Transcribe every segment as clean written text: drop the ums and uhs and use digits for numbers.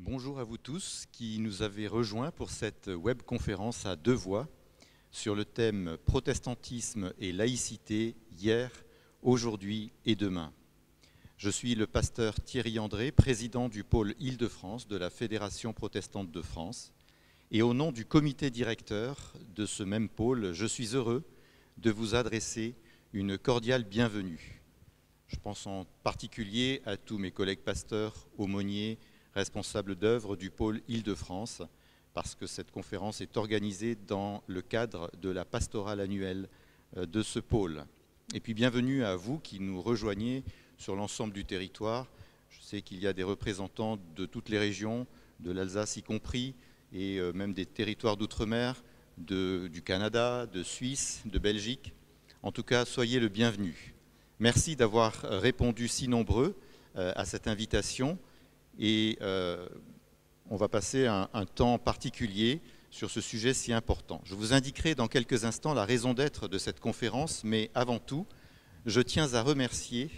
Bonjour à vous tous qui nous avez rejoints pour cette webconférence à deux voix sur le thème Protestantisme et laïcité hier, aujourd'hui et demain. Je suis le pasteur Thierry André, président du pôle Île-de-France de la Fédération protestante de France. Et au nom du comité directeur de ce même pôle, je suis heureux de vous adresser une cordiale bienvenue. Je pense en particulier à tous mes collègues pasteurs, aumôniers, responsables d'œuvre du pôle Île-de-France, parce que cette conférence est organisée dans le cadre de la pastorale annuelle de ce pôle. Et puis bienvenue à vous qui nous rejoignez sur l'ensemble du territoire. Je sais qu'il y a des représentants de toutes les régions, de l'Alsace y compris, et même des territoires d'outre-mer, du Canada, de Suisse, de Belgique. En tout cas, soyez le bienvenu. Merci d'avoir répondu si nombreux à cette invitation. Et on va passer un temps particulier sur ce sujet si important. Je vous indiquerai dans quelques instants la raison d'être de cette conférence, mais avant tout, je tiens à remercier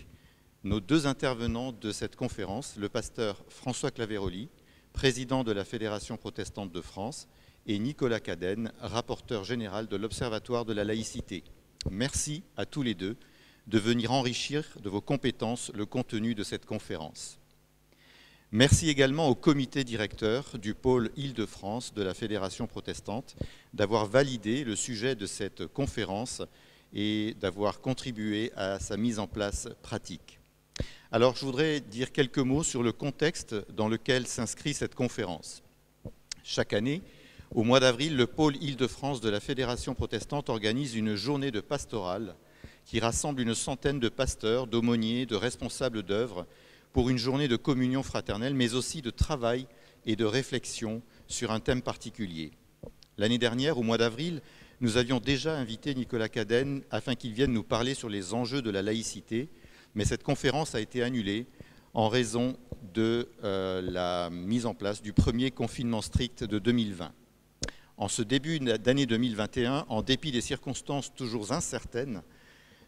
nos deux intervenants de cette conférence, le pasteur François Claveroli, président de la Fédération protestante de France, et Nicolas Cadenne, rapporteur général de l'Observatoire de la laïcité. Merci à tous les deux de venir enrichir de vos compétences le contenu de cette conférence. Merci également au comité directeur du pôle Île-de-France de la Fédération protestante d'avoir validé le sujet de cette conférence et d'avoir contribué à sa mise en place pratique. Alors, je voudrais dire quelques mots sur le contexte dans lequel s'inscrit cette conférence. Chaque année, au mois d'avril, le pôle Île-de-France de la Fédération protestante organise une journée de pastorale qui rassemble une centaine de pasteurs, d'aumôniers, de responsables d'œuvre pour une journée de communion fraternelle, mais aussi de travail et de réflexion sur un thème particulier. L'année dernière, au mois d'avril, nous avions déjà invité Nicolas Cadenne afin qu'il vienne nous parler sur les enjeux de la laïcité, mais cette conférence a été annulée en raison de la mise en place du premier confinement strict de 2020. En ce début d'année 2021, en dépit des circonstances toujours incertaines,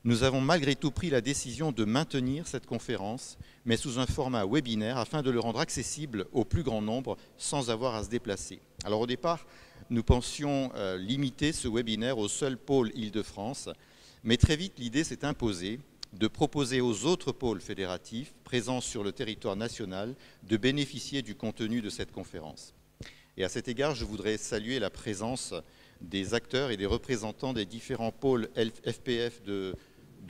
nous avons malgré tout pris la décision de maintenir cette conférence, mais sous un format webinaire afin de le rendre accessible au plus grand nombre sans avoir à se déplacer. Alors au départ, nous pensions limiter ce webinaire au seul pôle Île-de-France, mais très vite l'idée s'est imposée de proposer aux autres pôles fédératifs présents sur le territoire national de bénéficier du contenu de cette conférence. Et à cet égard, je voudrais saluer la présence des acteurs et des représentants des différents pôles FPF de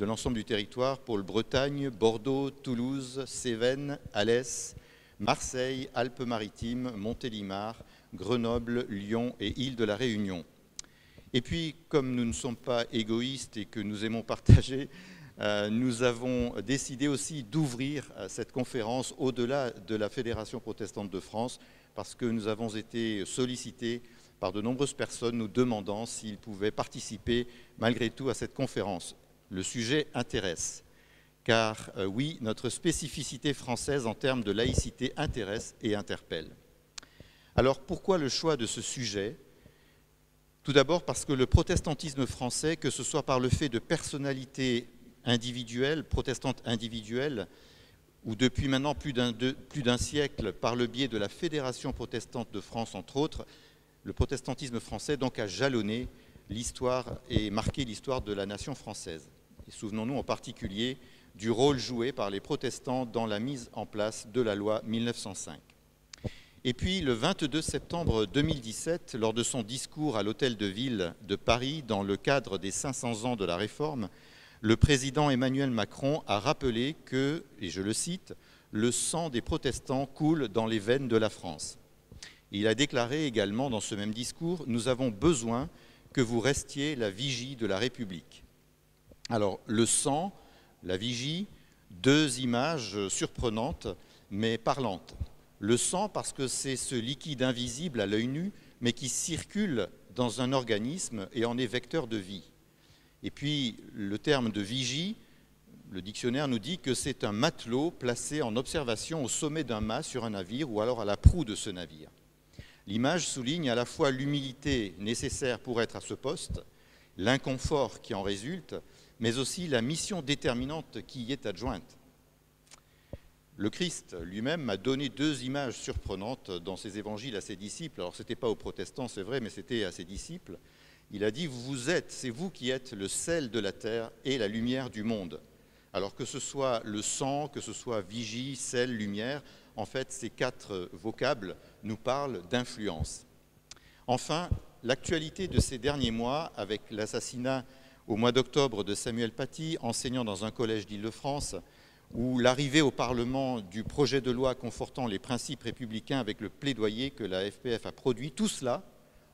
l'ensemble du territoire, pôle Bretagne, Bordeaux, Toulouse, Cévennes, Alès, Marseille, Alpes-Maritimes, Montélimar, Grenoble, Lyon et Île de la Réunion. Et puis, comme nous ne sommes pas égoïstes et que nous aimons partager, nous avons décidé aussi d'ouvrir cette conférence au-delà de la Fédération protestante de France parce que nous avons été sollicités par de nombreuses personnes nous demandant s'ils pouvaient participer malgré tout à cette conférence. Le sujet intéresse, car oui, notre spécificité française en termes de laïcité intéresse et interpelle. Alors pourquoi le choix de ce sujet ? Tout d'abord parce que le protestantisme français, que ce soit par le fait de personnalités individuelles, protestantes individuelles, ou depuis maintenant plus d'un siècle par le biais de la Fédération protestante de France, entre autres, le protestantisme français donc a jalonné l'histoire et marqué l'histoire de la nation française. Et souvenons-nous en particulier du rôle joué par les protestants dans la mise en place de la loi 1905. Et puis le 22 septembre 2017, lors de son discours à l'Hôtel de Ville de Paris dans le cadre des 500 ans de la Réforme, le président Emmanuel Macron a rappelé que, et je le cite, « le sang des protestants coule dans les veines de la France ». Il a déclaré également dans ce même discours « Nous avons besoin que vous restiez la vigie de la République ». Alors, le sang, la vigie, deux images surprenantes mais parlantes. Le sang parce que c'est ce liquide invisible à l'œil nu mais qui circule dans un organisme et en est vecteur de vie. Et puis, le terme de vigie, le dictionnaire nous dit que c'est un matelot placé en observation au sommet d'un mât sur un navire ou alors à la proue de ce navire. L'image souligne à la fois l'humilité nécessaire pour être à ce poste, l'inconfort qui en résulte, mais aussi la mission déterminante qui y est adjointe. Le Christ lui-même a donné deux images surprenantes dans ses évangiles à ses disciples. Alors ce n'était pas aux protestants, c'est vrai, mais c'était à ses disciples. Il a dit, c'est vous qui êtes le sel de la terre et la lumière du monde. Alors que ce soit le sang, que ce soit vigie, sel, lumière, en fait, ces quatre vocables nous parlent d'influence. Enfin, l'actualité de ces derniers mois, avec l'assassinat au mois d'octobre de Samuel Paty, enseignant dans un collège d'Île-de-France, ou l'arrivée au Parlement du projet de loi confortant les principes républicains avec le plaidoyer que la FPF a produit, tout cela,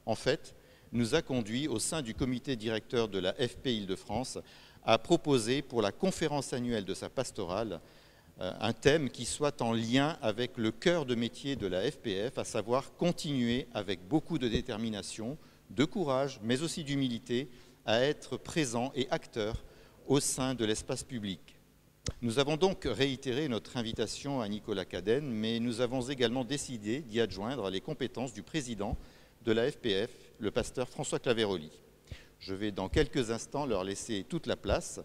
en fait, nous a conduit au sein du comité directeur de la FP Île-de-France à proposer pour la conférence annuelle de sa pastorale un thème qui soit en lien avec le cœur de métier de la FPF, à savoir continuer avec beaucoup de détermination, de courage, mais aussi d'humilité, à être présent et acteur au sein de l'espace public. Nous avons donc réitéré notre invitation à Nicolas Cadenne, mais nous avons également décidé d'y adjoindre les compétences du président de la FPF, le pasteur François Claveroli. Je vais dans quelques instants leur laisser toute la place,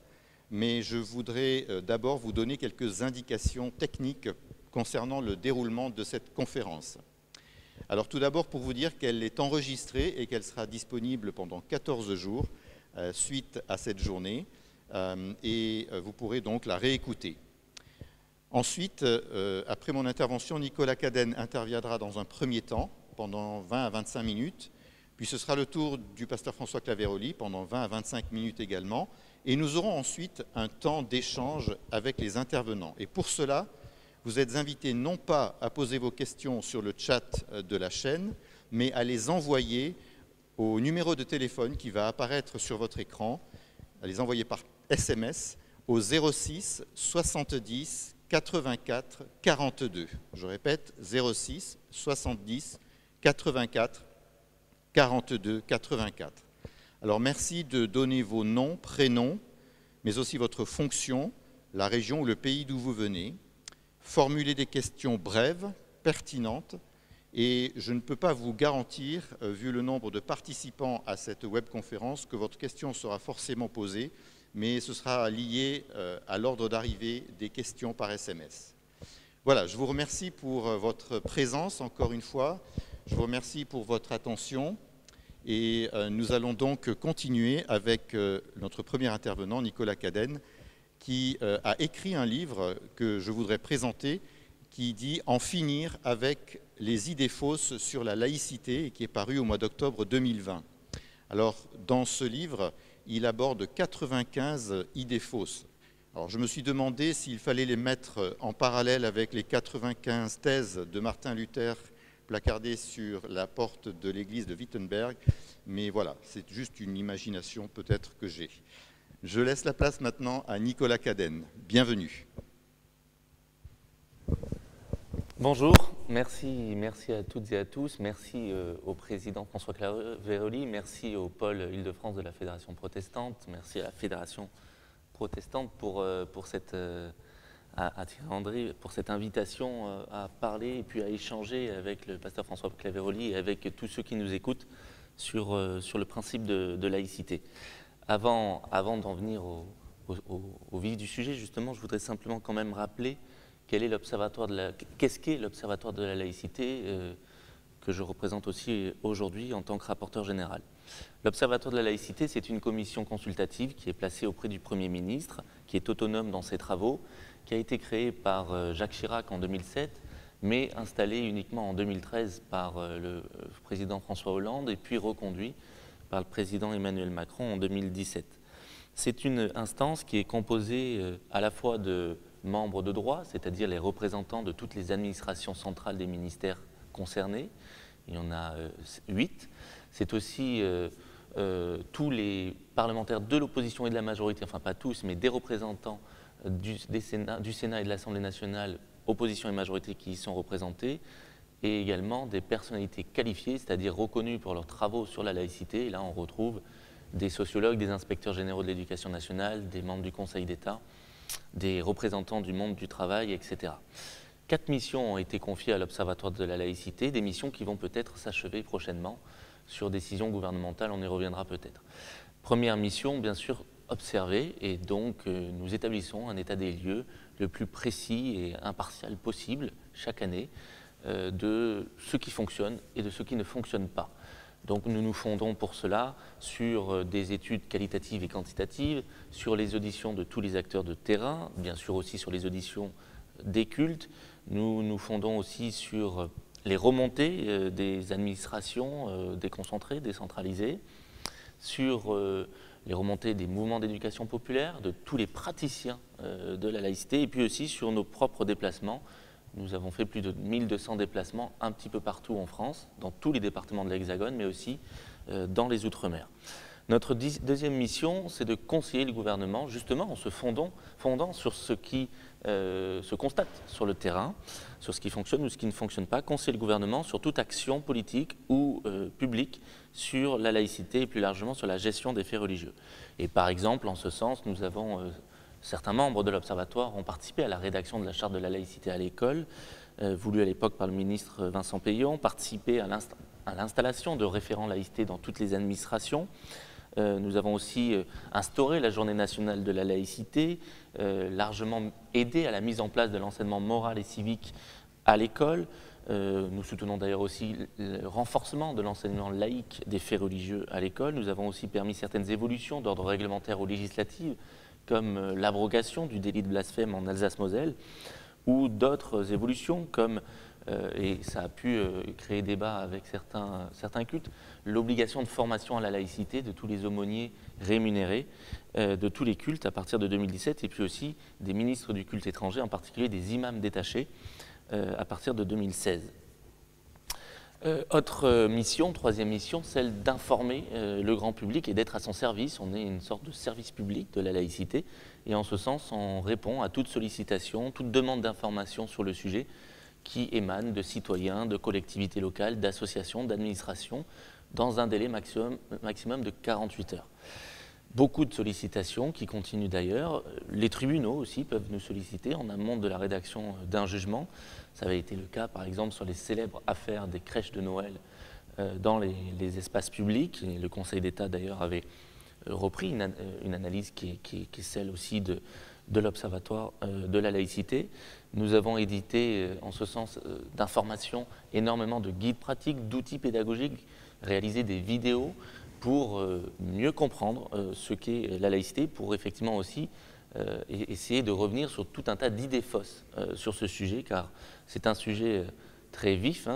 mais je voudrais d'abord vous donner quelques indications techniques concernant le déroulement de cette conférence. Alors tout d'abord pour vous dire qu'elle est enregistrée et qu'elle sera disponible pendant 14 jours suite à cette journée et vous pourrez donc la réécouter. Ensuite, après mon intervention, Nicolas Cadenne interviendra dans un premier temps pendant 20 à 25 minutes, puis ce sera le tour du pasteur François Claveroli pendant 20 à 25 minutes également, et nous aurons ensuite un temps d'échange avec les intervenants. Et pour cela, vous êtes invités non pas à poser vos questions sur le chat de la chaîne, mais à les envoyer au numéro de téléphone qui va apparaître sur votre écran, à les envoyer par SMS au 06 70 84 42. Je répète, 06 70 84 42 84. Alors merci de donner vos noms, prénoms, mais aussi votre fonction, la région ou le pays d'où vous venez. Formulez des questions brèves, pertinentes, et je ne peux pas vous garantir, vu le nombre de participants à cette webconférence, que votre question sera forcément posée, mais ce sera lié à l'ordre d'arrivée des questions par SMS. Voilà, je vous remercie pour votre présence encore une fois. Je vous remercie pour votre attention et nous allons donc continuer avec notre premier intervenant, Nicolas Cadenne, qui a écrit un livre que je voudrais présenter qui dit « En finir avec les idées fausses sur la laïcité » et qui est paru au mois d'octobre 2020. Alors, dans ce livre, il aborde 95 idées fausses. Alors, je me suis demandé s'il fallait les mettre en parallèle avec les 95 thèses de Martin Luther placardées sur la porte de l'église de Wittenberg, mais voilà, c'est juste une imagination peut-être que j'ai. Je laisse la place maintenant à Nicolas Cadenne. Bienvenue. Bonjour, merci à toutes et à tous, merci au président François Claveroli, merci au pôle Île-de-France de la Fédération protestante, merci à la Fédération protestante pour cette, à Thierry André, pour cette invitation à parler et puis à échanger avec le pasteur François Claveroli et avec tous ceux qui nous écoutent sur le principe de laïcité. Avant d'en venir au vif du sujet, justement, je voudrais simplement quand même rappeler qu'est-ce qu'est l'Observatoire de la laïcité que je représente aussi aujourd'hui en tant que rapporteur général. L'Observatoire de la laïcité, c'est une commission consultative qui est placée auprès du Premier ministre, qui est autonome dans ses travaux, qui a été créée par Jacques Chirac en 2007, mais installée uniquement en 2013 par le président François Hollande et puis reconduit par le président Emmanuel Macron en 2017. C'est une instance qui est composée à la fois de membres de droit, c'est-à-dire les représentants de toutes les administrations centrales des ministères concernés. Il y en a 8. C'est aussi tous les parlementaires de l'opposition et de la majorité, enfin pas tous, mais des représentants du Sénat et de l'Assemblée nationale, opposition et majorité qui y sont représentés, et également des personnalités qualifiées, c'est-à-dire reconnues pour leurs travaux sur la laïcité. Et là, on retrouve des sociologues, des inspecteurs généraux de l'éducation nationale, des membres du Conseil d'État, des représentants du monde du travail, etc. 4 missions ont été confiées à l'Observatoire de la laïcité, des missions qui vont peut-être s'achever prochainement sur décision gouvernementale, on y reviendra peut-être. Première mission, bien sûr, observer et donc nous établissons un état des lieux le plus précis et impartial possible chaque année de ce qui fonctionne et de ce qui ne fonctionne pas. Donc nous nous fondons pour cela sur des études qualitatives et quantitatives, sur les auditions de tous les acteurs de terrain, bien sûr aussi sur les auditions des cultes. Nous nous fondons aussi sur les remontées des administrations déconcentrées, décentralisées, sur les remontées des mouvements d'éducation populaire, de tous les praticiens de la laïcité, et puis aussi sur nos propres déplacements. Nous avons fait plus de 1200 déplacements un petit peu partout en France, dans tous les départements de l'Hexagone, mais aussi dans les Outre-mer. Notre deuxième mission, c'est de conseiller le gouvernement, justement en se fondant sur ce qui se constate sur le terrain, sur ce qui fonctionne ou ce qui ne fonctionne pas, conseiller le gouvernement sur toute action politique ou publique sur la laïcité et plus largement sur la gestion des faits religieux. Et par exemple, en ce sens, nous avons... certains membres de l'Observatoire ont participé à la rédaction de la charte de la laïcité à l'école, voulue à l'époque par le ministre Vincent Peillon, participé à l'installation de référents laïcité dans toutes les administrations. Nous avons aussi instauré la Journée nationale de la laïcité, largement aidé à la mise en place de l'enseignement moral et civique à l'école. Nous soutenons d'ailleurs aussi le renforcement de l'enseignement laïque des faits religieux à l'école. Nous avons aussi permis certaines évolutions d'ordre réglementaire ou législatif, comme l'abrogation du délit de blasphème en Alsace-Moselle, ou d'autres évolutions comme, et ça a pu créer débat avec certains cultes, l'obligation de formation à la laïcité de tous les aumôniers rémunérés de tous les cultes à partir de 2017, et puis aussi des ministres du culte étranger, en particulier des imams détachés, à partir de 2016. Autre mission, troisième mission, celle d'informer le grand public et d'être à son service. On est une sorte de service public de la laïcité et en ce sens, on répond à toute sollicitation, toute demande d'information sur le sujet qui émane de citoyens, de collectivités locales, d'associations, d'administrations, dans un délai maximum de 48 heures. Beaucoup de sollicitations qui continuent d'ailleurs. Les tribunaux aussi peuvent nous solliciter en amont de la rédaction d'un jugement. Ça avait été le cas par exemple sur les célèbres affaires des crèches de Noël dans les espaces publics. Et le Conseil d'État d'ailleurs avait repris une analyse qui est celle aussi de l'Observatoire de la laïcité. Nous avons édité en ce sens d'informations énormément de guides pratiques, d'outils pédagogiques, réalisé des vidéos pour mieux comprendre ce qu'est la laïcité, pour effectivement aussi essayer de revenir sur tout un tas d'idées fausses sur ce sujet, car c'est un sujet très vif,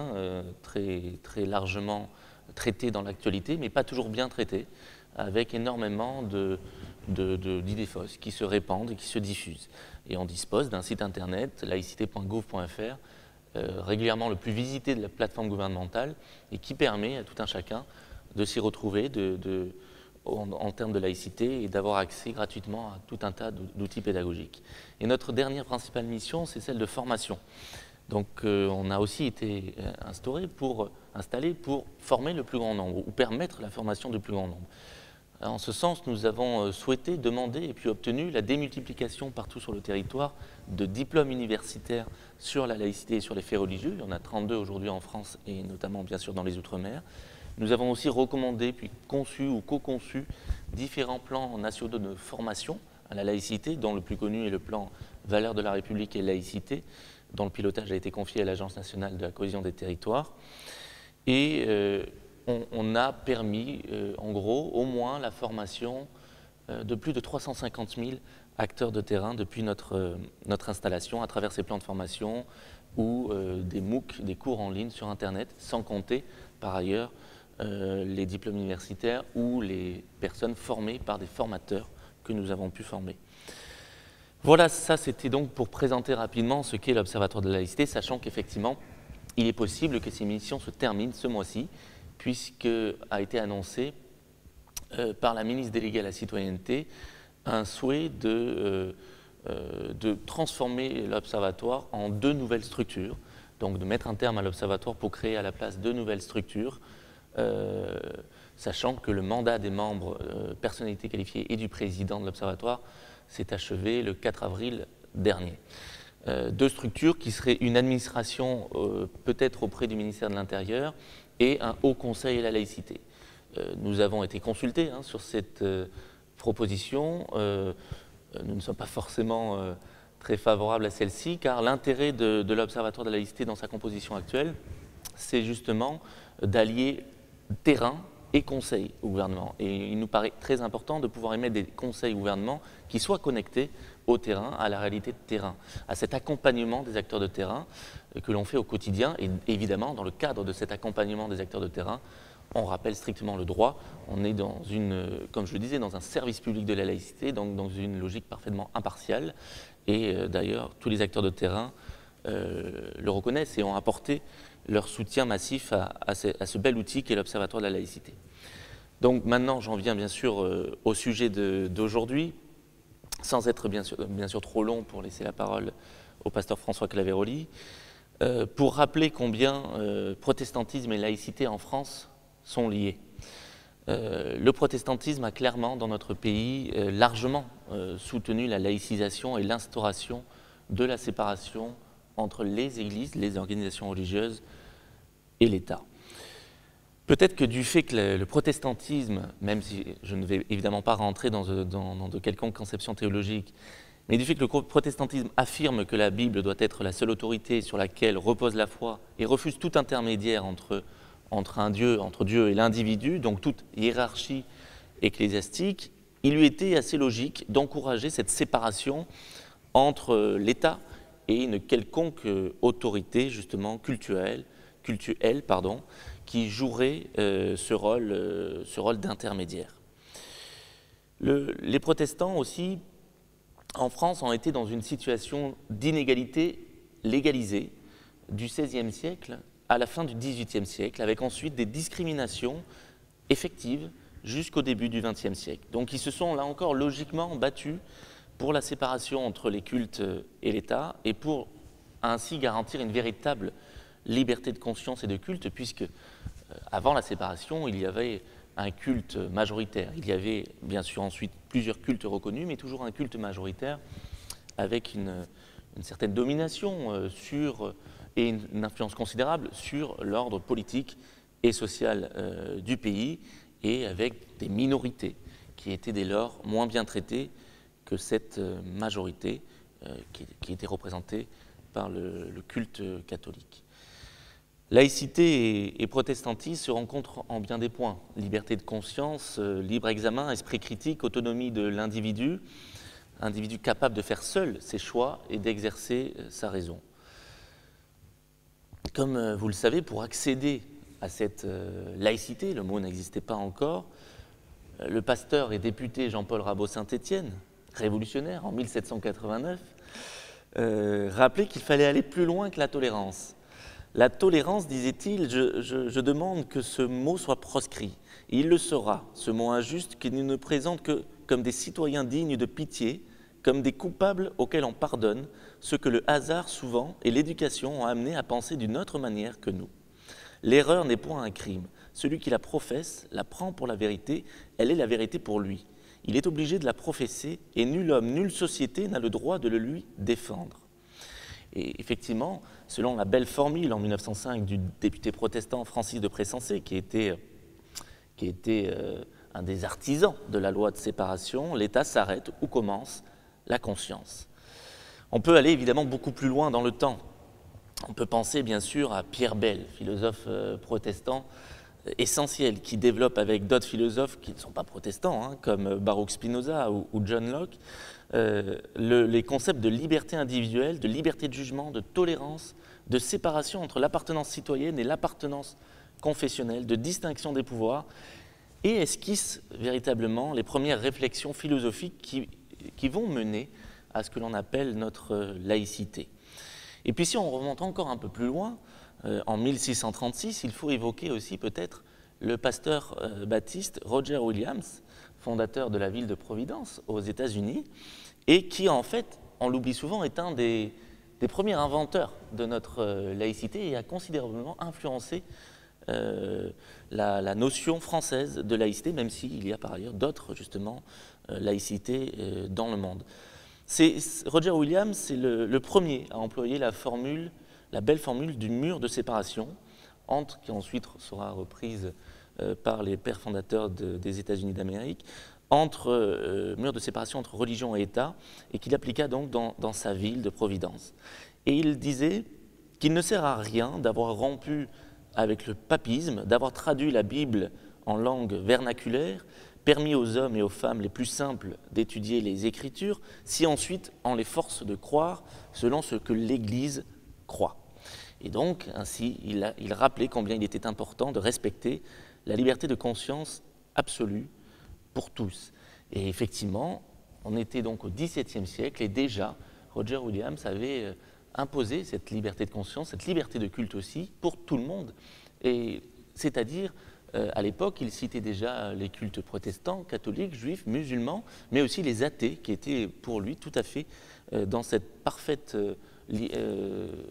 très largement traité dans l'actualité, mais pas toujours bien traité, avec énormément d'idées fausses qui se répandent et qui se diffusent. Et on dispose d'un site internet, laïcité.gouv.fr, régulièrement le plus visité de la plateforme gouvernementale, et qui permet à tout un chacun de s'y retrouver en termes de laïcité et d'avoir accès gratuitement à tout un tas d'outils pédagogiques. Et notre dernière principale mission, c'est celle de formation. Donc on a aussi été installé pour former le plus grand nombre, ou permettre la formation du plus grand nombre. En ce sens, nous avons souhaité, demandé et puis obtenu la démultiplication partout sur le territoire de diplômes universitaires sur la laïcité et sur les faits religieux. Il y en a 32 aujourd'hui en France et notamment bien sûr dans les Outre-mer. Nous avons aussi recommandé puis conçu ou co-conçu différents plans nationaux de formation à la laïcité, dont le plus connu est le plan Valeurs de la République et laïcité, dont le pilotage a été confié à l'Agence nationale de la cohésion des territoires. Et on a permis, en gros, au moins la formation de plus de 350 000 acteurs de terrain depuis notre installation à travers ces plans de formation ou des MOOC, des cours en ligne sur Internet, sans compter par ailleurs les diplômes universitaires ou les personnes formées par des formateurs que nous avons pu former. Voilà, ça c'était donc pour présenter rapidement ce qu'est l'Observatoire de la laïcité, sachant qu'effectivement, il est possible que ces missions se terminent ce mois-ci, puisque a été annoncé par la ministre déléguée à la citoyenneté un souhait de transformer l'Observatoire en 2 nouvelles structures, donc de mettre un terme à l'Observatoire pour créer à la place 2 nouvelles structures, sachant que le mandat des membres, personnalités qualifiées et du président de l'Observatoire s'est achevé le 4 avril dernier. 2 structures qui seraient une administration peut-être auprès du ministère de l'Intérieur et un haut conseil à la laïcité. Nous avons été consultés sur cette proposition. Nous ne sommes pas forcément très favorables à celle-ci, car l'intérêt de l'Observatoire de la laïcité dans sa composition actuelle, c'est justement d'allier terrain et conseil au gouvernement. Et il nous paraît très important de pouvoir émettre des conseils au gouvernement qui soient connectés au terrain, à la réalité de terrain, à cet accompagnement des acteurs de terrain que l'on fait au quotidien. Et évidemment, dans le cadre de cet accompagnement des acteurs de terrain, on rappelle strictement le droit. On est dans comme je le disais, dans un service public de la laïcité, donc dans une logique parfaitement impartiale. Et d'ailleurs, tous les acteurs de terrain le reconnaissent et ont apporté leur soutien massif à ce bel outil qu'est l'Observatoire de la laïcité. Donc maintenant, j'en viens bien sûr au sujet d'aujourd'hui, sans être bien sûr trop long pour laisser la parole au pasteur François Claveroli, pour rappeler combien protestantisme et laïcité en France sont liés. Le protestantisme a clairement, dans notre pays, largement soutenu la laïcisation et l'instauration de la séparation entre les églises, les organisations religieuses et l'État. Peut-être que du fait que le protestantisme, même si je ne vais évidemment pas rentrer dans de quelconque conception théologique, mais du fait que le protestantisme affirme que la Bible doit être la seule autorité sur laquelle repose la foi et refuse tout intermédiaire entre Dieu et l'individu, donc toute hiérarchie ecclésiastique, il lui était assez logique d'encourager cette séparation entre l'État et une quelconque autorité justement cultuelle, qui jouerait ce rôle d'intermédiaire. Les protestants aussi, en France, ont été dans une situation d'inégalité légalisée du XVIe siècle à la fin du XVIIIe siècle, avec ensuite des discriminations effectives jusqu'au début du XXe siècle. Donc ils se sont là encore logiquement battus pour la séparation entre les cultes et l'État et pour ainsi garantir une véritable liberté de conscience et de culte, puisque avant la séparation, il y avait un culte majoritaire. Il y avait bien sûr ensuite plusieurs cultes reconnus, mais toujours un culte majoritaire avec une certaine domination et une influence considérable sur l'ordre politique et social du pays, et avec des minorités qui étaient dès lors moins bien traitées que cette majorité qui était représentée par le culte catholique. Laïcité et protestantisme se rencontrent en bien des points. Liberté de conscience, libre examen, esprit critique, autonomie de l'individu, individu capable de faire seul ses choix et d'exercer sa raison. Comme vous le savez, pour accéder à cette laïcité, le mot n'existait pas encore, le pasteur et député Jean-Paul Rabot-Saint-Étienne, révolutionnaire en 1789, rappelait qu'il fallait aller plus loin que la tolérance. La tolérance, disait-il, je demande que ce mot soit proscrit. Et il le sera, ce mot injuste qui ne nous présente que comme des citoyens dignes de pitié, comme des coupables auxquels on pardonne ce que le hasard souvent et l'éducation ont amené à penser d'une autre manière que nous. L'erreur n'est point un crime. Celui qui la professe la prend pour la vérité, elle est la vérité pour lui. Il est obligé de la professer et nul homme, nulle société n'a le droit de le lui défendre. Et effectivement, selon la belle formule en 1905 du député protestant Francis de Pressensé, qui était un des artisans de la loi de séparation, l'État s'arrête où commence la conscience. On peut aller évidemment beaucoup plus loin dans le temps. On peut penser bien sûr à Pierre Bell, philosophe protestant essentiel, qui développe avec d'autres philosophes qui ne sont pas protestants, comme Baruch Spinoza ou John Locke, les concepts de liberté individuelle, de liberté de jugement, de tolérance, de séparation entre l'appartenance citoyenne et l'appartenance confessionnelle, de distinction des pouvoirs, et esquisse véritablement les premières réflexions philosophiques qui vont mener à ce que l'on appelle notre laïcité. Et puis si on remonte encore un peu plus loin, en 1636, il faut évoquer aussi peut-être le pasteur baptiste Roger Williams, fondateur de la ville de Providence aux États-Unis, et qui en fait, on l'oublie souvent, est un des premiers inventeurs de notre laïcité et a considérablement influencé la notion française de laïcité, même s'il y a par ailleurs d'autres justement laïcités dans le monde. Roger Williams, c'est le premier à employer la belle formule du mur de séparation, qui ensuite sera reprise par les pères fondateurs des États-Unis d'Amérique, mur de séparation entre religion et État, et qu'il appliqua donc dans sa ville de Providence. Et il disait qu'il ne sert à rien d'avoir rompu avec le papisme, d'avoir traduit la Bible en langue vernaculaire, permis aux hommes et aux femmes les plus simples d'étudier les Écritures, si ensuite on les force de croire selon ce que l'Église croit. Et donc, ainsi, il rappelait combien il était important de respecter la liberté de conscience absolue pour tous. Et effectivement, on était donc au XVIIe siècle et déjà, Roger Williams avait imposé cette liberté de conscience, cette liberté de culte aussi, pour tout le monde. Et c'est-à-dire, à l'époque, il citait déjà les cultes protestants, catholiques, juifs, musulmans, mais aussi les athées, qui étaient pour lui tout à fait dans cette parfaite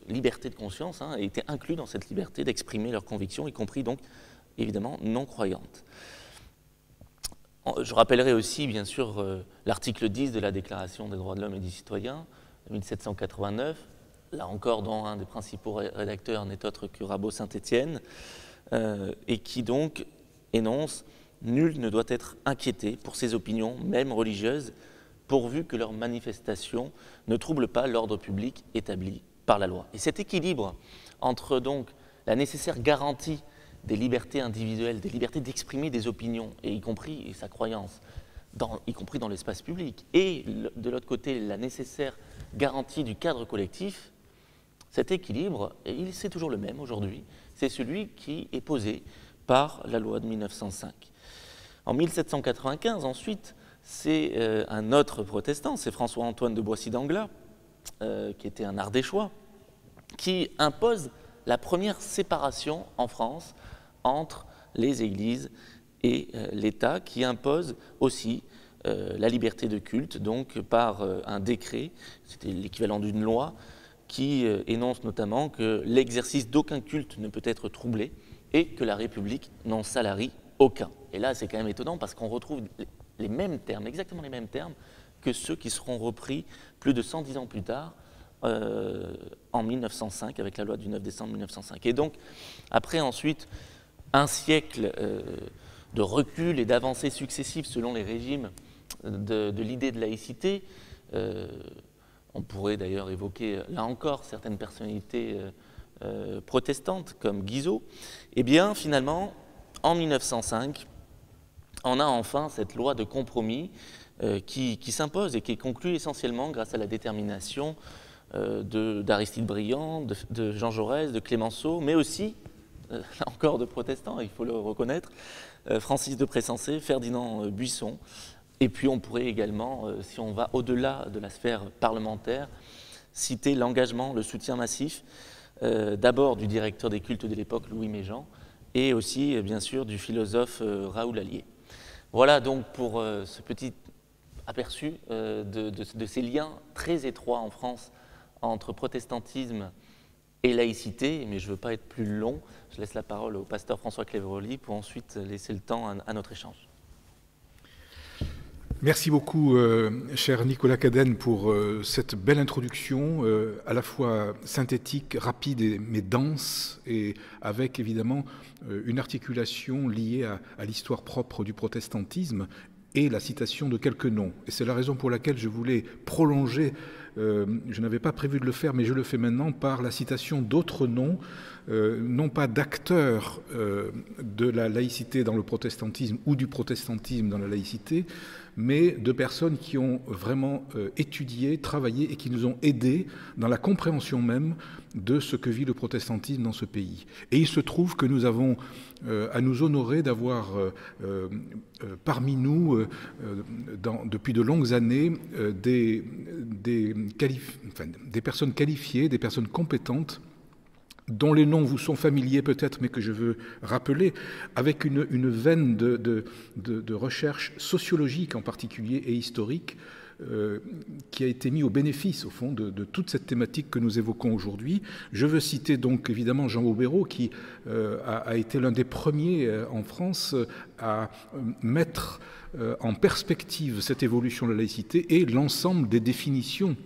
liberté de conscience, et étaient inclus dans cette liberté d'exprimer leurs convictions, y compris donc, évidemment, non-croyantes. Je rappellerai aussi, bien sûr, l'article 10 de la Déclaration des droits de l'homme et du citoyen, de 1789, là encore dont un des principaux rédacteurs n'est autre que Rabot Saint-Étienne, et qui donc énonce « Nul ne doit être inquiété pour ses opinions, même religieuses, pourvu que leurs manifestations ne troublent pas l'ordre public établi par la loi. » Et cet équilibre entre donc la nécessaire garantie des libertés individuelles, des libertés d'exprimer des opinions, et y compris sa croyance, y compris dans l'espace public, et de l'autre côté la nécessaire garantie du cadre collectif, cet équilibre, c'est toujours le même aujourd'hui, c'est celui qui est posé par la loi de 1905. En 1795, ensuite, c'est un autre protestant, c'est François-Antoine de Boissy d'Anglas, qui était un Ardéchois, qui impose la première séparation en France entre les églises et l'État, qui impose aussi la liberté de culte, donc par un décret, c'était l'équivalent d'une loi, qui énonce notamment que l'exercice d'aucun culte ne peut être troublé et que la République n'en salarie aucun. Et là, c'est quand même étonnant parce qu'on retrouve les mêmes termes, exactement les mêmes termes, que ceux qui seront repris plus de 110 ans plus tard, en 1905, avec la loi du 9 décembre 1905. Et donc, après ensuite un siècle de recul et d'avancées successives selon les régimes de l'idée de laïcité, on pourrait d'ailleurs évoquer, là encore, certaines personnalités protestantes, comme Guizot, eh bien, finalement, en 1905, on a enfin cette loi de compromis qui s'impose et qui est conclue essentiellement grâce à la détermination d'Aristide Briand, de Jean Jaurès, de Clémenceau, mais aussi, là encore, de protestants, il faut le reconnaître, Francis de Pressensé, Ferdinand Buisson. Et puis on pourrait également, si on va au-delà de la sphère parlementaire, citer l'engagement, le soutien massif, d'abord du directeur des cultes de l'époque, Louis Méjean, et aussi, bien sûr, du philosophe Raoul Allier. Voilà donc pour ce petit aperçu de ces liens très étroits en France entre protestantisme et laïcité, mais je ne veux pas être plus long, je laisse la parole au pasteur François Cléveroli pour ensuite laisser le temps à notre échange. Merci beaucoup, cher Nicolas Cadenne, pour cette belle introduction, à la fois synthétique, rapide, mais dense, et avec évidemment une articulation liée à l'histoire propre du protestantisme et la citation de quelques noms. Et c'est la raison pour laquelle je voulais prolonger, je n'avais pas prévu de le faire, mais je le fais maintenant, par la citation d'autres noms, non pas d'acteurs de la laïcité dans le protestantisme ou du protestantisme dans la laïcité, mais de personnes qui ont vraiment étudié, travaillé et qui nous ont aidés dans la compréhension même de ce que vit le protestantisme dans ce pays. Et il se trouve que nous avons à nous honorer d'avoir parmi nous, depuis de longues années, des personnes qualifiées, des personnes compétentes, dont les noms vous sont familiers peut-être, mais que je veux rappeler, avec une veine de recherche sociologique en particulier et historique, qui a été mis au bénéfice, au fond, de toute cette thématique que nous évoquons aujourd'hui. Je veux citer donc évidemment Jean Aubereau, qui a été l'un des premiers en France à mettre en perspective cette évolution de la laïcité et l'ensemble des définitions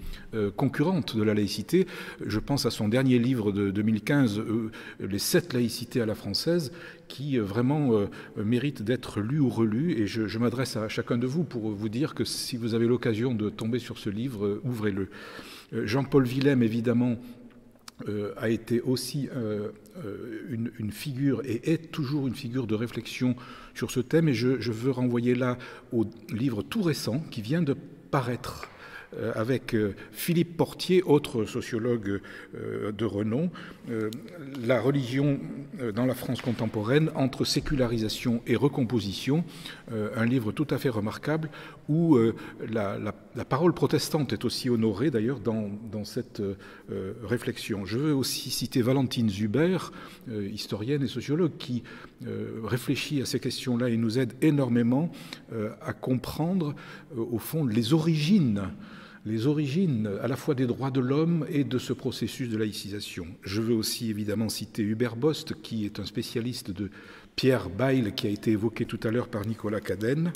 concurrentes de la laïcité. Je pense à son dernier livre de 2015, Les 7 laïcités à la française, qui vraiment mérite d'être lu ou relu. Et je m'adresse à chacun de vous pour vous dire que si vous avez l'occasion de tomber sur ce livre, ouvrez-le. Jean-Paul Willem, évidemment, a été aussi une figure et est toujours une figure de réflexion sur ce thème. Et je veux renvoyer là au livre tout récent qui vient de paraître avec Philippe Portier, autre sociologue de renom, la religion dans la France contemporaine entre sécularisation et recomposition, un livre tout à fait remarquable où la parole protestante est aussi honorée d'ailleurs dans cette réflexion. Je veux aussi citer Valentine Zuber, historienne et sociologue, qui réfléchit à ces questions-là et nous aide énormément à comprendre au fond les origines à la fois des droits de l'homme et de ce processus de laïcisation. Je veux aussi évidemment citer Hubert Bost, qui est un spécialiste de Pierre Bayle, qui a été évoqué tout à l'heure par Nicolas Cadenne.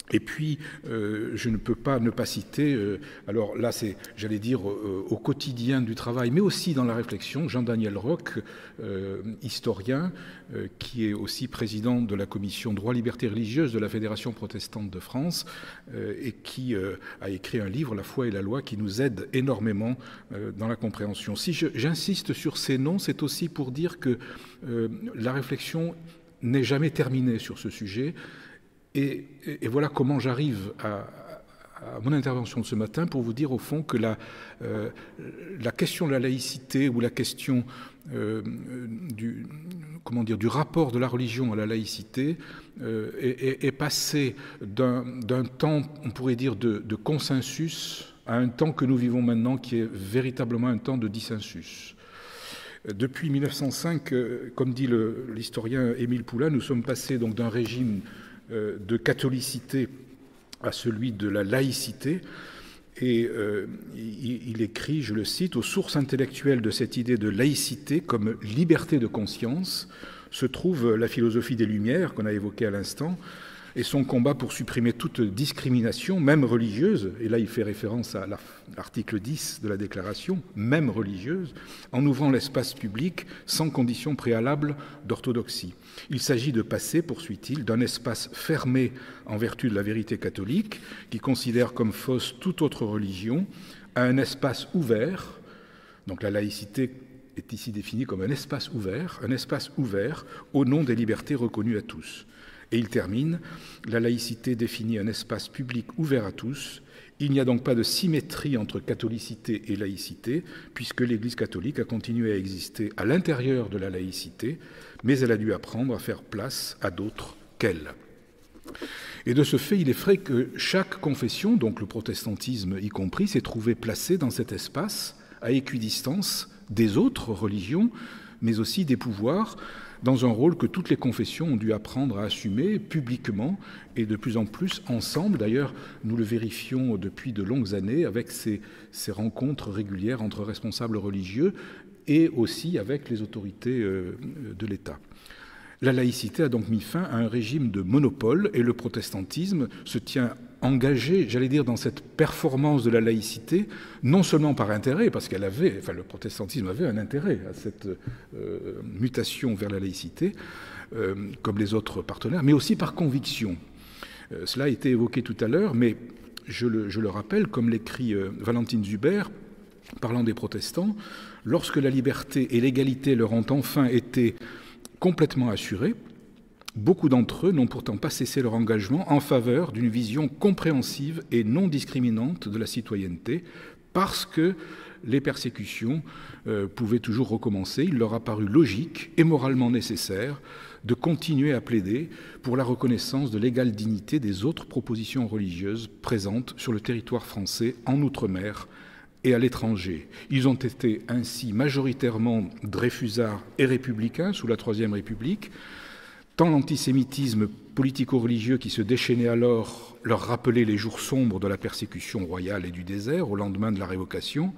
Et puis, je ne peux pas ne pas citer, alors là c'est, j'allais dire, au quotidien du travail, mais aussi dans la réflexion, Jean-Daniel Roch, historien, qui est aussi président de la commission droit, liberté religieuse de la Fédération protestante de France, et qui a écrit un livre, La foi et la loi, qui nous aide énormément dans la compréhension. Si j'insiste sur ces noms, c'est aussi pour dire que la réflexion n'est jamais terminée sur ce sujet. Et voilà comment j'arrive à mon intervention de ce matin pour vous dire au fond que la question de la laïcité ou la question du rapport de la religion à la laïcité est passée d'un temps, on pourrait dire, de consensus à un temps que nous vivons maintenant qui est véritablement un temps de dissensus. Depuis 1905, comme dit l'historien Émile Poulain, nous sommes passés donc d'un régime de catholicité à celui de la laïcité. Et il écrit, je le cite, « Aux sources intellectuelles de cette idée de laïcité comme liberté de conscience se trouve la philosophie des Lumières, qu'on a évoquée à l'instant, et son combat pour supprimer toute discrimination, même religieuse, et là il fait référence à l'article 10 de la Déclaration, même religieuse, en ouvrant l'espace public sans condition préalable d'orthodoxie. Il s'agit de passer, poursuit-il, d'un espace fermé en vertu de la vérité catholique, qui considère comme fausse toute autre religion, à un espace ouvert, donc la laïcité est ici définie comme un espace ouvert au nom des libertés reconnues à tous. Et il termine, la laïcité définit un espace public ouvert à tous. Il n'y a donc pas de symétrie entre catholicité et laïcité, puisque l'Église catholique a continué à exister à l'intérieur de la laïcité, mais elle a dû apprendre à faire place à d'autres qu'elle. Et de ce fait, il est vrai que chaque confession, donc le protestantisme y compris, s'est trouvée placée dans cet espace, à équidistance des autres religions, mais aussi des pouvoirs, dans un rôle que toutes les confessions ont dû apprendre à assumer publiquement et de plus en plus ensemble. D'ailleurs, nous le vérifions depuis de longues années avec ces rencontres régulières entre responsables religieux et aussi avec les autorités de l'État. La laïcité a donc mis fin à un régime de monopole et le protestantisme se tient engagé, j'allais dire, dans cette performance de la laïcité, non seulement par intérêt, parce le protestantisme avait un intérêt à cette mutation vers la laïcité, comme les autres partenaires, mais aussi par conviction. Cela a été évoqué tout à l'heure, mais je le rappelle, comme l'écrit Valentine Zuber, parlant des protestants, lorsque la liberté et l'égalité leur ont enfin été complètement assurées, beaucoup d'entre eux n'ont pourtant pas cessé leur engagement en faveur d'une vision compréhensive et non discriminante de la citoyenneté, parce que les persécutions pouvaient toujours recommencer. Il leur a paru logique et moralement nécessaire de continuer à plaider pour la reconnaissance de l'égale dignité des autres propositions religieuses présentes sur le territoire français, en Outre-mer et à l'étranger. Ils ont été ainsi majoritairement dreyfusards et républicains sous la Troisième République. Tant l'antisémitisme politico-religieux qui se déchaînait alors leur rappelait les jours sombres de la persécution royale et du désert au lendemain de la révocation.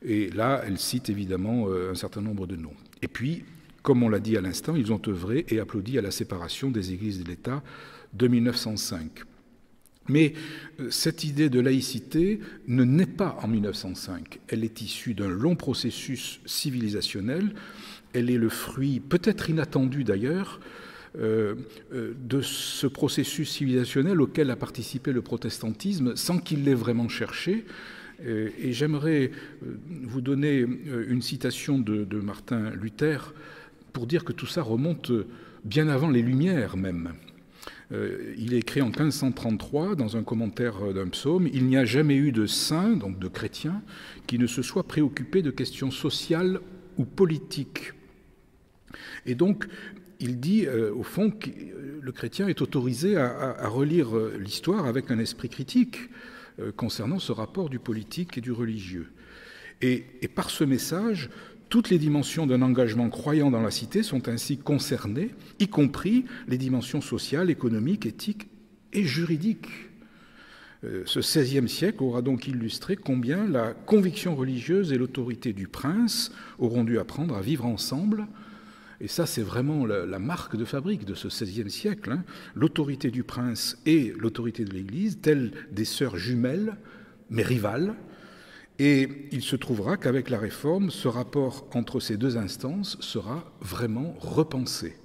Et là, elle cite évidemment un certain nombre de noms. Et puis, comme on l'a dit à l'instant, ils ont œuvré et applaudi à la séparation des églises et de l'État de 1905. Mais cette idée de laïcité ne naît pas en 1905. Elle est issue d'un long processus civilisationnel elle est le fruit, peut-être inattendu d'ailleurs, de ce processus civilisationnel auquel a participé le protestantisme sans qu'il l'ait vraiment cherché. Et j'aimerais vous donner une citation de Martin Luther pour dire que tout ça remonte bien avant les Lumières même. Il est écrit en 1533 dans un commentaire d'un psaume « Il n'y a jamais eu de saint, donc de chrétien, qui ne se soit préoccupé de questions sociales ou politiques. » Et donc, il dit au fond que le chrétien est autorisé à relire l'histoire avec un esprit critique concernant ce rapport du politique et du religieux. Et par ce message, toutes les dimensions d'un engagement croyant dans la cité sont ainsi concernées, y compris les dimensions sociales, économiques, éthiques et juridiques. Ce XVIe siècle aura donc illustré combien la conviction religieuse et l'autorité du prince auront dû apprendre à vivre ensemble. Et ça, c'est vraiment la marque de fabrique de ce XVIe siècle, hein. L'autorité du prince et l'autorité de l'Église, telles des sœurs jumelles, mais rivales. Et il se trouvera qu'avec la Réforme, ce rapport entre ces deux instances sera vraiment repensé.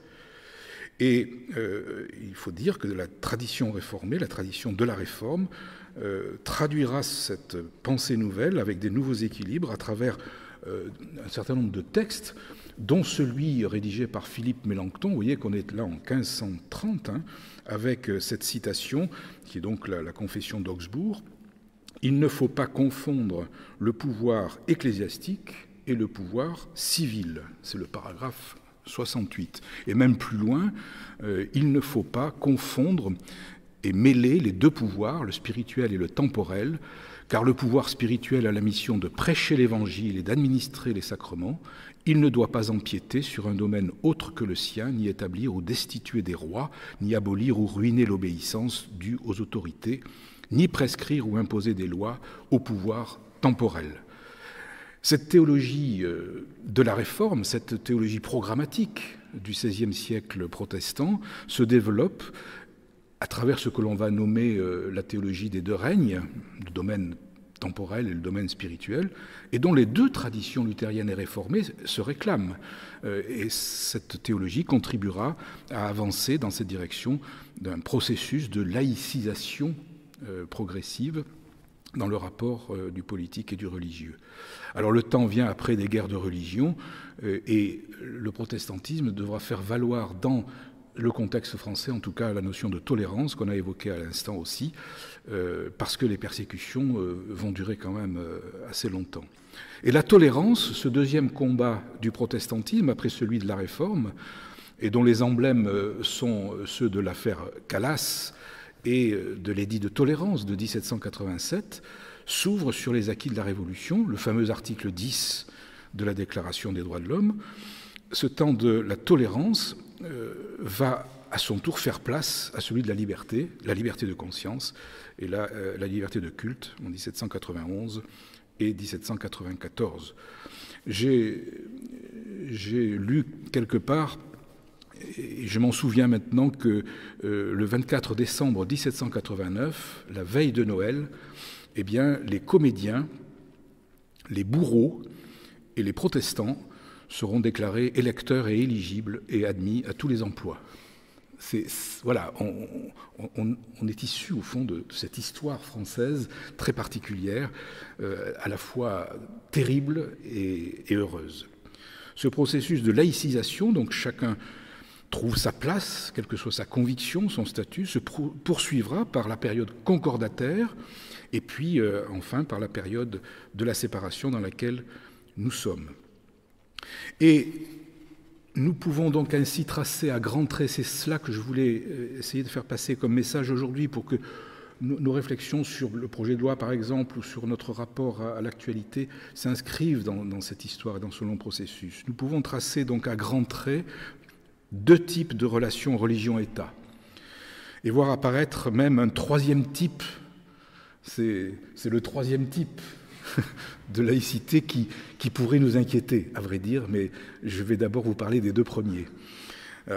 Et il faut dire que la tradition réformée, la tradition de la Réforme, traduira cette pensée nouvelle avec des nouveaux équilibres à travers un certain nombre de textes, dont celui rédigé par Philippe Mélenchon. Vous voyez qu'on est là en 1530, hein, avec cette citation, qui est donc la Confession d'Augsbourg. « Il ne faut pas confondre le pouvoir ecclésiastique et le pouvoir civil ». C'est le paragraphe 68. Et même plus loin, il ne faut pas confondre et mêler les deux pouvoirs, le spirituel et le temporel, car le pouvoir spirituel a la mission de prêcher l'Évangile et d'administrer les sacrements. Il ne doit pas empiéter sur un domaine autre que le sien, ni établir ou destituer des rois, ni abolir ou ruiner l'obéissance due aux autorités, ni prescrire ou imposer des lois au pouvoir temporel. Cette théologie de la Réforme, cette théologie programmatique du XVIe siècle protestant, se développe à travers ce que l'on va nommer la théologie des deux règnes, le domaine temporel et le domaine spirituel, et dont les deux traditions luthériennes et réformées se réclament. Et cette théologie contribuera à avancer dans cette direction d'un processus de laïcisation progressive dans le rapport du politique et du religieux. Alors le temps vient après des guerres de religion et le protestantisme devra faire valoir dans le contexte français, en tout cas la notion de tolérance qu'on a évoquée à l'instant aussi, parce que les persécutions vont durer quand même assez longtemps. Et la tolérance, ce deuxième combat du protestantisme après celui de la Réforme, et dont les emblèmes sont ceux de l'affaire Calas et de l'édit de tolérance de 1787, s'ouvre sur les acquis de la Révolution, le fameux article 10 de la Déclaration des droits de l'homme. Ce temps de la tolérance va à son tour faire place à celui de la liberté de conscience et la liberté de culte en 1791 et 1794. J'ai lu quelque part, et je m'en souviens maintenant, que le 24 décembre 1789, la veille de Noël, eh bien, les comédiens, les bourreaux et les protestants seront déclarés électeurs et éligibles et admis à tous les emplois. Voilà, on est issu au fond de cette histoire française très particulière, à la fois terrible et heureuse. Ce processus de laïcisation, donc chacun trouve sa place, quelle que soit sa conviction, son statut, se poursuivra par la période concordataire et puis enfin par la période de la séparation dans laquelle nous sommes. Et nous pouvons donc ainsi tracer à grands traits, c'est cela que je voulais essayer de faire passer comme message aujourd'hui pour que nos réflexions sur le projet de loi, par exemple, ou sur notre rapport à l'actualité s'inscrivent dans cette histoire et dans ce long processus. Nous pouvons tracer donc à grands traits deux types de relations religion-État et voir apparaître même un troisième type, c'est le troisième type de laïcité qui pourrait nous inquiéter, à vrai dire, mais je vais d'abord vous parler des deux premiers,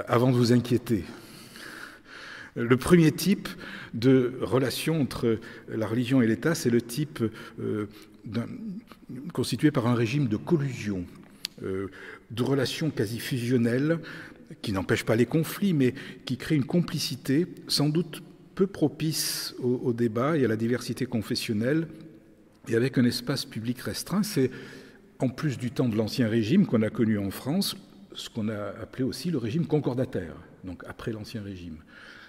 avant de vous inquiéter. Le premier type de relation entre la religion et l'État, c'est le type constitué par un régime de collusion. de relations quasi fusionnelles, qui n'empêchent pas les conflits, mais qui créent une complicité sans doute peu propice au débat et à la diversité confessionnelle, et avec un espace public restreint. C'est, en plus du temps de l'Ancien Régime qu'on a connu en France, ce qu'on a appelé aussi le régime concordataire, donc après l'Ancien Régime.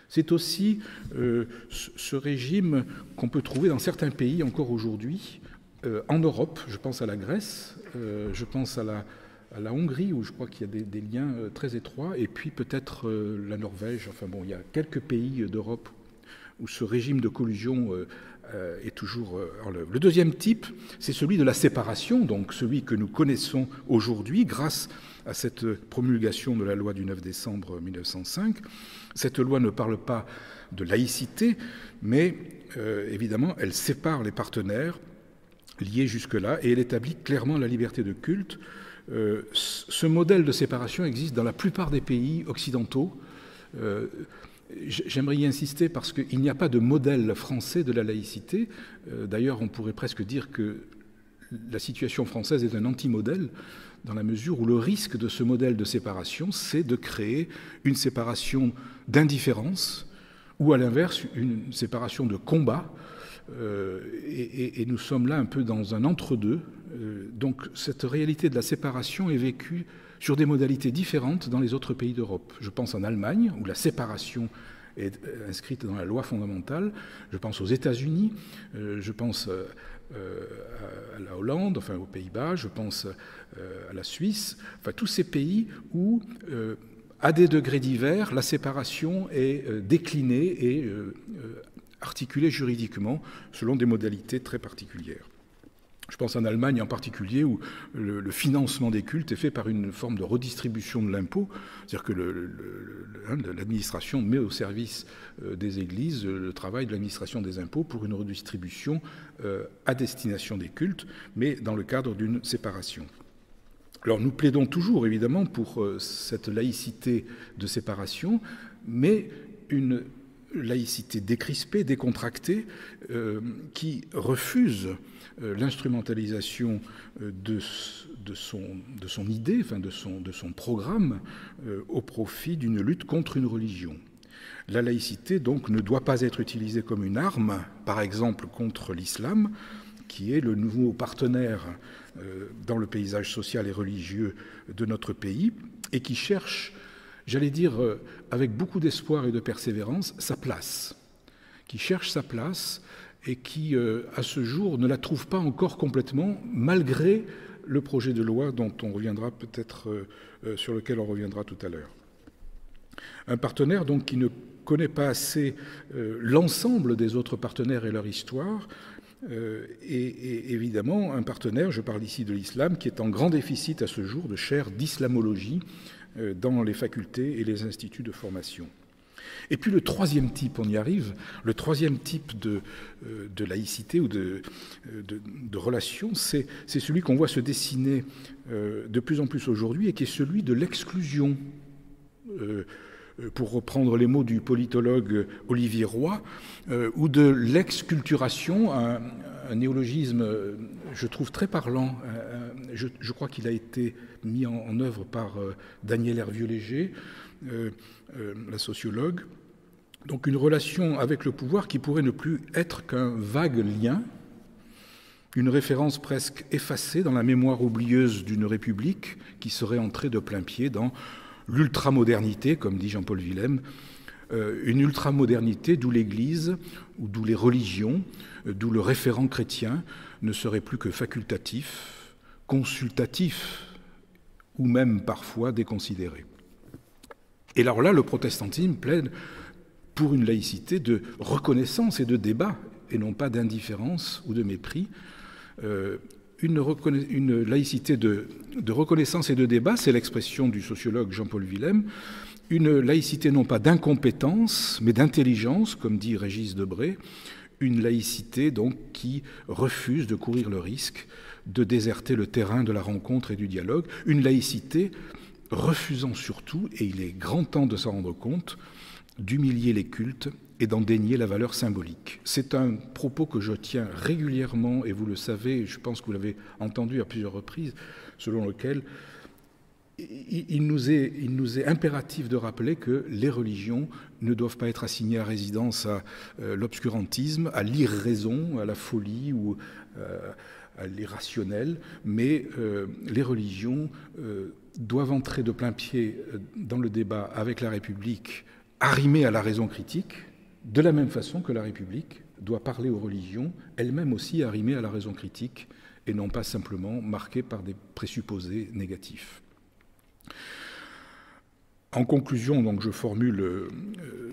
C'est aussi ce régime qu'on peut trouver dans certains pays encore aujourd'hui, en Europe. Je pense à la Grèce, je pense à la Hongrie, où je crois qu'il y a des liens très étroits, et puis peut-être la Norvège. Enfin bon, il y a quelques pays d'Europe où ce régime de collusion est toujours en œuvre. Le deuxième type, c'est celui de la séparation, donc celui que nous connaissons aujourd'hui grâce à cette promulgation de la loi du 9 décembre 1905. Cette loi ne parle pas de laïcité, mais évidemment, elle sépare les partenaires liés jusque-là et elle établit clairement la liberté de culte. Ce modèle de séparation existe dans la plupart des pays occidentaux. J'aimerais y insister parce qu'il n'y a pas de modèle français de la laïcité. D'ailleurs, on pourrait presque dire que la situation française est un anti-modèle, dans la mesure où le risque de ce modèle de séparation, c'est de créer une séparation d'indifférence ou à l'inverse, une séparation de combat. Et nous sommes là un peu dans un entre-deux. Donc cette réalité de la séparation est vécue sur des modalités différentes dans les autres pays d'Europe. Je pense en Allemagne, où la séparation est inscrite dans la loi fondamentale. Je pense aux États-Unis, je pense à la Hollande, enfin aux Pays-Bas, je pense à la Suisse, enfin tous ces pays où, à des degrés divers, la séparation est déclinée et articulée juridiquement selon des modalités très particulières. Je pense en Allemagne en particulier où le financement des cultes est fait par une forme de redistribution de l'impôt, c'est-à-dire que l'administration met au service des églises le travail de l'administration des impôts pour une redistribution à destination des cultes, mais dans le cadre d'une séparation. Alors nous plaidons toujours évidemment pour cette laïcité de séparation, mais une laïcité décrispée, décontractée, qui refuse l'instrumentalisation de son idée, enfin de son programme, au profit d'une lutte contre une religion. La laïcité, donc, ne doit pas être utilisée comme une arme, par exemple contre l'islam, qui est le nouveau partenaire dans le paysage social et religieux de notre pays, et qui cherche, j'allais dire, avec beaucoup d'espoir et de persévérance, sa place, qui cherche sa place et qui, à ce jour, ne la trouve pas encore complètement, malgré le projet de loi dont on reviendra peut-être, sur lequel on reviendra tout à l'heure. Un partenaire, donc, qui ne connaît pas assez l'ensemble des autres partenaires et leur histoire, et évidemment, un partenaire, je parle ici de l'islam, qui est en grand déficit à ce jour de chaires d'islamologie dans les facultés et les instituts de formation. Et puis le troisième type, on y arrive, le troisième type de laïcité ou de relation, c'est celui qu'on voit se dessiner de plus en plus aujourd'hui et qui est celui de l'exclusion. Pour reprendre les mots du politologue Olivier Roy, ou de l'exculturation, un néologisme, je trouve, très parlant. Je crois qu'il a été mis en œuvre par Daniel Hervieux-Léger, la sociologue. Donc une relation avec le pouvoir qui pourrait ne plus être qu'un vague lien, une référence presque effacée dans la mémoire oublieuse d'une république qui serait entrée de plein pied dans l'ultramodernité, comme dit Jean-Paul Villem, une ultramodernité d'où l'Église, ou d'où les religions, d'où le référent chrétien ne serait plus que facultatif, consultatif, ou même parfois déconsidéré. Et alors là, le protestantisme plaide pour une laïcité de reconnaissance et de débat, et non pas d'indifférence ou de mépris. Une laïcité de reconnaissance et de débat, c'est l'expression du sociologue Jean-Paul Villem, une laïcité non pas d'incompétence, mais d'intelligence, comme dit Régis Debray, une laïcité donc qui refuse de courir le risque de déserter le terrain de la rencontre et du dialogue, une laïcité refusant surtout, et il est grand temps de s'en rendre compte, d'humilier les cultes et d'en dénier la valeur symbolique. C'est un propos que je tiens régulièrement, et vous le savez, je pense que vous l'avez entendu à plusieurs reprises, selon lequel il nous est impératif de rappeler que les religions ne doivent pas être assignées à résidence à l'obscurantisme, à l'irraison, à la folie ou à l'irrationnel, mais les religions doivent entrer de plein pied dans le débat avec la République, arrimée à la raison critique, de la même façon que la République doit parler aux religions, elle-même aussi arrimée à la raison critique, et non pas simplement marquée par des présupposés négatifs. En conclusion, donc, je formule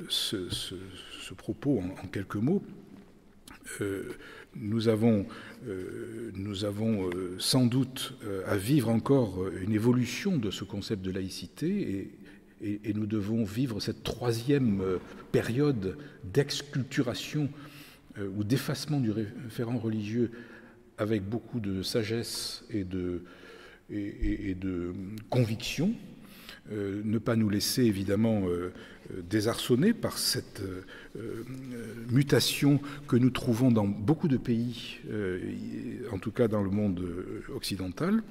ce propos en quelques mots. Nous avons sans doute à vivre encore une évolution de ce concept de laïcité et nous devons vivre cette troisième période d'exculturation ou d'effacement du référent religieux avec beaucoup de sagesse et de conviction. Ne pas nous laisser évidemment désarçonner par cette mutation que nous trouvons dans beaucoup de pays, en tout cas dans le monde occidental.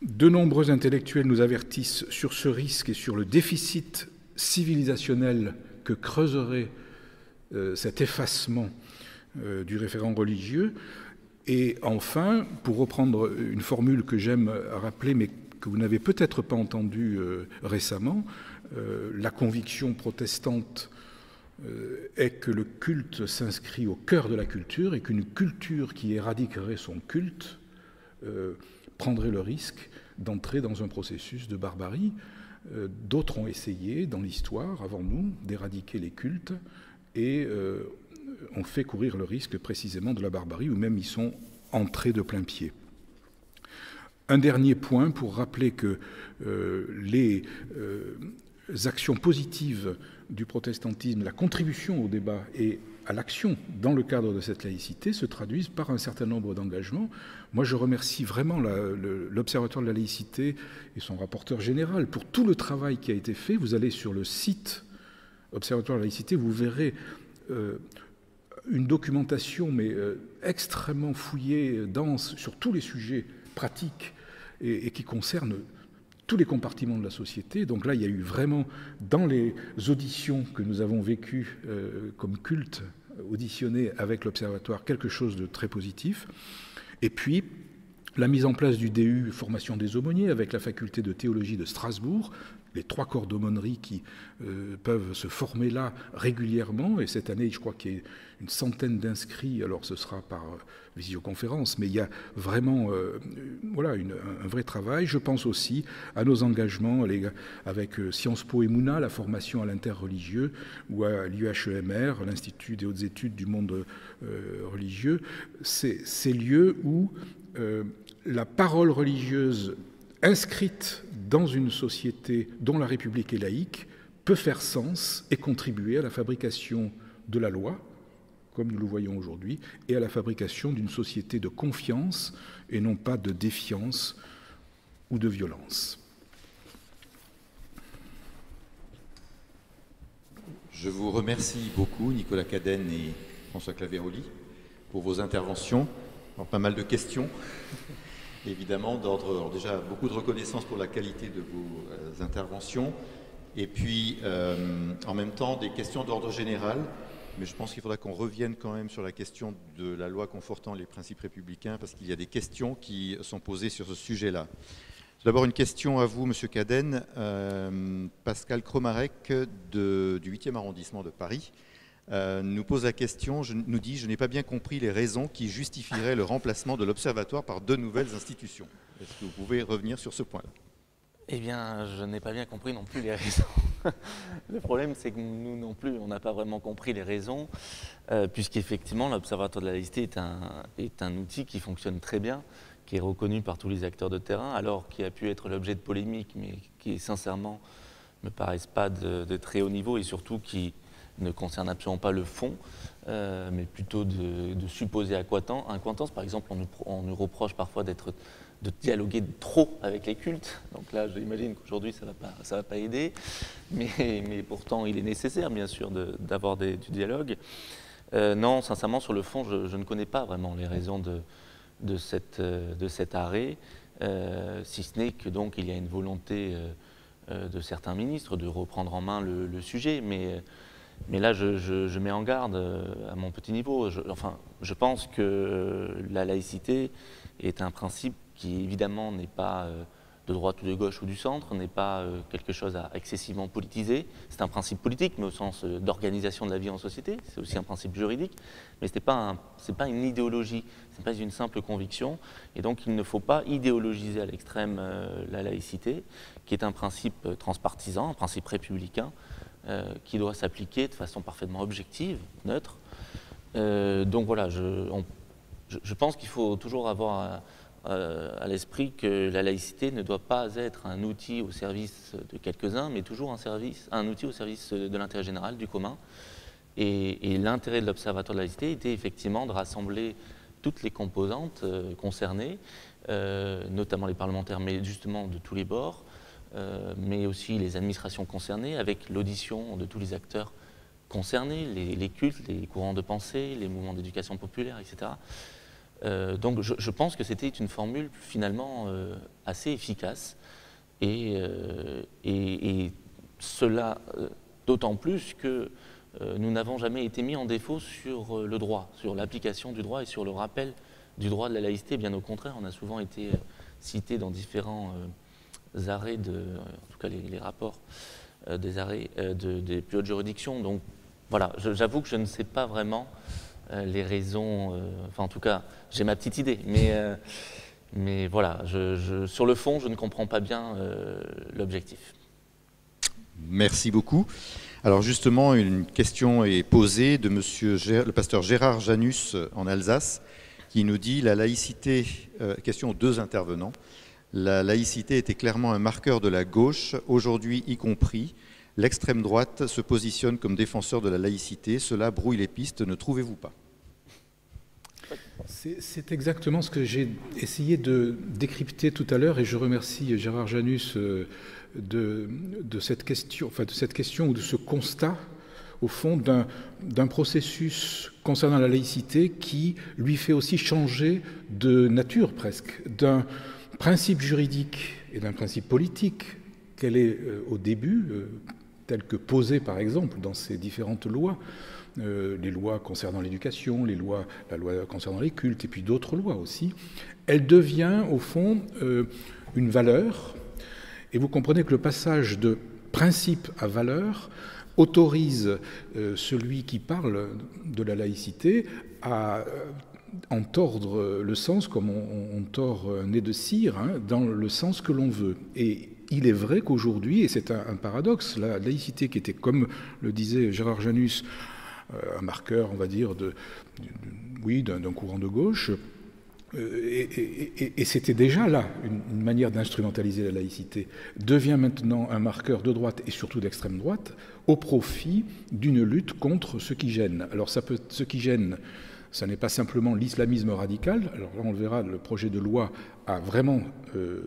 De nombreux intellectuels nous avertissent sur ce risque et sur le déficit civilisationnel que creuserait cet effacement du référent religieux. Et enfin, pour reprendre une formule que j'aime rappeler, mais que vous n'avez peut-être pas entendue récemment, la conviction protestante est que le culte s'inscrit au cœur de la culture et qu'une culture qui éradiquerait son culte prendrait le risque d'entrer dans un processus de barbarie. D'autres ont essayé dans l'histoire, avant nous, d'éradiquer les cultes et ont fait courir le risque précisément de la barbarie, ou même y sont entrés de plein pied. Un dernier point pour rappeler que les actions positives du protestantisme, la contribution au débat et à l'action dans le cadre de cette laïcité se traduisent par un certain nombre d'engagements. Moi, je remercie vraiment l'Observatoire de la laïcité et son rapporteur général pour tout le travail qui a été fait. Vous allez sur le site Observatoire de la laïcité, vous verrez une documentation mais extrêmement fouillée, dense, sur tous les sujets pratiques et qui concernent tous les compartiments de la société. Donc là, il y a eu vraiment, dans les auditions que nous avons vécues comme culte, auditionnées avec l'Observatoire, quelque chose de très positif. Et puis, la mise en place du DU formation des aumôniers avec la faculté de théologie de Strasbourg, les 3 corps d'aumônerie qui peuvent se former là régulièrement. Et cette année, je crois qu'il y a une centaine d'inscrits. Alors, ce sera par visioconférence, mais il y a vraiment un vrai travail. Je pense aussi à nos engagements avec Sciences Po et Mouna, la formation à l'interreligieux, ou à l'UHEMR, l'Institut des hautes études du monde religieux. Ces lieux où la parole religieuse inscrite dans une société dont la République est laïque peut faire sens et contribuer à la fabrication de la loi, comme nous le voyons aujourd'hui, et à la fabrication d'une société de confiance et non pas de défiance ou de violence. Je vous remercie beaucoup, Nicolas Cadenne et François Claveroli, pour vos interventions. Alors, pas mal de questions, évidemment, d'ordre, déjà beaucoup de reconnaissance pour la qualité de vos interventions, et puis en même temps des questions d'ordre général, mais je pense qu'il faudra qu'on revienne quand même sur la question de la loi confortant les principes républicains, parce qu'il y a des questions qui sont posées sur ce sujet-là. D'abord une question à vous, Monsieur Cadenne. Pascal Cromarec du 8e arrondissement de Paris nous pose la question, nous dit « Je n'ai pas bien compris les raisons qui justifieraient le remplacement de l'Observatoire par 2 nouvelles institutions ». Est-ce que vous pouvez revenir sur ce point-là? Eh bien, je n'ai pas bien compris non plus les raisons. Le problème, c'est que nous non plus, on n'a pas vraiment compris les raisons, puisqu'effectivement, l'Observatoire de la laïcité est un outil qui fonctionne très bien, qui est reconnu par tous les acteurs de terrain, alors qui a pu être l'objet de polémiques, mais qui, sincèrement, ne me paraissent pas de très haut niveau, et surtout qui ne concerne absolument pas le fond. mais plutôt de supposer incohérence. Par exemple, on nous reproche parfois de dialoguer trop avec les cultes. Donc là, j'imagine qu'aujourd'hui, ça va pas aider. Mais pourtant, il est nécessaire, bien sûr, d'avoir du dialogue. Non, sincèrement, sur le fond, je ne connais pas vraiment les raisons de cet arrêt, si ce n'est que donc il y a une volonté de certains ministres de reprendre en main le sujet. Mais là, je mets en garde à mon petit niveau. Je pense que la laïcité est un principe qui, évidemment, n'est pas de droite ou de gauche ou du centre, n'est pas quelque chose à excessivement politiser. C'est un principe politique, mais au sens d'organisation de la vie en société. C'est aussi un principe juridique, mais ce n'est pas une idéologie, ce n'est pas une simple conviction. Et donc, il ne faut pas idéologiser à l'extrême la laïcité, qui est un principe transpartisan, un principe républicain, qui doit s'appliquer de façon parfaitement objective, neutre. Donc voilà, je pense qu'il faut toujours avoir à l'esprit que la laïcité ne doit pas être un outil au service de quelques-uns, mais toujours un outil au service de l'intérêt général, du commun. Et l'intérêt de l'Observatoire de la laïcité était effectivement de rassembler toutes les composantes concernées, notamment les parlementaires, mais justement de tous les bords, mais aussi les administrations concernées, avec l'audition de tous les acteurs concernés, les cultes, les courants de pensée, les mouvements d'éducation populaire, etc. Donc je pense que c'était une formule finalement assez efficace, et cela d'autant plus que nous n'avons jamais été mis en défaut sur le droit, sur l'application du droit et sur le rappel du droit de la laïcité. Bien au contraire, on a souvent été cités dans différents arrêts, en tout cas les rapports des arrêts des plus hautes juridictions. Donc voilà, j'avoue que je ne sais pas vraiment les raisons, enfin en tout cas j'ai ma petite idée, mais voilà, sur le fond je ne comprends pas bien l'objectif. Merci beaucoup. Alors justement, une question est posée de le pasteur Gérard Janus en Alsace, qui nous dit la laïcité, question aux deux intervenants, la laïcité était clairement un marqueur de la gauche, aujourd'hui y compris. L'extrême droite se positionne comme défenseur de la laïcité. Cela brouille les pistes, ne trouvez-vous pas? C'est exactement ce que j'ai essayé de décrypter tout à l'heure, et je remercie Gérard Janus de cette question, ou de ce constat, au fond, d'un processus concernant la laïcité qui lui fait aussi changer de nature presque, d'un principe juridique et d'un principe politique qu'elle est au début, tel que posé par exemple dans ces différentes lois, les lois concernant l'éducation, la loi concernant les cultes et puis d'autres lois aussi, elle devient au fond une valeur. Et vous comprenez que le passage de principe à valeur autorise celui qui parle de la laïcité à en tordre le sens comme on tord un nez de cire, hein, dans le sens que l'on veut. Et il est vrai qu'aujourd'hui, et c'est un paradoxe, la laïcité qui était, comme le disait Gérard Janus, un marqueur, on va dire, d'un courant de gauche, et c'était déjà là une manière d'instrumentaliser la laïcité, devient maintenant un marqueur de droite et surtout d'extrême droite au profit d'une lutte contre ce qui gêne. Alors ce qui gêne, ça n'est pas simplement l'islamisme radical. Alors là, on le verra, le projet de loi a vraiment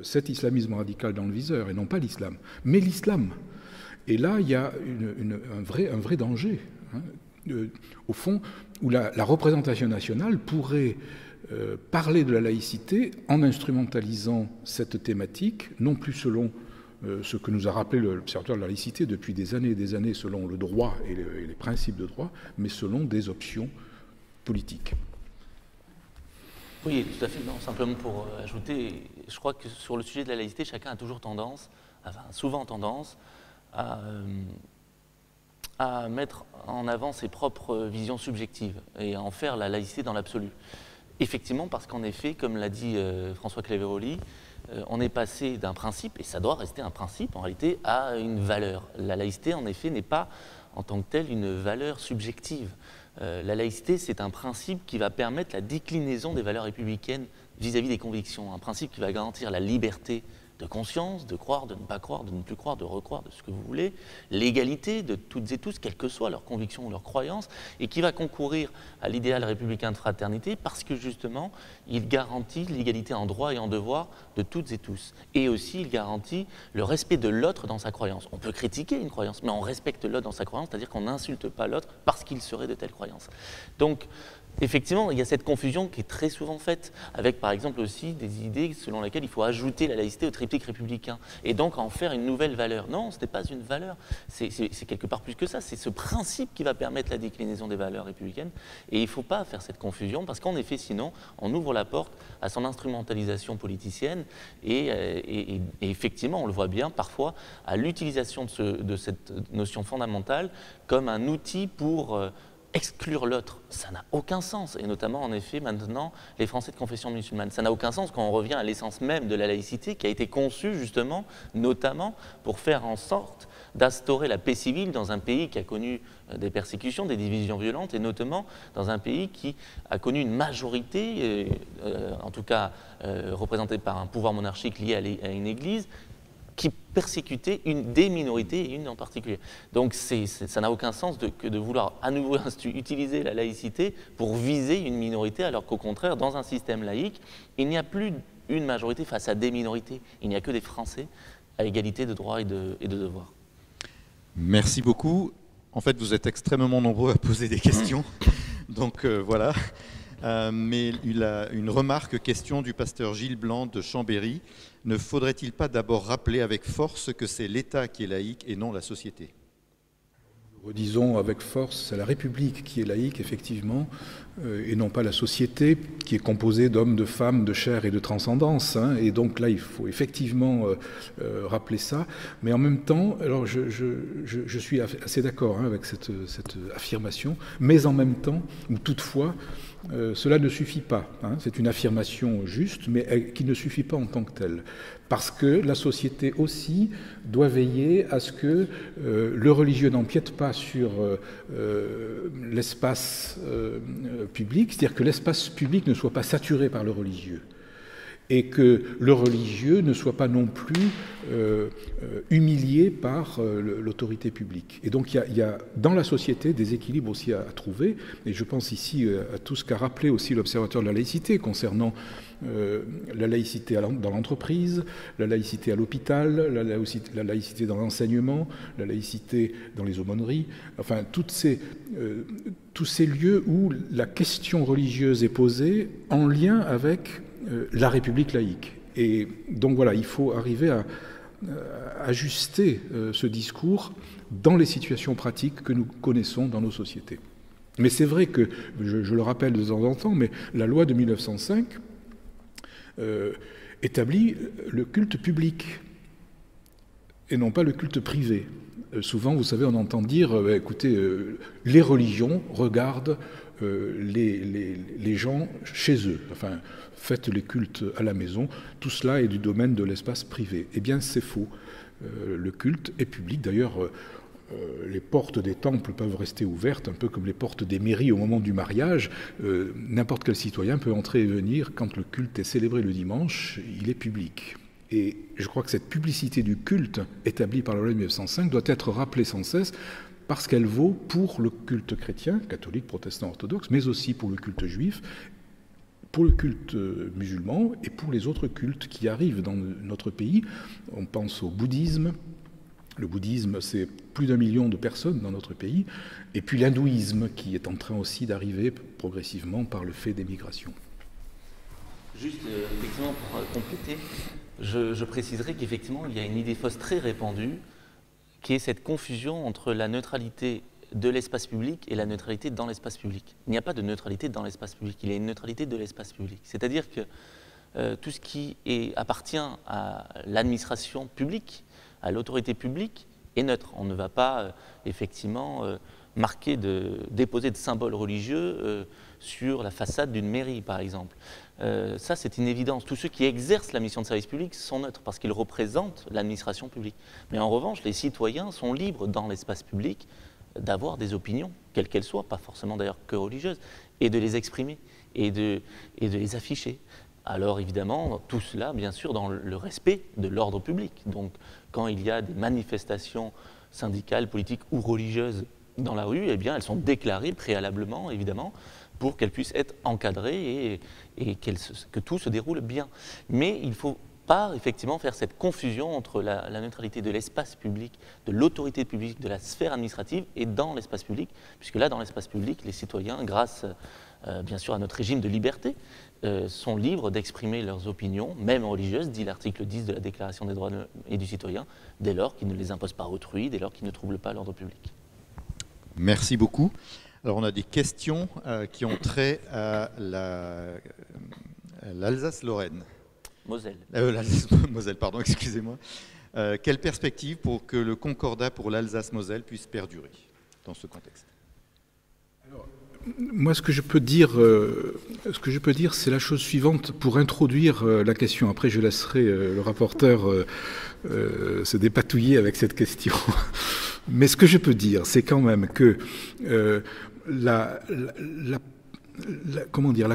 cet islamisme radical dans le viseur et non pas l'islam, mais l'islam. Et là, il y a un vrai danger, hein, au fond, où la représentation nationale pourrait parler de la laïcité en instrumentalisant cette thématique, non plus selon ce que nous a rappelé l'Observatoire de la laïcité depuis des années et des années, selon le droit et les principes de droit, mais selon des options politiques. Oui, tout à fait. Non, simplement pour ajouter, je crois que sur le sujet de la laïcité, chacun a toujours souvent tendance à mettre en avant ses propres visions subjectives et à en faire la laïcité dans l'absolu. Effectivement, parce qu'en effet, comme l'a dit François Claveroli, on est passé d'un principe, et ça doit rester un principe en réalité, à une valeur. La laïcité, en effet, n'est pas en tant que telle une valeur subjective. La laïcité, c'est un principe qui va permettre la déclinaison des valeurs républicaines vis-à-vis des convictions, un principe qui va garantir la liberté de conscience, de croire, de ne pas croire, de ne plus croire, de recroire, de ce que vous voulez, l'égalité de toutes et tous, quelles que soient leurs convictions ou leurs croyances, et qui va concourir à l'idéal républicain de fraternité parce que justement, il garantit l'égalité en droit et en devoir de toutes et tous. Et aussi, il garantit le respect de l'autre dans sa croyance. On peut critiquer une croyance, mais on respecte l'autre dans sa croyance, c'est-à-dire qu'on n'insulte pas l'autre parce qu'il serait de telle croyance. Donc, effectivement, il y a cette confusion qui est très souvent faite, avec par exemple aussi des idées selon lesquelles il faut ajouter la laïcité au triptyque républicain, et donc en faire une nouvelle valeur. Non, ce n'est pas une valeur, c'est quelque part plus que ça, c'est ce principe qui va permettre la déclinaison des valeurs républicaines, et il ne faut pas faire cette confusion, parce qu'en effet, sinon, on ouvre la porte à son instrumentalisation politicienne, et effectivement, on le voit bien, parfois, à l'utilisation de cette notion fondamentale comme un outil pour exclure l'autre. Ça n'a aucun sens, et notamment, en effet, maintenant, les Français de confession musulmane. Ça n'a aucun sens quand on revient à l'essence même de la laïcité, qui a été conçue, justement, notamment, pour faire en sorte d'instaurer la paix civile dans un pays qui a connu des persécutions, des divisions violentes, et notamment dans un pays qui a connu une majorité, en tout cas représentée par un pouvoir monarchique lié à une église, qui persécutait des minorités, et une en particulier. Donc ça n'a aucun sens que de vouloir à nouveau utiliser la laïcité pour viser une minorité, alors qu'au contraire, dans un système laïque, il n'y a plus une majorité face à des minorités. Il n'y a que des Français à égalité de droits et de devoirs. Merci beaucoup. En fait, vous êtes extrêmement nombreux à poser des questions. Donc voilà. Mais une remarque, question du pasteur Gilles Blanc de Chambéry. Ne faudrait-il pas d'abord rappeler avec force que c'est l'État qui est laïque et non la société? Redisons avec force, c'est la République qui est laïque, effectivement, et non pas la société, qui est composée d'hommes, de femmes, de chair et de transcendance. Hein, et donc là, il faut effectivement rappeler ça. Mais en même temps, alors je suis assez d'accord avec cette affirmation, mais en même temps, ou toutefois, cela ne suffit pas. Hein, c'est une affirmation juste, mais qui ne suffit pas en tant que telle. Parce que la société aussi doit veiller à ce que le religieux n'empiète pas sur l'espace public, c'est-à-dire que l'espace public ne soit pas saturé par le religieux, et que le religieux ne soit pas non plus humilié par l'autorité publique. Et donc il y a dans la société des équilibres aussi à trouver, et je pense ici à tout ce qu'a rappelé aussi l'Observateur de la laïcité concernant la laïcité dans l'entreprise, la laïcité à l'hôpital, la laïcité dans l'enseignement, la laïcité dans les aumôneries, enfin tous ces lieux où la question religieuse est posée en lien avec la République laïque. Et donc voilà, il faut arriver à ajuster ce discours dans les situations pratiques que nous connaissons dans nos sociétés. Mais c'est vrai que, je le rappelle de temps en temps, mais la loi de 1905 établit le culte public et non pas le culte privé. Souvent, vous savez, on entend dire, écoutez, les religions regardent les gens chez eux. Enfin, faites les cultes à la maison. Tout cela est du domaine de l'espace privé. Eh bien, c'est faux. Le culte est public. D'ailleurs, les portes des temples peuvent rester ouvertes, un peu comme les portes des mairies au moment du mariage. N'importe quel citoyen peut entrer et venir. Quand le culte est célébré le dimanche, il est public. Et je crois que cette publicité du culte établie par la loi de 1905 doit être rappelée sans cesse, parce qu'elle vaut pour le culte chrétien, catholique, protestant, orthodoxe, mais aussi pour le culte juif, pour le culte musulman et pour les autres cultes qui arrivent dans notre pays. On pense au bouddhisme. Le bouddhisme, c'est plus d'1 million de personnes dans notre pays. Et puis l'hindouisme, qui est en train aussi d'arriver progressivement par le fait des migrations. Juste, effectivement, pour compléter, je préciserai qu'effectivement, il y a une idée fausse très répandue, qui est cette confusion entre la neutralité de l'espace public et la neutralité dans l'espace public. Il n'y a pas de neutralité dans l'espace public, il y a une neutralité de l'espace public. C'est-à-dire que tout ce qui appartient à l'administration publique, à l'autorité publique, est neutre. On ne va pas effectivement déposer de symboles religieux sur la façade d'une mairie, par exemple. Ça, c'est une évidence. Tous ceux qui exercent la mission de service public sont neutres parce qu'ils représentent l'administration publique. Mais en revanche, les citoyens sont libres dans l'espace public d'avoir des opinions, quelles qu'elles soient, pas forcément d'ailleurs que religieuses, et de les exprimer et de les afficher. Alors évidemment, tout cela, bien sûr, dans le respect de l'ordre public. Donc quand il y a des manifestations syndicales, politiques ou religieuses dans la rue, eh bien, elles sont déclarées préalablement, évidemment, pour qu'elles puissent être encadrées et que tout se déroule bien. Mais il ne faut pas effectivement faire cette confusion entre la neutralité de l'espace public, de l'autorité publique, de la sphère administrative et dans l'espace public, puisque là, dans l'espace public, les citoyens, grâce bien sûr à notre régime de liberté, sont libres d'exprimer leurs opinions, même religieuses, dit l'article 10 de la Déclaration des droits et du citoyen, dès lors qu'ils ne les imposent pas à autrui, dès lors qu'ils ne troublent pas l'ordre public. Merci beaucoup. Alors on a des questions qui ont trait à l'Alsace-Lorraine. Moselle. Moselle, pardon, excusez-moi. Quelle perspective pour que le concordat pour l'Alsace-Moselle puisse perdurer dans ce contexte? Alors, moi, ce que je peux dire, c'est la chose suivante pour introduire la question. Après, je laisserai le rapporteur se dépatouiller avec cette question. Mais ce que je peux dire, c'est quand même que la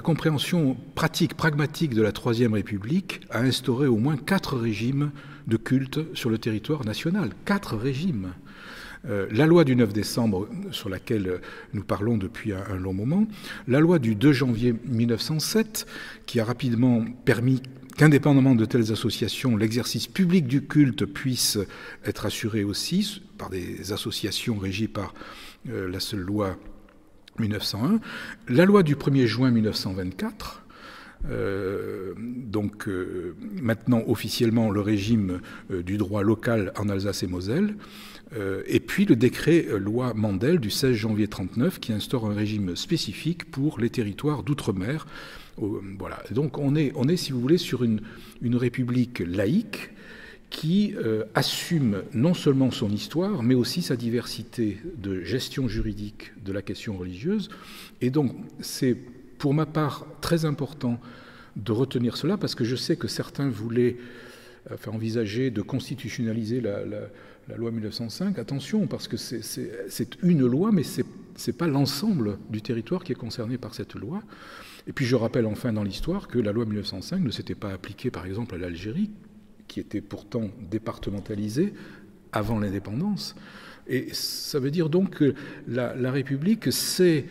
compréhension pratique, pragmatique de la Troisième République a instauré au moins 4 régimes de culte sur le territoire national. 4 régimes. La loi du 9 décembre, sur laquelle nous parlons depuis un long moment, la loi du 2 janvier 1907, qui a rapidement permis qu'indépendamment de telles associations, l'exercice public du culte puisse être assuré aussi par des associations régies par la seule loi 1901, la loi du 1er juin 1924, maintenant officiellement le régime du droit local en Alsace et Moselle, et puis le décret loi Mandel du 16 janvier 1939 qui instaure un régime spécifique pour les territoires d'outre-mer. Voilà. Donc on est, si vous voulez, sur une république laïque qui assume non seulement son histoire, mais aussi sa diversité de gestion juridique de la question religieuse. Et donc c'est pour ma part très important de retenir cela, parce que je sais que certains voulaient envisager de constitutionnaliser la loi 1905. Attention, parce que c'est une loi, mais c'est pas l'ensemble du territoire qui est concerné par cette loi. Et puis je rappelle enfin dans l'histoire que la loi 1905 ne s'était pas appliquée par exemple à l'Algérie, qui était pourtant départementalisée avant l'indépendance. Et ça veut dire donc que la République sait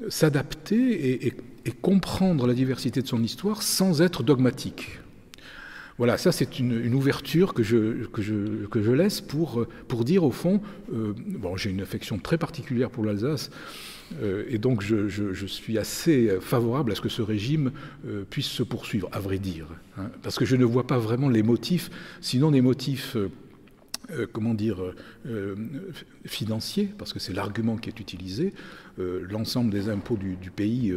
s'adapter et comprendre la diversité de son histoire sans être dogmatique. Voilà, ça c'est une ouverture que je laisse pour dire au fond, j'ai une affection très particulière pour l'Alsace, et donc je suis assez favorable à ce que ce régime puisse se poursuivre, à vrai dire, hein, parce que je ne vois pas vraiment les motifs, sinon des motifs financiers, parce que c'est l'argument qui est utilisé. L'ensemble des impôts du pays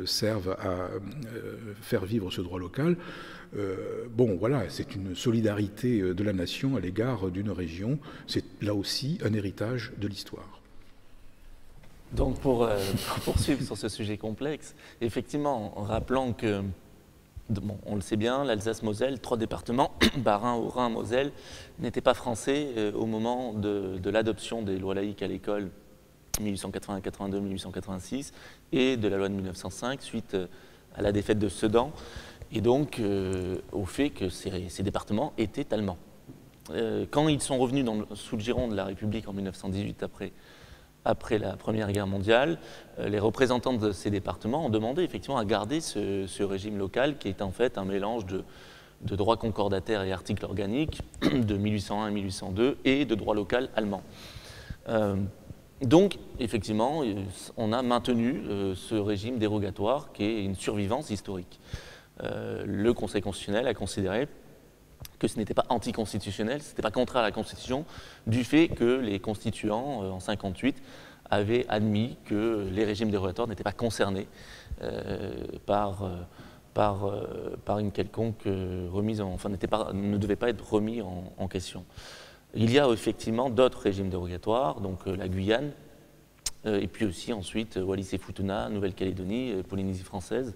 servent à faire vivre ce droit local. Voilà, c'est une solidarité de la nation à l'égard d'une région. C'est là aussi un héritage de l'histoire. Donc pour poursuivre sur ce sujet complexe, effectivement, en rappelant que, on le sait bien, l'Alsace-Moselle, 3 départements, Bas-Rhin, Haut-Rhin, Moselle, n'étaient pas français au moment de l'adoption des lois laïques à l'école 1880, 82, 1886 et de la loi de 1905 suite à la défaite de Sedan, et donc au fait que ces départements étaient allemands. Quand ils sont revenus sous le giron de la République en 1918 après la Première Guerre mondiale, les représentants de ces départements ont demandé effectivement à garder ce régime local qui est en fait un mélange de droit concordataire et articles organiques de 1801 et 1802 et de droit local allemand. Donc, effectivement, on a maintenu ce régime dérogatoire qui est une survivance historique. Le Conseil constitutionnel a considéré que ce n'était pas anticonstitutionnel, ce n'était pas contraire à la Constitution, du fait que les constituants, en 1958, avaient admis que les régimes dérogatoires n'étaient pas concernés par une quelconque remise ne devaient pas être remis en question. Il y a effectivement d'autres régimes dérogatoires, donc la Guyane, et puis aussi ensuite Wallis et Futuna, Nouvelle-Calédonie, Polynésie française,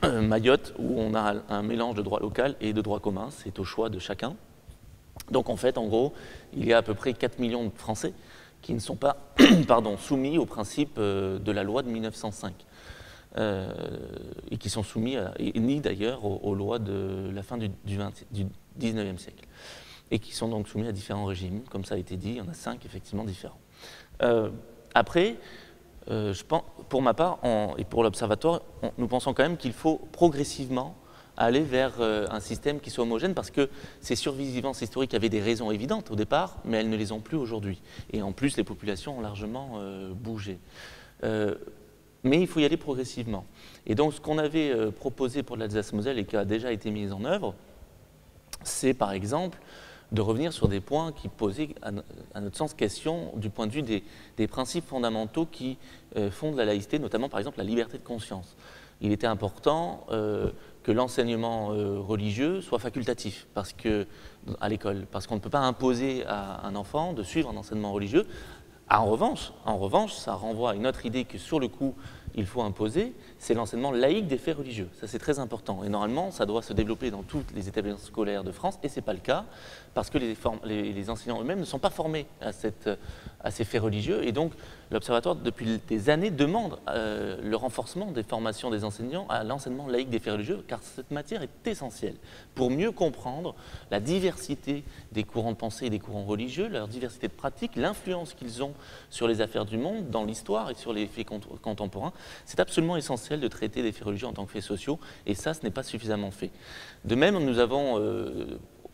Mayotte, où on a un mélange de droit local et de droit commun, c'est au choix de chacun. Donc en fait, en gros, il y a à peu près 4 millions de Français qui ne sont pas soumis au principe de la loi de 1905. et qui sont soumis, ni d'ailleurs aux lois de la fin du 19e siècle, et qui sont donc soumis à différents régimes, comme ça a été dit, il y en a 5 effectivement différents. Après, je pense, pour ma part, et pour l'Observatoire, nous pensons quand même qu'il faut progressivement aller vers un système qui soit homogène, parce que ces survivances historiques avaient des raisons évidentes au départ, mais elles ne les ont plus aujourd'hui. Et en plus, les populations ont largement bougé. Mais il faut y aller progressivement. Et donc, ce qu'on avait proposé pour l'Alsace-Moselle et qui a déjà été mis en œuvre, c'est par exemple de revenir sur des points qui posaient, à notre sens, question du point de vue des principes fondamentaux qui fondent la laïcité, notamment par exemple la liberté de conscience. Il était important que l'enseignement religieux soit facultatif à l'école, parce qu'on ne peut pas imposer à un enfant de suivre un enseignement religieux. En revanche, ça renvoie à une autre idée que sur le coup, il faut imposer, c'est l'enseignement laïque des faits religieux. Ça, c'est très important. Et normalement, ça doit se développer dans tous les établissements scolaires de France, et ce n'est pas le cas, parce que les enseignants eux-mêmes ne sont pas formés à ces faits religieux. Et donc, l'Observatoire, depuis des années, demande le renforcement des formations des enseignants à l'enseignement laïque des faits religieux, car cette matière est essentielle pour mieux comprendre la diversité des courants de pensée et des courants religieux, leur diversité de pratiques, l'influence qu'ils ont sur les affaires du monde, dans l'histoire et sur les faits contemporains. C'est absolument essentiel de traiter des faits religieux en tant que faits sociaux, et ça, ce n'est pas suffisamment fait. De même, nous avons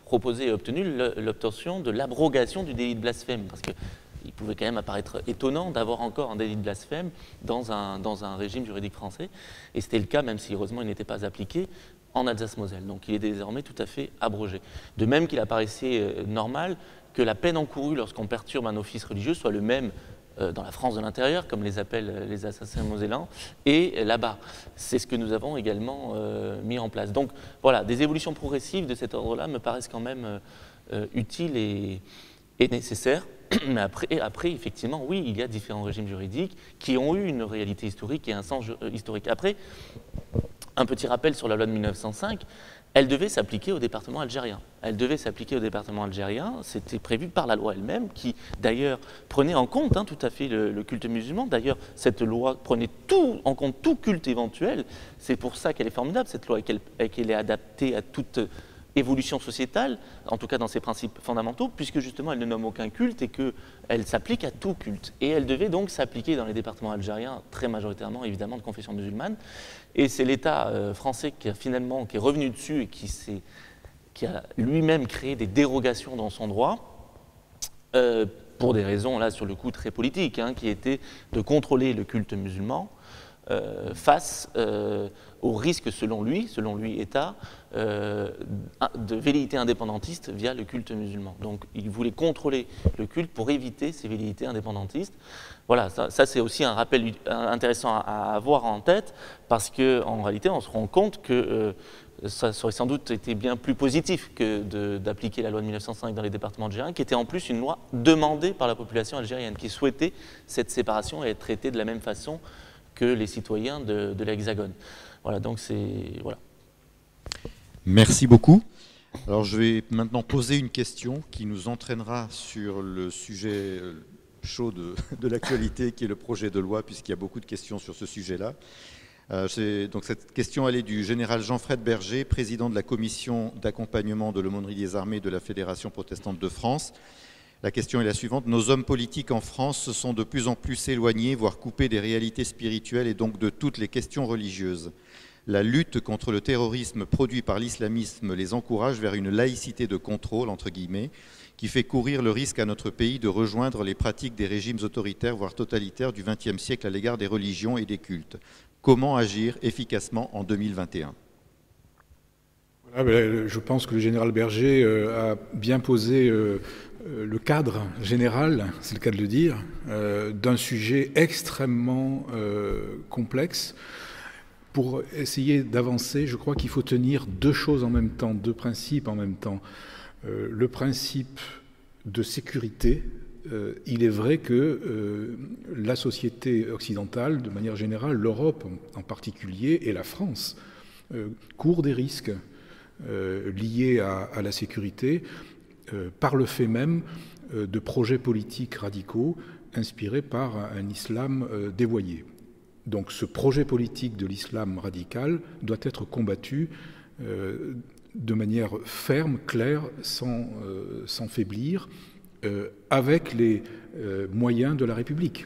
proposé et obtenu l'obtention de l'abrogation du délit de blasphème, parce qu'il pouvait quand même apparaître étonnant d'avoir encore un délit de blasphème dans un régime juridique français, et c'était le cas, même si heureusement il n'était pas appliqué, en Alsace-Moselle. Donc il est désormais tout à fait abrogé. De même qu'il apparaissait normal que la peine encourue lorsqu'on perturbe un office religieux soit le même dans la France de l'intérieur, comme les appellent les Alsaciens mosellans, et là-bas. C'est ce que nous avons également mis en place. Donc voilà, des évolutions progressives de cet ordre-là me paraissent quand même utiles et nécessaires. Mais après, effectivement, oui, il y a différents régimes juridiques qui ont eu une réalité historique et un sens historique. Après, un petit rappel sur la loi de 1905, elle devait s'appliquer au département algérien. C'était prévu par la loi elle-même, qui d'ailleurs prenait en compte tout à fait le culte musulman. D'ailleurs, cette loi prenait en compte tout culte éventuel. C'est pour ça qu'elle est formidable, cette loi, et qu'elle est adaptée à toute évolution sociétale, en tout cas dans ses principes fondamentaux, puisque justement elle ne nomme aucun culte et qu'elle s'applique à tout culte. Et elle devait donc s'appliquer dans les départements algériens, très majoritairement évidemment de confession musulmane. Et c'est l'État français qui est revenu dessus et qui a lui-même créé des dérogations dans son droit, pour des raisons, là, sur le coup, très politiques, qui étaient de contrôler le culte musulman face au risque, selon lui, État, de velléité indépendantiste via le culte musulman. Donc, il voulait contrôler le culte pour éviter ces velléités indépendantistes. Voilà, ça c'est aussi un rappel intéressant à avoir en tête, parce qu'en réalité, on se rend compte que ça aurait sans doute été bien plus positif que d'appliquer la loi de 1905 dans les départements algériens, qui était en plus une loi demandée par la population algérienne, qui souhaitait cette séparation et être traitée de la même façon que les citoyens de l'Hexagone. Voilà, donc c'est... Voilà. Merci beaucoup. Alors je vais maintenant poser une question qui nous entraînera sur le sujet chaud de l'actualité, qui est le projet de loi, puisqu'il y a beaucoup de questions sur ce sujet-là. Donc cette question, elle est du général Jean-Fred Berger, président de la commission d'accompagnement de l'aumônerie des armées de la Fédération protestante de France. La question est la suivante. Nos hommes politiques en France se sont de plus en plus éloignés, voire coupés des réalités spirituelles et donc de toutes les questions religieuses. La lutte contre le terrorisme produit par l'islamisme les encourage vers une laïcité de contrôle, entre guillemets, qui fait courir le risque à notre pays de rejoindre les pratiques des régimes autoritaires, voire totalitaires du XXe siècle à l'égard des religions et des cultes. Comment agir efficacement en 2021 ? Voilà, je pense que le général Berger a bien posé le cadre général, c'est le cas de le dire, d'un sujet extrêmement complexe. Pour essayer d'avancer, je crois qu'il faut tenir deux choses en même temps, deux principes en même temps. Le principe de sécurité, il est vrai que la société occidentale, de manière générale, l'Europe en particulier, et la France, courent des risques liés à la sécurité par le fait même de projets politiques radicaux inspirés par un islam dévoyé. Donc ce projet politique de l'islam radical doit être combattu de manière ferme, claire, sans faiblir, avec les moyens de la République.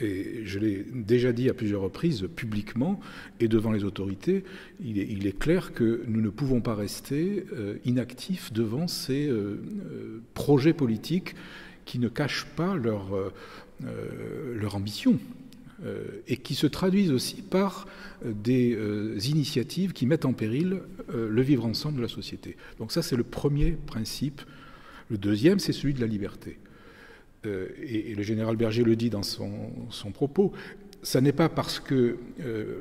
Et je l'ai déjà dit à plusieurs reprises, publiquement et devant les autorités, il est clair que nous ne pouvons pas rester inactifs devant ces projets politiques qui ne cachent pas leur ambition et qui se traduisent aussi par des initiatives qui mettent en péril le vivre ensemble de la société. Donc ça, c'est le premier principe. Le deuxième, c'est celui de la liberté. Et le général Berger le dit dans son propos, ça n'est pas parce que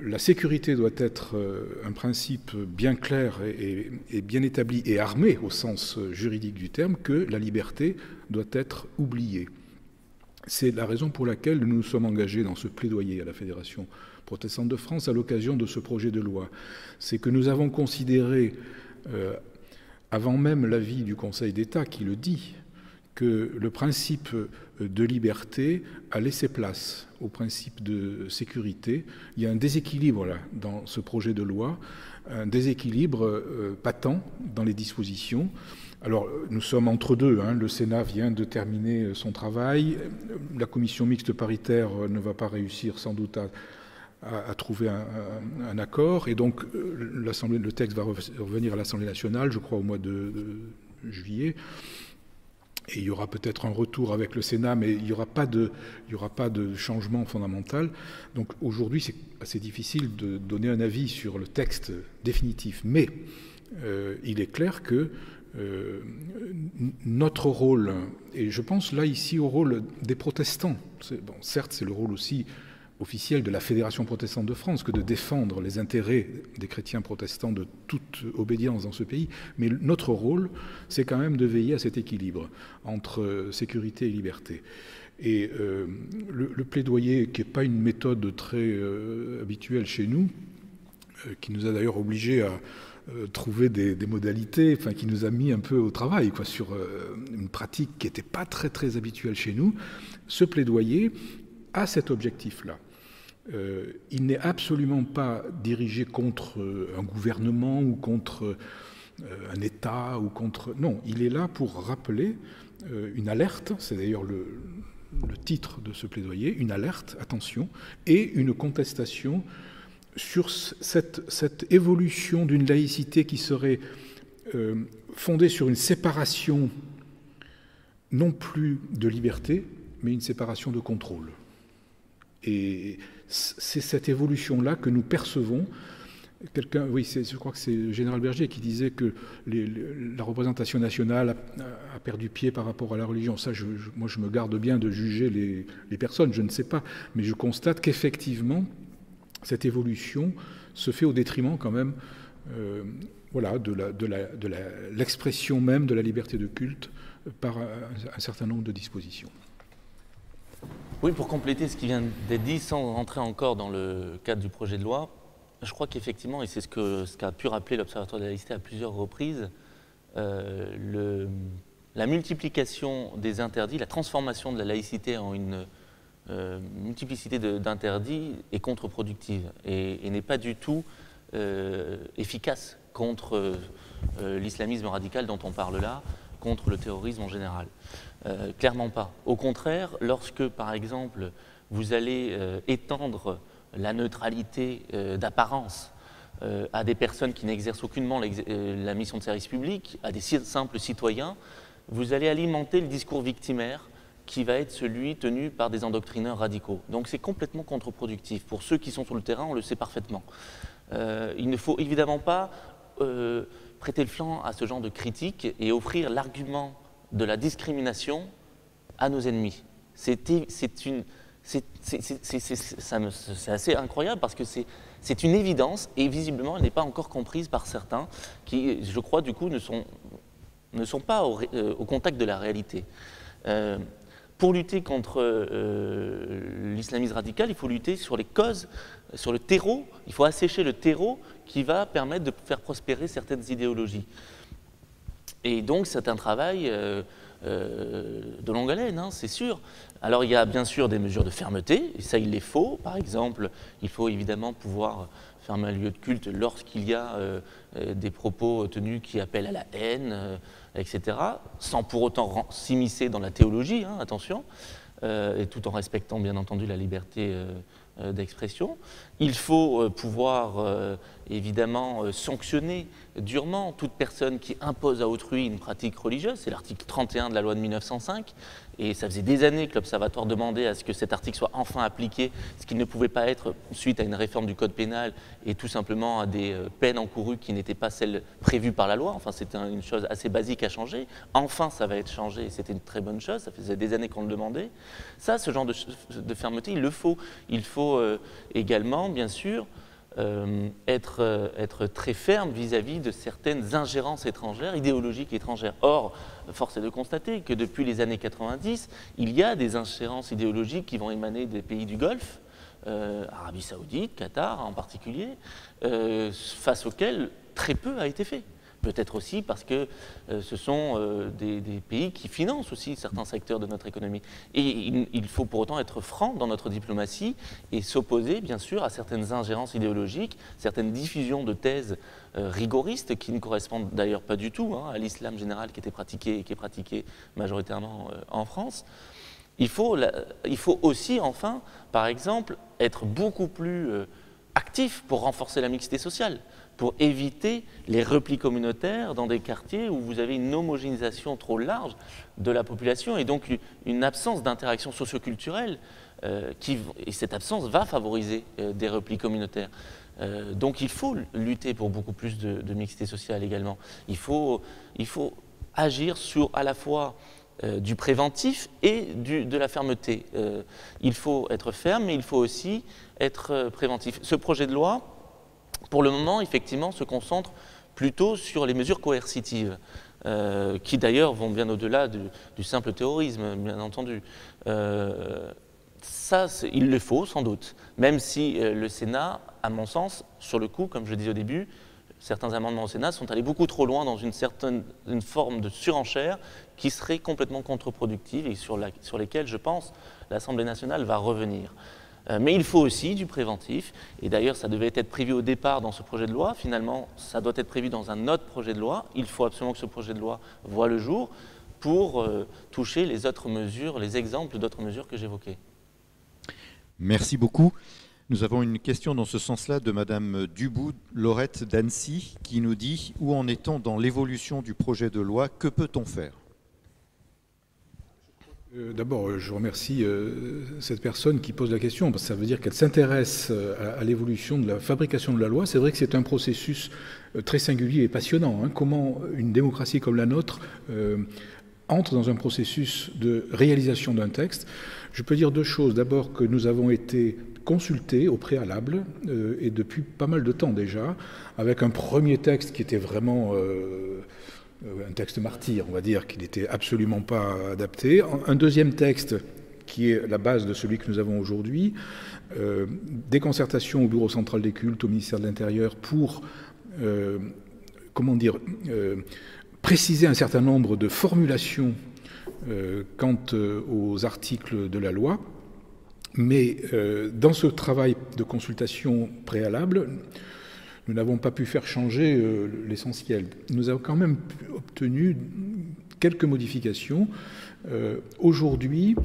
la sécurité doit être un principe bien clair et bien établi et armé au sens juridique du terme que la liberté doit être oubliée. C'est la raison pour laquelle nous nous sommes engagés dans ce plaidoyer à la Fédération protestante de France à l'occasion de ce projet de loi. C'est que nous avons considéré, avant même l'avis du Conseil d'État qui le dit, que le principe de liberté a laissé place au principe de sécurité. Il y a un déséquilibre là, dans ce projet de loi, un déséquilibre patent dans les dispositions. Alors, nous sommes entre deux. Le Sénat vient de terminer son travail. La commission mixte paritaire ne va pas réussir sans doute à trouver un accord. Et donc, le texte va revenir à l'Assemblée nationale, je crois, au mois de juillet. Et il y aura peut-être un retour avec le Sénat, mais il n'y aura pas de changement fondamental. Donc aujourd'hui, c'est assez difficile de donner un avis sur le texte définitif. Mais il est clair que notre rôle, et je pense là ici au rôle des protestants, certes c'est le rôle aussi officiel de la Fédération protestante de France que de défendre les intérêts des chrétiens protestants de toute obédience dans ce pays, mais notre rôle, c'est quand même de veiller à cet équilibre entre sécurité et liberté. Et le plaidoyer, qui n'est pas une méthode très habituelle chez nous, qui nous a d'ailleurs obligés à trouver des modalités, enfin qui nous a mis un peu au travail sur une pratique qui n'était pas très très habituelle chez nous, ce plaidoyer a cet objectif-là. Il n'est absolument pas dirigé contre un gouvernement ou contre un État ou contre... Non, il est là pour rappeler une alerte, c'est d'ailleurs le titre de ce plaidoyer, une alerte, attention, et une contestation sur cette évolution d'une laïcité qui serait fondée sur une séparation non plus de liberté, mais une séparation de contrôle. Et c'est cette évolution-là que nous percevons. Je crois que c'est le général Berger qui disait que la représentation nationale a perdu pied par rapport à la religion. Ça, moi, je me garde bien de juger les personnes, je ne sais pas. Mais je constate qu'effectivement, cette évolution se fait au détriment quand même de l'expression même de la liberté de culte par un certain nombre de dispositions. Oui, pour compléter ce qui vient d'être dit, sans rentrer encore dans le cadre du projet de loi, je crois qu'effectivement, et c'est ce qu'a pu rappeler l'Observatoire de la laïcité à plusieurs reprises, la multiplication des interdits, la transformation de la laïcité en une multiplicité d'interdits est contre-productive et n'est pas du tout efficace contre l'islamisme radical dont on parle là, contre le terrorisme en général. Clairement pas. Au contraire, lorsque, par exemple, vous allez étendre la neutralité d'apparence à des personnes qui n'exercent aucunement la mission de service public, à des simples citoyens, vous allez alimenter le discours victimaire qui va être celui tenu par des endoctrineurs radicaux. Donc c'est complètement contre-productif. Pour ceux qui sont sur le terrain, on le sait parfaitement. Il ne faut évidemment pas prêter le flanc à ce genre de critique et offrir l'argument de la discrimination à nos ennemis. C'est assez incroyable parce que c'est une évidence et visiblement elle n'est pas encore comprise par certains qui, je crois, du coup, ne sont pas au contact de la réalité. Pour lutter contre l'islamisme radical, il faut lutter sur les causes, sur le terreau, il faut assécher le terreau qui va permettre de faire prospérer certaines idéologies. Et donc c'est un travail de longue haleine, hein, c'est sûr. Alors il y a bien sûr des mesures de fermeté, et ça il les faut. Par exemple, il faut évidemment pouvoir fermer un lieu de culte lorsqu'il y a des propos tenus qui appellent à la haine, etc., sans pour autant s'immiscer dans la théologie, hein, attention, et tout en respectant bien entendu la liberté d'expression. Il faut pouvoir évidemment sanctionner durement toute personne qui impose à autrui une pratique religieuse. C'est l'article 31 de la loi de 1905. Et ça faisait des années que l'Observatoire demandait à ce que cet article soit enfin appliqué, ce qu'il ne pouvait pas être suite à une réforme du Code pénal et tout simplement à des peines encourues qui n'étaient pas celles prévues par la loi. Enfin, c'était une chose assez basique à changer. Enfin, ça va être changé et c'était une très bonne chose. Ça faisait des années qu'on le demandait. Ça, ce genre de fermeté, il le faut. Il faut également, bien sûr, être très ferme vis-à-vis de certaines ingérences étrangères, idéologiques étrangères. Or, force est de constater que depuis les années 90, il y a des ingérences idéologiques qui vont émaner des pays du Golfe, Arabie Saoudite, Qatar en particulier, face auxquels très peu a été fait. Peut-être aussi parce que ce sont des pays qui financent aussi certains secteurs de notre économie. Et il faut pour autant être franc dans notre diplomatie et s'opposer, bien sûr, à certaines ingérences idéologiques, certaines diffusions de thèses rigoristes qui ne correspondent d'ailleurs pas du tout à l'islam général qui était pratiqué et qui est pratiqué majoritairement en France. Il faut aussi, enfin, par exemple, être beaucoup plus actif pour renforcer la mixité sociale, pour éviter les replis communautaires dans des quartiers où vous avez une homogénéisation trop large de la population et donc une absence d'interaction socioculturelle et cette absence va favoriser des replis communautaires. Donc il faut lutter pour beaucoup plus de mixité sociale également. Il faut agir sur à la fois du préventif et de la fermeté. Il faut être ferme, mais il faut aussi être préventif. Ce projet de loi, pour le moment, effectivement, se concentre plutôt sur les mesures coercitives, qui d'ailleurs vont bien au-delà du simple terrorisme, bien entendu. Ça, il le faut, sans doute, même si le Sénat, à mon sens, sur le coup, comme je le disais au début, certains amendements au Sénat sont allés beaucoup trop loin dans une forme de surenchère qui serait complètement contre-productive et sur lesquelles, je pense, l'Assemblée nationale va revenir. Mais il faut aussi du préventif, et d'ailleurs ça devait être prévu au départ dans ce projet de loi, finalement ça doit être prévu dans un autre projet de loi, il faut absolument que ce projet de loi voie le jour pour toucher les autres mesures, les exemples d'autres mesures que j'évoquais. Merci beaucoup. Nous avons une question dans ce sens-là de Madame Dubout, Laurette d'Annecy, qui nous dit « Où en est-on dans l'évolution du projet de loi? Que peut-on faire ?» D'abord, je remercie cette personne qui pose la question, parce que ça veut dire qu'elle s'intéresse à l'évolution de la fabrication de la loi. C'est vrai que c'est un processus très singulier et passionnant. Comment une démocratie comme la nôtre entre dans un processus de réalisation d'un texte. Je peux dire deux choses. D'abord que nous avons été consultés au préalable, et depuis pas mal de temps déjà, avec un premier texte qui était vraiment... un texte martyr, on va dire, qui n'était absolument pas adapté. Un deuxième texte qui est la base de celui que nous avons aujourd'hui, des concertations au Bureau central des cultes, au ministère de l'Intérieur, pour, préciser un certain nombre de formulations quant aux articles de la loi. Mais dans ce travail de consultation préalable, nous n'avons pas pu faire changer l'essentiel. Nous avons quand même obtenu quelques modifications. Aujourd'hui,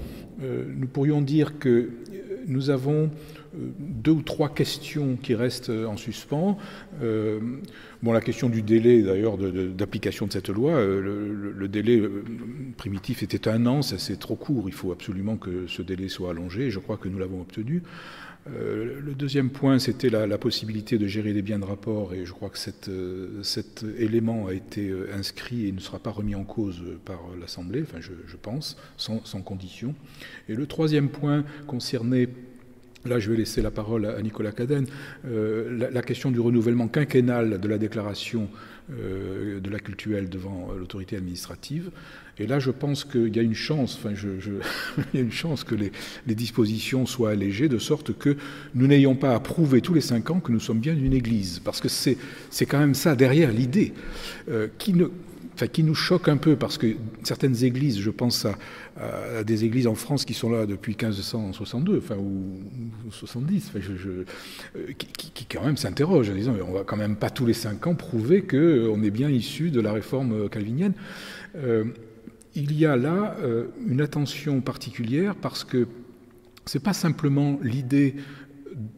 nous pourrions dire que nous avons 2 ou 3 questions qui restent en suspens. La question du délai, d'ailleurs, d'application de cette loi, le délai primitif était 1 an, ça c'est trop court, il faut absolument que ce délai soit allongé, et je crois que nous l'avons obtenu. Le deuxième point, c'était la possibilité de gérer les biens de rapport, et je crois que cet élément a été inscrit et ne sera pas remis en cause par l'Assemblée, enfin je pense, sans condition. Et le troisième point concernait, là je vais laisser la parole à Nicolas Cadenne, la question du renouvellement quinquennal de la déclaration de la cultuelle devant l'autorité administrative. Et là, je pense qu'il y a une chance, il y a une chance que les dispositions soient allégées, de sorte que nous n'ayons pas à prouver tous les 5 ans que nous sommes bien une église. Parce que c'est quand même ça derrière l'idée. qui nous choque un peu, parce que certaines églises, je pense à des églises en France qui sont là depuis 1562, ou 70, qui quand même s'interrogent en disant on va quand même pas tous les 5 ans prouver qu'on est bien issu de la réforme calvinienne. Il y a là une attention particulière, parce que c'est pas simplement l'idée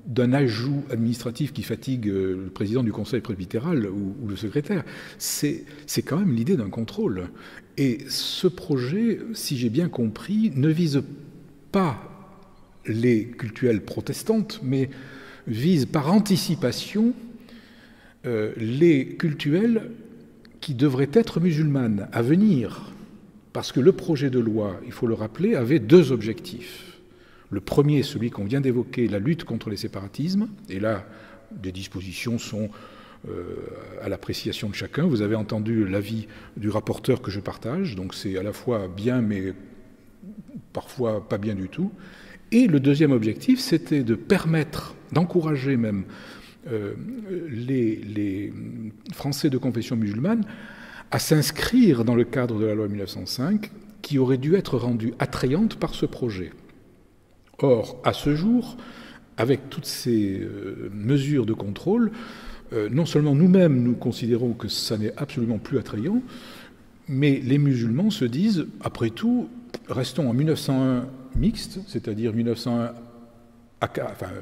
d'un ajout administratif qui fatigue le président du conseil presbytéral ou le secrétaire, c'est quand même l'idée d'un contrôle. Et ce projet, si j'ai bien compris, ne vise pas les cultuelles protestantes, mais vise par anticipation les cultuelles qui devraient être musulmanes à venir. Parce que le projet de loi, il faut le rappeler, avait 2 objectifs. Le premier, celui qu'on vient d'évoquer, la lutte contre les séparatismes. Et là, des dispositions sont à l'appréciation de chacun. Vous avez entendu l'avis du rapporteur que je partage. Donc c'est à la fois bien, mais parfois pas bien du tout. Et le deuxième objectif, c'était de permettre, d'encourager même les Français de confession musulmane à s'inscrire dans le cadre de la loi 1905, qui aurait dû être rendue attrayante par ce projet. Or, à ce jour, avec toutes ces mesures de contrôle, non seulement nous-mêmes nous considérons que ça n'est absolument plus attrayant, mais les musulmans se disent, après tout, restons en 1901 mixte, c'est-à-dire 1901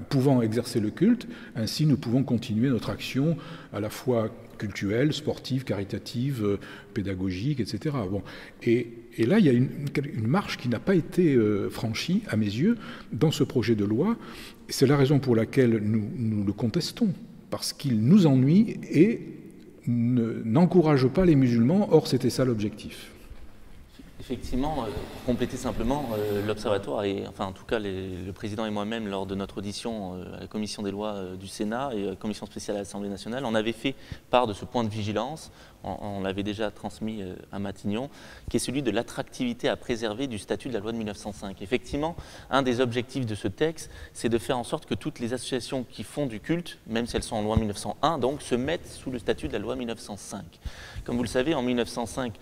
pouvant exercer le culte, ainsi nous pouvons continuer notre action à la fois cultuelle, sportive, caritative, pédagogique, etc. Bon. Et là, il y a une marche qui n'a pas été franchie, à mes yeux, dans ce projet de loi. C'est la raison pour laquelle nous le contestons, parce qu'il nous ennuie et n'encourage pas les musulmans. Or, c'était ça l'objectif. Effectivement, pour compléter simplement, l'Observatoire, et enfin en tout cas le président et moi-même, lors de notre audition à la commission des lois du Sénat et à la commission spéciale à l'Assemblée nationale, on avait fait part de ce point de vigilance, on l'avait déjà transmis à Matignon, qui est celui de l'attractivité à préserver du statut de la loi de 1905. Effectivement, un des objectifs de ce texte, c'est de faire en sorte que toutes les associations qui font du culte, même si elles sont en loi 1901, donc se mettent sous le statut de la loi 1905. Comme vous le savez, en 1905,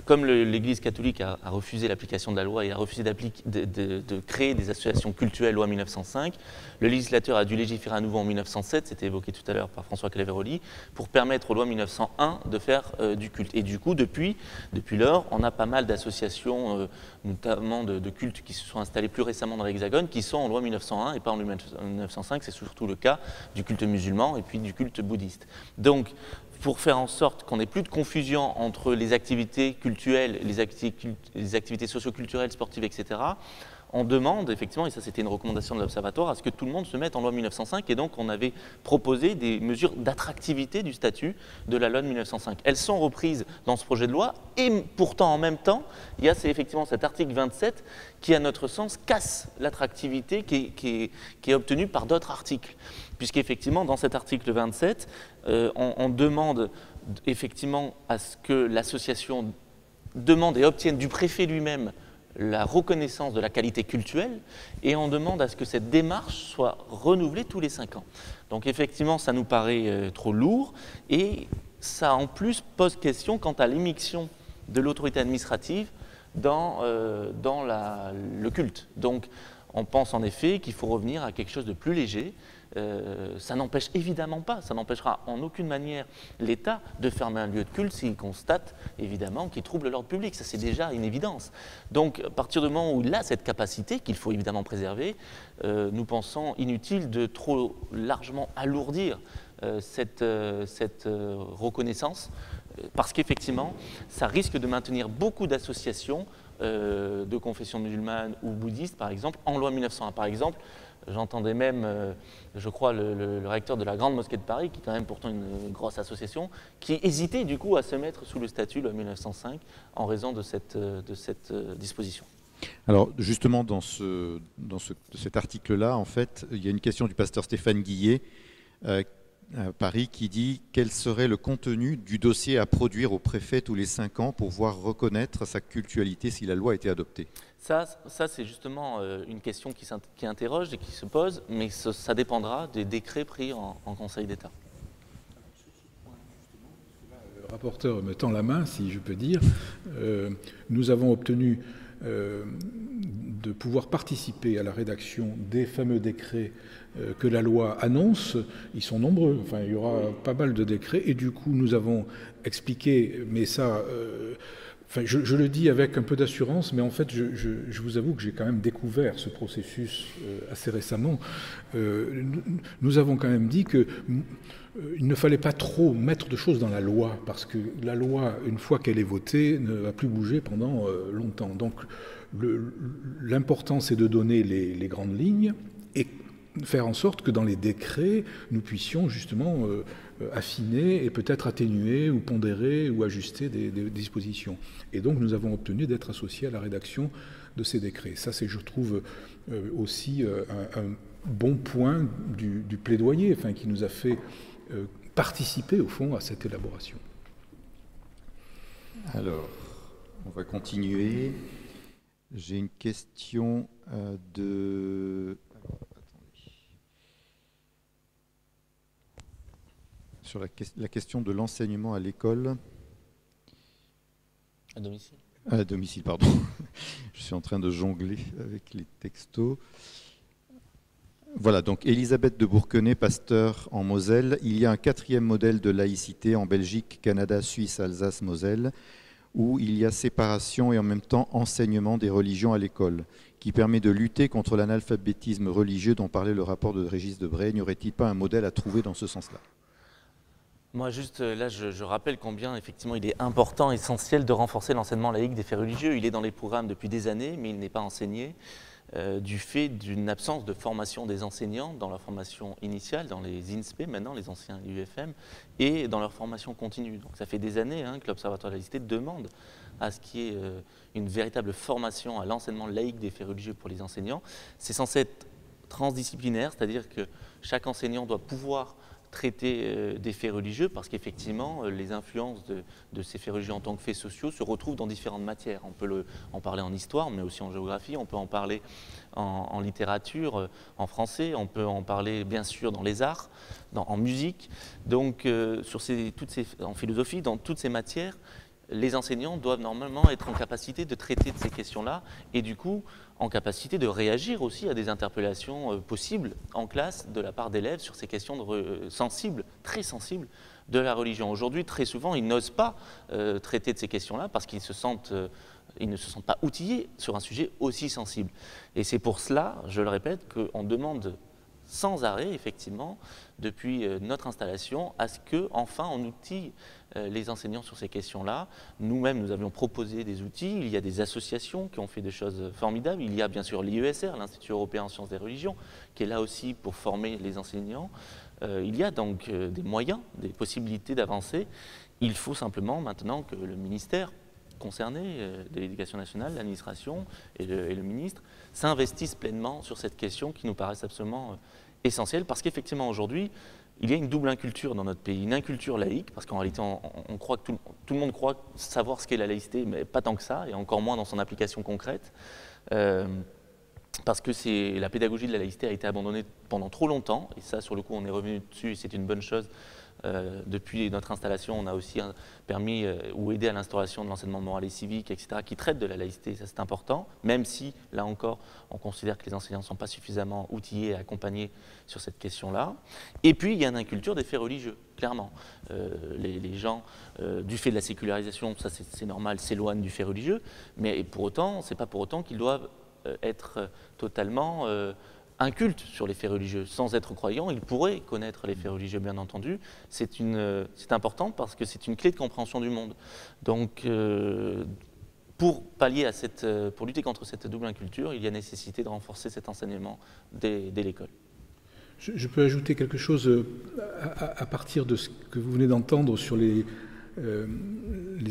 comme l'Église catholique a refusé l'application de la loi et a refusé de créer des associations cultuelles loi 1905, le législateur a dû légiférer à nouveau en 1907, c'était évoqué tout à l'heure par François Claveroli, pour permettre aux lois 1901 de faire du culte. Et du coup, depuis lors, on a pas mal d'associations, notamment de cultes qui se sont installées plus récemment dans l'Hexagone, qui sont en loi 1901 et pas en loi 1905. C'est surtout le cas du culte musulman et puis du culte bouddhiste. Donc, pour faire en sorte qu'on n'ait plus de confusion entre les activités cultuelles, les activités socio-culturelles, sportives, etc., on demande effectivement, et ça c'était une recommandation de l'Observatoire, à ce que tout le monde se mette en loi 1905, et donc on avait proposé des mesures d'attractivité du statut de la loi de 1905. Elles sont reprises dans ce projet de loi, et pourtant en même temps, il y a effectivement cet article 27 qui, à notre sens, casse l'attractivité qui est obtenue par d'autres articles. Puisqu'effectivement, dans cet article 27, on demande effectivement à ce que l'association demande et obtienne du préfet lui-même la reconnaissance de la qualité cultuelle, et on demande à ce que cette démarche soit renouvelée tous les 5 ans. Donc effectivement, ça nous paraît trop lourd, et ça en plus pose question quant à l'émission de l'autorité administrative dans le culte. Donc on pense en effet qu'il faut revenir à quelque chose de plus léger. Ça n'empêche évidemment pas, ça n'empêchera en aucune manière l'État de fermer un lieu de culte s'il constate évidemment qu'il trouble l'ordre public. Ça, c'est déjà une évidence. Donc, à partir du moment où il a cette capacité, qu'il faut évidemment préserver, nous pensons inutile de trop largement alourdir cette reconnaissance, parce qu'effectivement, ça risque de maintenir beaucoup d'associations de confession musulmane ou bouddhiste, par exemple, en loi 1901. Par exemple, j'entendais même, je crois, le recteur de la Grande Mosquée de Paris, qui est quand même pourtant une grosse association, qui hésitait du coup à se mettre sous le statut de 1905 en raison de cette disposition. Alors justement, dans cet article-là, en fait, il y a une question du pasteur Stéphane Guillet à Paris qui dit « Quel serait le contenu du dossier à produire au préfet tous les 5 ans pour voir reconnaître sa cultualité si la loi a été adoptée ?» Ça c'est justement une question qui interroge et qui se pose, mais ça dépendra des décrets pris en Conseil d'État. rapporteur me tend la main, si je peux dire, nous avons obtenu de pouvoir participer à la rédaction des fameux décrets que la loi annonce. Ils sont nombreux, enfin, il y aura pas mal de décrets, et du coup nous avons expliqué, mais ça... Enfin, je le dis avec un peu d'assurance, mais en fait, je vous avoue que j'ai quand même découvert ce processus assez récemment. Nous avons quand même dit qu'il ne fallait pas trop mettre de choses dans la loi, parce que la loi, une fois qu'elle est votée, ne va plus bouger pendant longtemps. Donc, l'important, c'est de donner les grandes lignes et faire en sorte que dans les décrets, nous puissions justement affiner et peut-être atténuer ou pondérer ou ajuster des dispositions. Et donc nous avons obtenu d'être associés à la rédaction de ces décrets. Ça, c'est, je trouve, aussi un bon point du plaidoyer, enfin, qui nous a fait participer au fond à cette élaboration. Alors, on va continuer. J'ai une question de... Sur la question de l'enseignement à l'école. À domicile. À domicile, pardon. Je suis en train de jongler avec les textos. Voilà, donc Elisabeth de Bourquenay, pasteur en Moselle. Il y a un 4e modèle de laïcité en Belgique, Canada, Suisse, Alsace, Moselle, où il y a séparation et en même temps enseignement des religions à l'école, qui permet de lutter contre l'analphabétisme religieux dont parlait le rapport de Régis Debray. N'y aurait-il pas un modèle à trouver dans ce sens-là ? Moi, juste là, je rappelle combien, effectivement, il est important, essentiel de renforcer l'enseignement laïque des faits religieux. Il est dans les programmes depuis des années, mais il n'est pas enseigné du fait d'une absence de formation des enseignants dans leur formation initiale, dans les INSPE, maintenant, les anciens UFM, et dans leur formation continue. Donc ça fait des années que l'Observatoire de la laïcité demande à ce qu'il y ait une véritable formation à l'enseignement laïque des faits religieux pour les enseignants. C'est censé être transdisciplinaire, c'est-à-dire que chaque enseignant doit pouvoir traiter des faits religieux, parce qu'effectivement, les influences de ces faits religieux en tant que faits sociaux se retrouvent dans différentes matières. On peut en parler en histoire, mais aussi en géographie, on peut en parler en littérature, en français, on peut en parler bien sûr dans les arts, en musique. Donc, en philosophie, dans toutes ces matières, les enseignants doivent normalement être en capacité de traiter de ces questions-là, et du coup, en capacité de réagir aussi à des interpellations possibles en classe de la part d'élèves sur ces questions sensibles, très sensibles, de la religion. Aujourd'hui, très souvent, ils n'osent pas traiter de ces questions-là parce qu'ils ils ne se sentent pas outillés sur un sujet aussi sensible. Et c'est pour cela, je le répète, qu'on demande sans arrêt, effectivement, depuis notre installation, à ce qu'enfin on outille les enseignants sur ces questions-là. Nous-mêmes, nous avions proposé des outils. Il y a des associations qui ont fait des choses formidables. Il y a bien sûr l'IESR, l'Institut européen en sciences des religions, qui est là aussi pour former les enseignants. Il y a donc des moyens, des possibilités d'avancer. Il faut simplement maintenant que le ministère concerné, de l'Éducation nationale, l'administration et le ministre, s'investissent pleinement sur cette question qui nous paraît absolument essentielle, parce qu'effectivement aujourd'hui, il y a une double inculture dans notre pays, une inculture laïque, parce qu'en réalité on croit que tout le monde croit savoir ce qu'est la laïcité, mais pas tant que ça, et encore moins dans son application concrète, parce que la pédagogie de la laïcité a été abandonnée pendant trop longtemps, et ça sur le coup on est revenu dessus, et c'est une bonne chose. Depuis notre installation, on a aussi permis ou aidé à l'instauration de l'enseignement moral et civique, etc., qui traite de la laïcité, ça c'est important, même si, là encore, on considère que les enseignants ne sont pas suffisamment outillés et accompagnés sur cette question-là. Et puis, il y a une inculture des faits religieux, clairement. Les gens, du fait de la sécularisation, ça c'est normal, s'éloignent du fait religieux, mais pour autant, c'est pas pour autant qu'ils doivent être totalement... inculte sur les faits religieux. Sans être croyant, il pourrait connaître les faits religieux, bien entendu. C'est important parce que c'est une clé de compréhension du monde. Donc, pour lutter contre cette double inculture, il y a nécessité de renforcer cet enseignement dès l'école. Je peux ajouter quelque chose à partir de ce que vous venez d'entendre sur les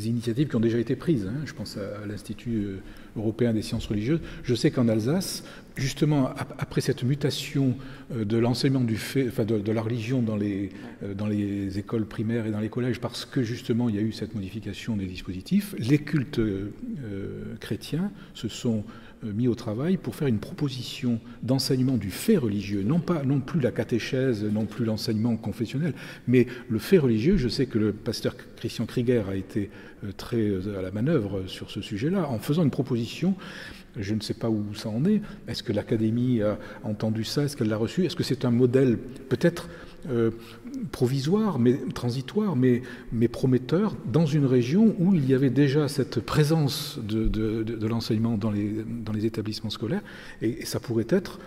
initiatives qui ont déjà été prises. Je pense à l'Institut européen des sciences religieuses. Je sais qu'en Alsace, justement, après cette mutation de l'enseignement de la religion dans les écoles primaires et dans les collèges, parce que justement il y a eu cette modification des dispositifs, les cultes chrétiens se sont mis au travail pour faire une proposition d'enseignement du fait religieux, non plus la catéchèse, non plus l'enseignement confessionnel, mais le fait religieux. Je sais que le pasteur Christian Krieger a été très à la manœuvre sur ce sujet-là, en faisant une proposition. Je ne sais pas où ça en est. Est-ce que l'Académie a entendu ça? Est-ce qu'elle l'a reçu? Est-ce que c'est un modèle peut-être provisoire, mais transitoire, mais prometteur, dans une région où il y avait déjà cette présence de l'enseignement dans les établissements scolaires, et ça pourrait être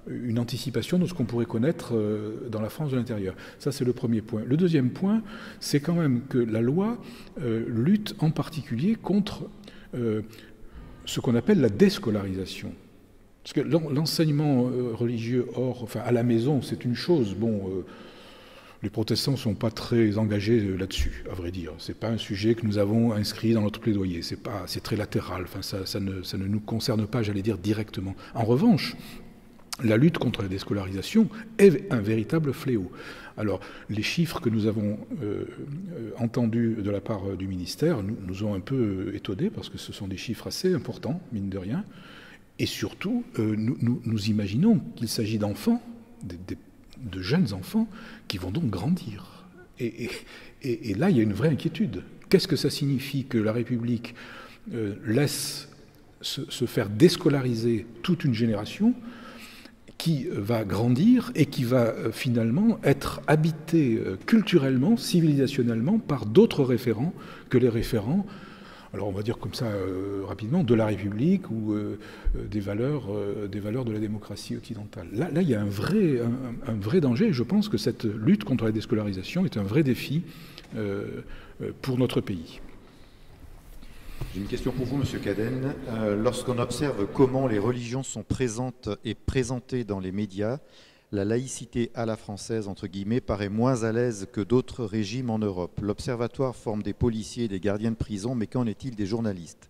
une anticipation de ce qu'on pourrait connaître dans la France de l'intérieur. Ça, c'est le premier point. Le deuxième point, c'est quand même que la loi lutte en particulier contre ce qu'on appelle la déscolarisation. Parce que l'enseignement religieux à la maison, c'est une chose. Bon, les protestants ne sont pas très engagés là-dessus, à vrai dire. Ce n'est pas un sujet que nous avons inscrit dans notre plaidoyer. C'est très latéral. Enfin, ça ne nous concerne pas, j'allais dire, directement. En revanche, la lutte contre la déscolarisation est un véritable fléau. Alors, les chiffres que nous avons entendus de la part du ministère nous ont un peu étonnés, parce que ce sont des chiffres assez importants, mine de rien. Et surtout, nous imaginons qu'il s'agit d'enfants, de jeunes enfants, qui vont donc grandir. Et là, il y a une vraie inquiétude. Qu'est-ce que ça signifie que la République laisse se faire déscolariser toute une génération qui va grandir et qui va finalement être habitée culturellement, civilisationnellement, par d'autres référents que les référents, alors on va dire comme ça rapidement, de la République ou des valeurs de la démocratie occidentale. Là, il y a un vrai danger, et je pense que cette lutte contre la déscolarisation est un vrai défi pour notre pays. J'ai une question pour vous, Monsieur Cadenne. Lorsqu'on observe comment les religions sont présentes et présentées dans les médias, la laïcité à la française, entre guillemets, paraît moins à l'aise que d'autres régimes en Europe. L'Observatoire forme des policiers et des gardiens de prison, mais qu'en est-il des journalistes?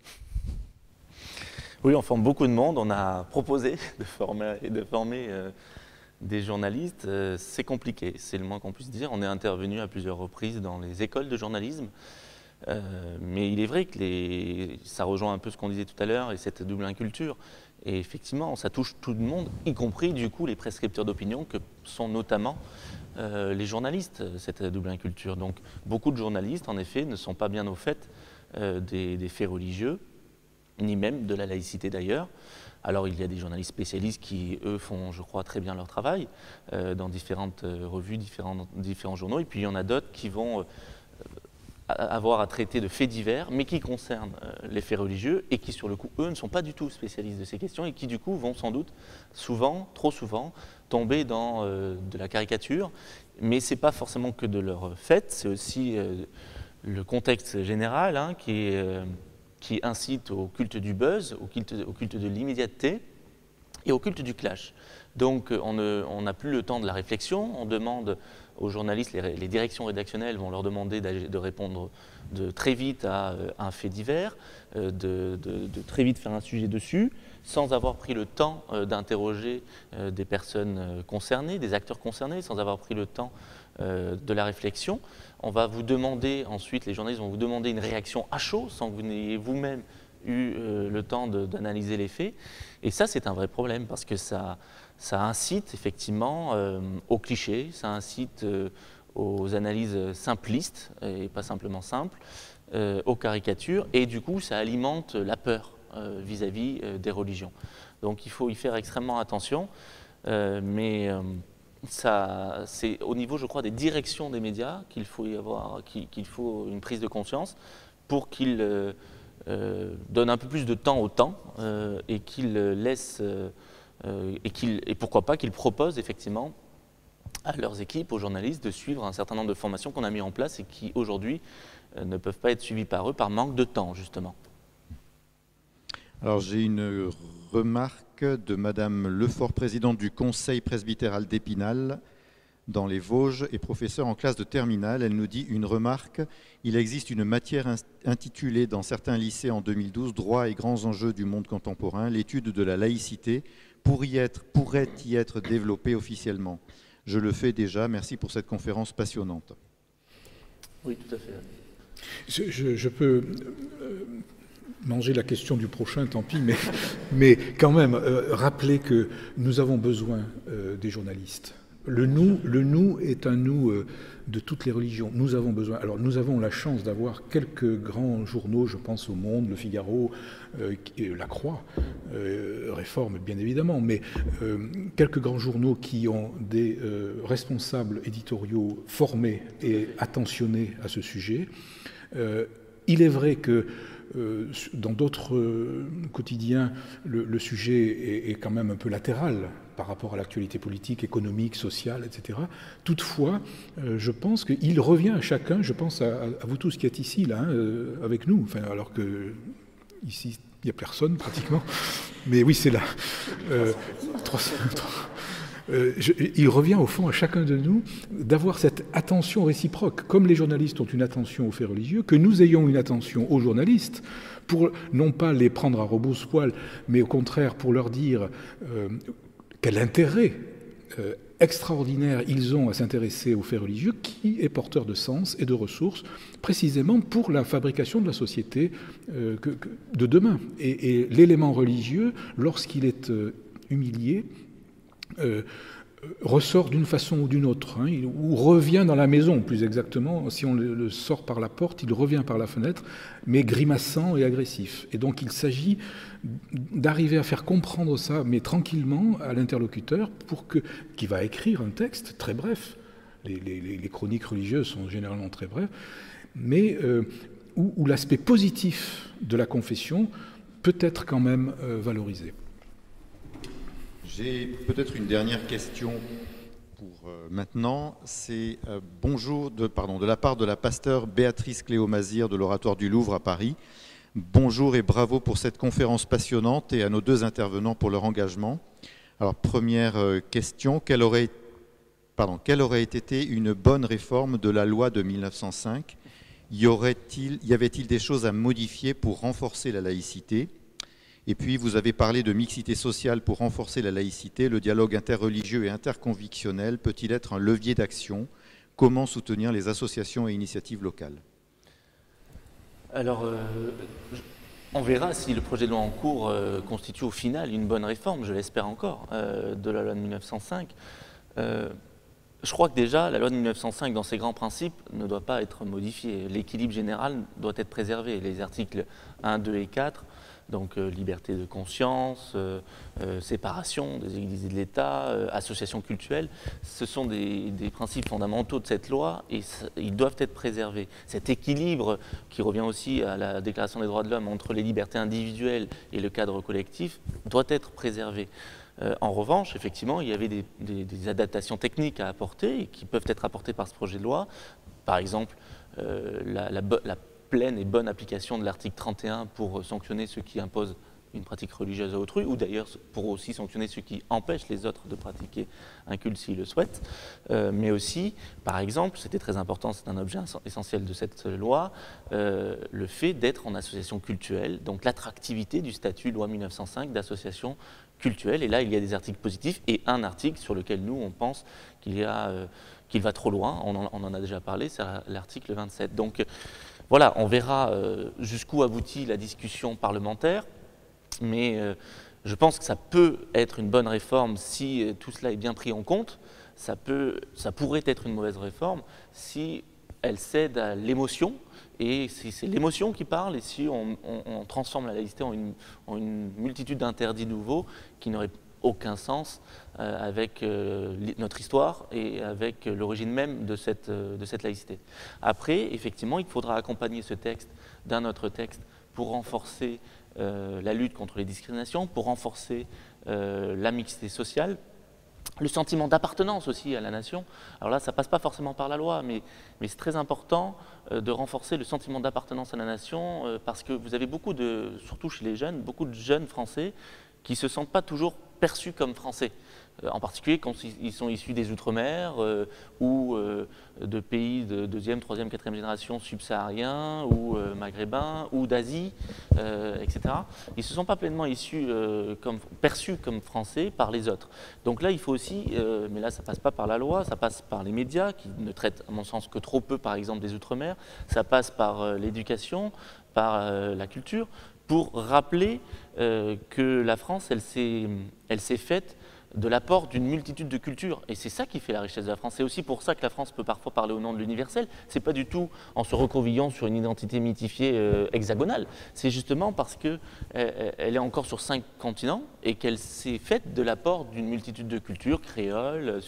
Oui, on forme beaucoup de monde. On a proposé de former des journalistes. C'est compliqué, c'est le moins qu'on puisse dire. On est intervenu à plusieurs reprises dans les écoles de journalisme. Mais il est vrai que ça rejoint un peu ce qu'on disait tout à l'heure et cette double inculture. Et effectivement, ça touche tout le monde, y compris du coup les prescripteurs d'opinion que sont notamment les journalistes, cette double inculture. Donc beaucoup de journalistes, en effet, ne sont pas bien au fait des faits religieux, ni même de la laïcité d'ailleurs. Alors il y a des journalistes spécialistes qui, eux, font, je crois, très bien leur travail dans différentes revues, différents journaux. Et puis il y en a d'autres qui vont avoir à traiter de faits divers, mais qui concernent les faits religieux et qui, sur le coup, eux, ne sont pas du tout spécialistes de ces questions et qui, du coup, vont sans doute souvent, trop souvent, tomber dans de la caricature. Mais ce n'est pas forcément que de leur fait, c'est aussi le contexte général hein, qui incite au culte du buzz, au culte de l'immédiateté et au culte du clash. Donc on n'a plus le temps de la réflexion, on demande aux journalistes, les directions rédactionnelles vont leur demander de répondre très vite à un fait divers, de très vite faire un sujet dessus, sans avoir pris le temps d'interroger des personnes concernées, des acteurs concernés, sans avoir pris le temps de la réflexion. On va vous demander, ensuite les journalistes vont vous demander une réaction à chaud, sans que vous n'ayez vous-même eu le temps d'analyser les faits. Et ça, c'est un vrai problème, parce que ça incite effectivement aux clichés, ça incite aux analyses simplistes, et pas simplement simples, aux caricatures, et du coup, ça alimente la peur vis-à-vis des religions. Donc il faut y faire extrêmement attention, mais c'est au niveau, je crois, des directions des médias qu'il faut une prise de conscience pour qu'ils donnent un peu plus de temps au temps et qu'ils laissent et pourquoi pas qu'ils proposent effectivement à leurs équipes, aux journalistes, de suivre un certain nombre de formations qu'on a mis en place et qui aujourd'hui ne peuvent pas être suivies par eux par manque de temps justement. Alors j'ai une remarque de Madame Lefort, présidente du Conseil presbytéral d'Épinal dans les Vosges et professeure en classe de terminale. Elle nous dit une remarque: il existe une matière intitulée dans certains lycées en 2012 « Droit et grands enjeux du monde contemporain ». L'étude de la laïcité pourrait y être développée officiellement. Je le fais déjà. Merci pour cette conférence passionnante. Oui, tout à fait. Je peux manger la question du prochain, tant pis, mais quand même, rappeler que nous avons besoin des journalistes. Le nous est un nous de toutes les religions. Nous avons besoin. Alors, nous avons la chance d'avoir quelques grands journaux, je pense au Monde, Le Figaro, La Croix, Réforme, bien évidemment, mais quelques grands journaux qui ont des responsables éditoriaux formés et attentionnés à ce sujet. Il est vrai que dans d'autres quotidiens, le sujet est quand même un peu latéral par rapport à l'actualité politique, économique, sociale, etc. Toutefois, je pense qu'il revient à chacun, je pense à vous tous qui êtes ici, là, avec nous, enfin, alors que ici, il n'y a personne pratiquement, mais oui, c'est là. Il revient au fond à chacun de nous d'avoir cette attention réciproque, comme les journalistes ont une attention aux faits religieux, que nous ayons une attention aux journalistes, pour non pas les prendre à rebrousse-poil, mais au contraire pour leur dire quel intérêt extraordinaire ils ont à s'intéresser aux faits religieux, qui est porteur de sens et de ressources, précisément pour la fabrication de la société de demain. Et l'élément religieux, lorsqu'il est humilié, ressort d'une façon ou d'une autre, ou revient dans la maison, plus exactement. Si on le sort par la porte, il revient par la fenêtre, mais grimaçant et agressif. Et donc il s'agit d'arriver à faire comprendre ça, mais tranquillement, à l'interlocuteur, qui va écrire un texte très bref. Les chroniques religieuses sont généralement très brèves, mais où l'aspect positif de la confession peut être quand même valorisé. J'ai peut-être une dernière question pour maintenant. C'est bonjour de la part de la pasteure Béatrice Cléo-Mazir de l'Oratoire du Louvre à Paris. Bonjour et bravo pour cette conférence passionnante et à nos deux intervenants pour leur engagement. Alors, première question, quelle aurait été une bonne réforme de la loi de 1905 ? Y avait-il des choses à modifier pour renforcer la laïcité ? Et puis, vous avez parlé de mixité sociale pour renforcer la laïcité. Le dialogue interreligieux et interconvictionnel peut-il être un levier d'action ? Comment soutenir les associations et initiatives locales ? Alors, on verra si le projet de loi en cours constitue au final une bonne réforme, je l'espère encore, de la loi de 1905. Je crois que déjà, la loi de 1905, dans ses grands principes, ne doit pas être modifiée. L'équilibre général doit être préservé. Les articles 1, 2 et 4, donc liberté de conscience, séparation des églises et de l'État, association cultuelle, ce sont des principes fondamentaux de cette loi et ils doivent être préservés. Cet équilibre qui revient aussi à la Déclaration des droits de l'homme entre les libertés individuelles et le cadre collectif doit être préservé. En revanche, effectivement, il y avait des adaptations techniques à apporter et qui peuvent être apportées par ce projet de loi. Par exemple, la pleine et bonne application de l'article 31 pour sanctionner ceux qui imposent une pratique religieuse à autrui, ou d'ailleurs pour aussi sanctionner ceux qui empêchent les autres de pratiquer un culte s'ils le souhaitent. Mais aussi, par exemple, c'était très important, c'est un objet essentiel de cette loi, le fait d'être en association cultuelle, donc l'attractivité du statut loi 1905 d'association cultuelle. Et là, il y a des articles positifs et un article sur lequel nous, on pense qu'il va trop loin, on en a déjà parlé, c'est l'article 27. Donc voilà, on verra jusqu'où aboutit la discussion parlementaire. Mais je pense que ça peut être une bonne réforme si tout cela est bien pris en compte. Ça pourrait être une mauvaise réforme si elle cède à l'émotion, et si c'est l'émotion qui parle, et si on transforme la laïcité en une multitude d'interdits nouveaux qui n'auraient aucun sens avec notre histoire et avec l'origine même de cette laïcité. Après, effectivement, il faudra accompagner ce texte d'un autre texte pour renforcer la lutte contre les discriminations, pour renforcer la mixité sociale, le sentiment d'appartenance aussi à la nation. Alors là, ça ne passe pas forcément par la loi, mais c'est très important de renforcer le sentiment d'appartenance à la nation parce que vous avez surtout chez les jeunes, beaucoup de jeunes Français qui ne se sentent pas toujours perçus comme Français. En particulier quand ils sont issus des Outre-mer ou de pays de 2e, 3e, 4e génération subsahariens ou maghrébins ou d'Asie, etc. Ils ne se sont pas pleinement perçus comme Français par les autres. Donc là, il faut aussi, mais là ça ne passe pas par la loi, ça passe par les médias qui ne traitent à mon sens que trop peu par exemple des Outre-mer, ça passe par l'éducation, par la culture, pour rappeler que la France, elle s'est faite de l'apport d'une multitude de cultures. Et c'est ça qui fait la richesse de la France. C'est aussi pour ça que la France peut parfois parler au nom de l'universel. Ce n'est pas du tout en se recroquevillant sur une identité mythifiée hexagonale. C'est justement parce qu'elle est encore sur 5 continents et qu'elle s'est faite de l'apport d'une multitude de cultures, créoles,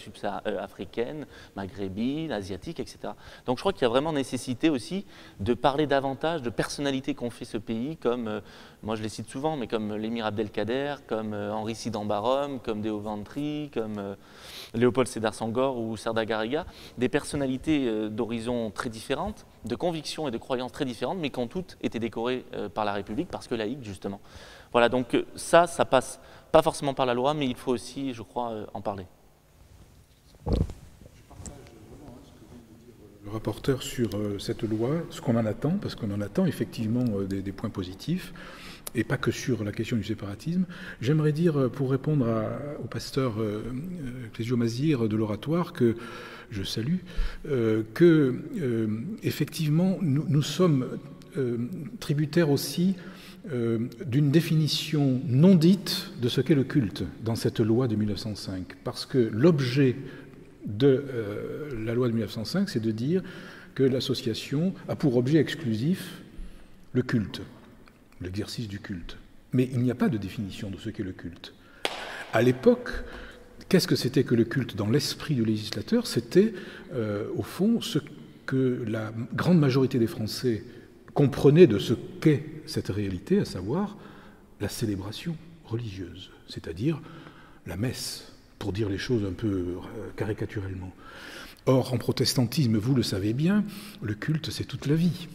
africaines, maghrébines, asiatiques, etc. Donc je crois qu'il y a vraiment nécessité aussi de parler davantage de personnalités qu'ont fait ce pays, comme, moi je les cite souvent, mais comme l'émir Abdelkader, comme Henri Sidambarom, comme Déo Ventry, comme Léopold Sédar Senghor ou Serda Garriga, des personnalités d'horizons très différentes, de convictions et de croyances très différentes, mais qui ont toutes été décorées par la République parce que laïque, justement. Voilà, donc ça passe pas forcément par la loi, mais il faut aussi, je crois, en parler. Je partage vraiment ce que vient de dire le rapporteur sur cette loi, ce qu'on en attend, parce qu'on en attend effectivement des points positifs, et pas que sur la question du séparatisme. J'aimerais dire, pour répondre au pasteur Clésio Mazir de l'Oratoire, que je salue, que effectivement nous sommes tributaires aussi d'une définition non dite de ce qu'est le culte dans cette loi de 1905, parce que l'objet de la loi de 1905, c'est de dire que l'association a pour objet exclusif le culte, l'exercice du culte. Mais il n'y a pas de définition de ce qu'est le culte. À l'époque, qu'est-ce que c'était que le culte dans l'esprit du législateur? C'était, au fond, ce que la grande majorité des Français comprenaient de ce qu'est cette réalité, à savoir la célébration religieuse, c'est-à-dire la messe, pour dire les choses un peu caricaturellement. Or, en protestantisme, vous le savez bien, le culte, c'est toute la vie.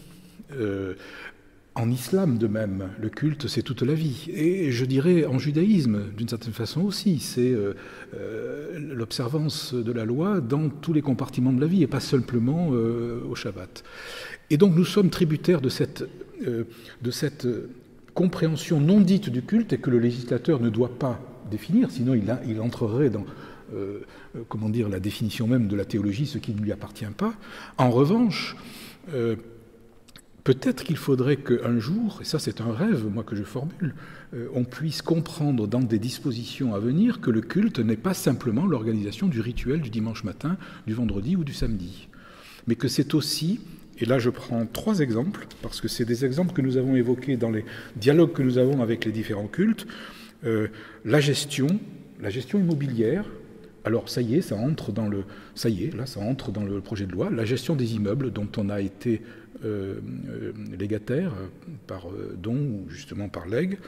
En islam, de même, le culte, c'est toute la vie. Et je dirais, en judaïsme, d'une certaine façon aussi, c'est l'observance de la loi dans tous les compartiments de la vie, et pas simplement au Shabbat. Et donc, nous sommes tributaires de cette compréhension non dite du culte, et que le législateur ne doit pas définir, sinon il entrerait dans comment dire, la définition même de la théologie, ce qui ne lui appartient pas. En revanche, peut-être qu'il faudrait qu'un jour, et ça c'est un rêve moi que je formule, on puisse comprendre dans des dispositions à venir que le culte n'est pas simplement l'organisation du rituel du dimanche matin, du vendredi ou du samedi, mais que c'est aussi, et là je prends 3 exemples, parce que c'est des exemples que nous avons évoqués dans les dialogues que nous avons avec les différents cultes, la gestion immobilière. Alors ça y est, ça entre dans le projet de loi, la gestion des immeubles dont on a été légataire par don ou justement par legs.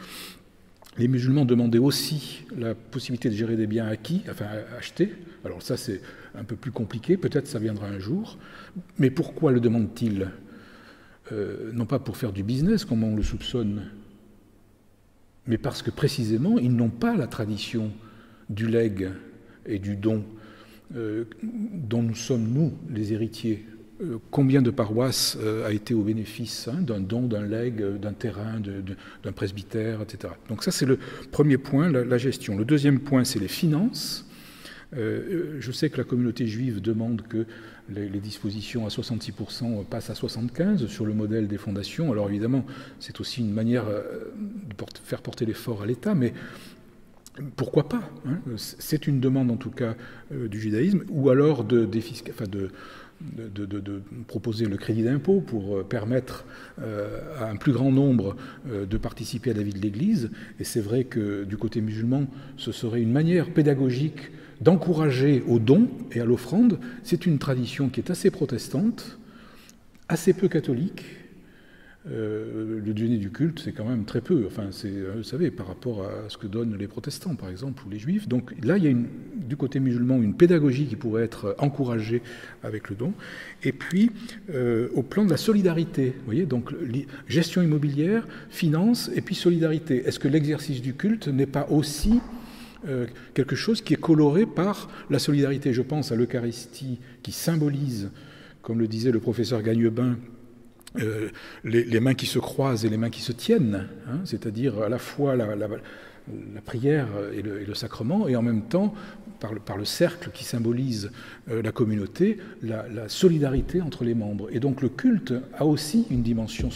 Les musulmans demandaient aussi la possibilité de gérer des biens acquis, enfin achetés. Alors ça c'est un peu plus compliqué, peut-être ça viendra un jour. Mais pourquoi le demandent-ils? Non pas pour faire du business comme on le soupçonne, mais parce que précisément ils n'ont pas la tradition du legs et du don dont nous sommes, nous, les héritiers. Combien de paroisses a été au bénéfice d'un don, d'un legs, d'un terrain, d'un presbytère, etc. Donc ça, c'est le premier point, la gestion. Le deuxième point, c'est les finances. Je sais que la communauté juive demande que les dispositions à 66% passent à 75% sur le modèle des fondations. Alors évidemment, c'est aussi une manière de faire porter l'effort à l'État, mais pourquoi pas, hein? C'est une demande en tout cas du judaïsme, ou alors de proposer le crédit d'impôt pour permettre à un plus grand nombre de participer à la vie de l'Église. Et c'est vrai que du côté musulman, ce serait une manière pédagogique d'encourager au don et à l'offrande. C'est une tradition qui est assez protestante, assez peu catholique. Le déjeuner du culte, c'est quand même très peu, enfin, vous savez, par rapport à ce que donnent les protestants, par exemple, ou les juifs. Donc là, il y a du côté musulman une pédagogie qui pourrait être encouragée avec le don. Et puis, au plan de la solidarité, vous voyez, donc gestion immobilière, finance, et puis solidarité. Est-ce que l'exercice du culte n'est pas aussi quelque chose qui est coloré par la solidarité? Je pense à l'Eucharistie qui symbolise, comme le disait le professeur Gagnebin, les mains qui se croisent et les mains qui se tiennent, hein, c'est-à-dire à la fois la prière et le sacrement, et en même temps, par le cercle qui symbolise la communauté, la solidarité entre les membres. Et donc le culte a aussi une dimension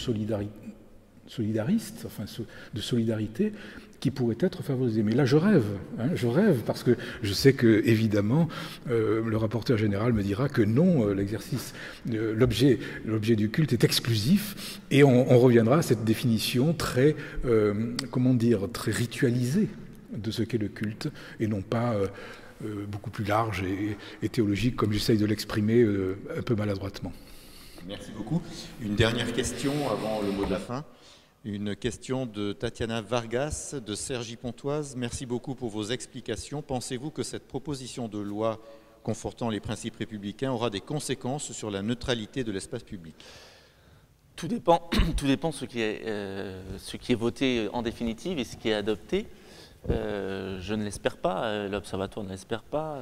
solidariste, enfin de solidarité, qui pourrait être favorisé. Mais là, je rêve, parce que je sais que, évidemment, le rapporteur général me dira que non, l'objet du culte est exclusif, et on reviendra à cette définition très, très ritualisée de ce qu'est le culte, et non pas beaucoup plus large et théologique, comme j'essaye de l'exprimer un peu maladroitement. Merci beaucoup. Une dernière question avant le mot de la fin. Une question de Tatiana Vargas, de Cergy Pontoise. Merci beaucoup pour vos explications. Pensez-vous que cette proposition de loi confortant les principes républicains aura des conséquences sur la neutralité de l'espace public? Tout dépend ce qui est voté en définitive et ce qui est adopté. Je ne l'espère pas, l'Observatoire ne l'espère pas,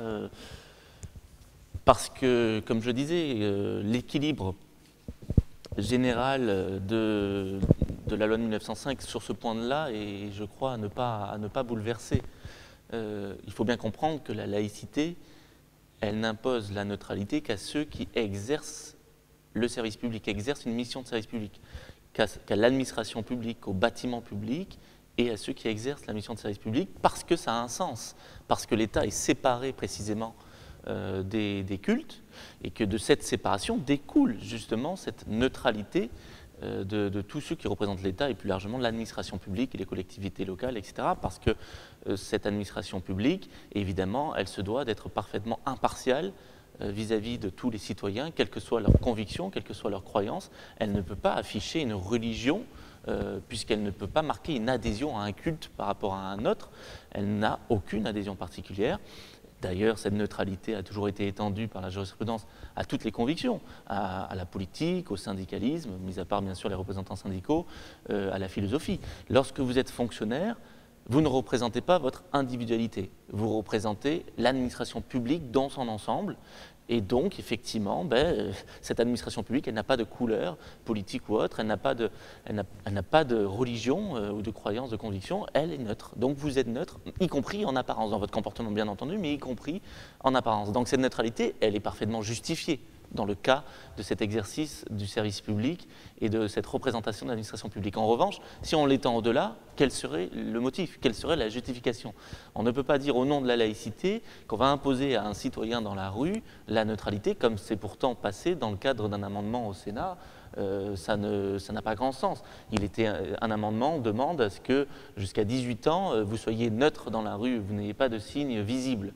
parce que, comme je disais, l'équilibre général de la loi de 1905 sur ce point-là et je crois à ne pas bouleverser. Il faut bien comprendre que la laïcité, elle n'impose la neutralité qu'à ceux qui exercent le service public, exercent une mission de service public, qu'à l'administration publique, au bâtiment public et à ceux qui exercent la mission de service public, parce que ça a un sens, parce que l'État est séparé précisément des cultes, et que de cette séparation découle justement cette neutralité de tous ceux qui représentent l'État et plus largement l'administration publique et les collectivités locales, etc. Parce que cette administration publique, évidemment, elle se doit d'être parfaitement impartiale vis-à-vis de tous les citoyens, quelle que soit leur conviction, quelle que soit leur croyance. Elle ne peut pas afficher une religion puisqu'elle ne peut pas marquer une adhésion à un culte par rapport à un autre. Elle n'a aucune adhésion particulière. D'ailleurs, cette neutralité a toujours été étendue par la jurisprudence à toutes les convictions, à la politique, au syndicalisme, mis à part bien sûr les représentants syndicaux, à la philosophie. Lorsque vous êtes fonctionnaire, vous ne représentez pas votre individualité, vous représentez l'administration publique dans son ensemble. Et donc, effectivement, cette administration publique, elle n'a pas de couleur politique ou autre, elle n'a pas de religion ou de croyance, de conviction, elle est neutre. Donc vous êtes neutre, y compris en apparence, dans votre comportement bien entendu, mais y compris en apparence. Donc cette neutralité, elle est parfaitement justifiée dans le cas de cet exercice du service public et de cette représentation de l'administration publique. En revanche, si on l'étend au-delà, quel serait le motif? Quelle serait la justification? On ne peut pas dire au nom de la laïcité qu'on va imposer à un citoyen dans la rue la neutralité, comme c'est pourtant passé dans le cadre d'un amendement au Sénat. Ça n'a pas grand sens. Un amendement demande à ce que jusqu'à 18 ans, vous soyez neutre dans la rue, vous n'ayez pas de signe visible.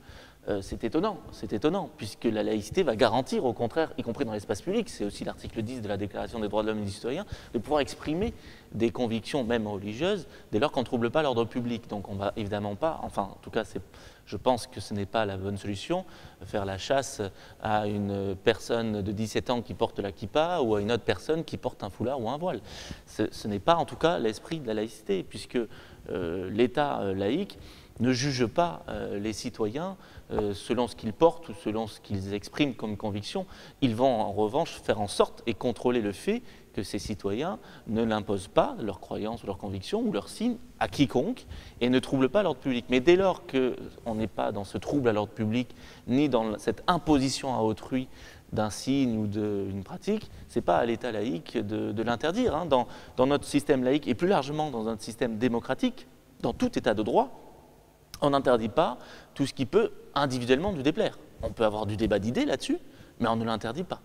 C'est étonnant, puisque la laïcité va garantir, au contraire, y compris dans l'espace public, c'est aussi l'article 10 de la Déclaration des droits de l'homme et du citoyen, de pouvoir exprimer des convictions, même religieuses, dès lors qu'on ne trouble pas l'ordre public. Donc on ne va évidemment pas, enfin en tout cas je pense que ce n'est pas la bonne solution, faire la chasse à une personne de 17 ans qui porte la kippa ou à une autre personne qui porte un foulard ou un voile. Ce n'est pas en tout cas l'esprit de la laïcité, puisque l'État laïque ne juge pas les citoyens selon ce qu'ils portent ou selon ce qu'ils expriment comme conviction. Ils vont en revanche faire en sorte et contrôler le fait que ces citoyens ne l'imposent pas, leur croyance ou leur conviction ou leur signe, à quiconque et ne troublent pas l'ordre public. Mais dès lors qu'on n'est pas dans ce trouble à l'ordre public, ni dans cette imposition à autrui d'un signe ou d'une pratique, ce n'est pas à l'État laïque de l'interdire. Hein. Dans notre système laïque et plus largement dans notre système démocratique, dans tout État de droit, on n'interdit pas tout ce qui peut individuellement nous déplaire. On peut avoir du débat d'idées là-dessus, mais on ne l'interdit pas.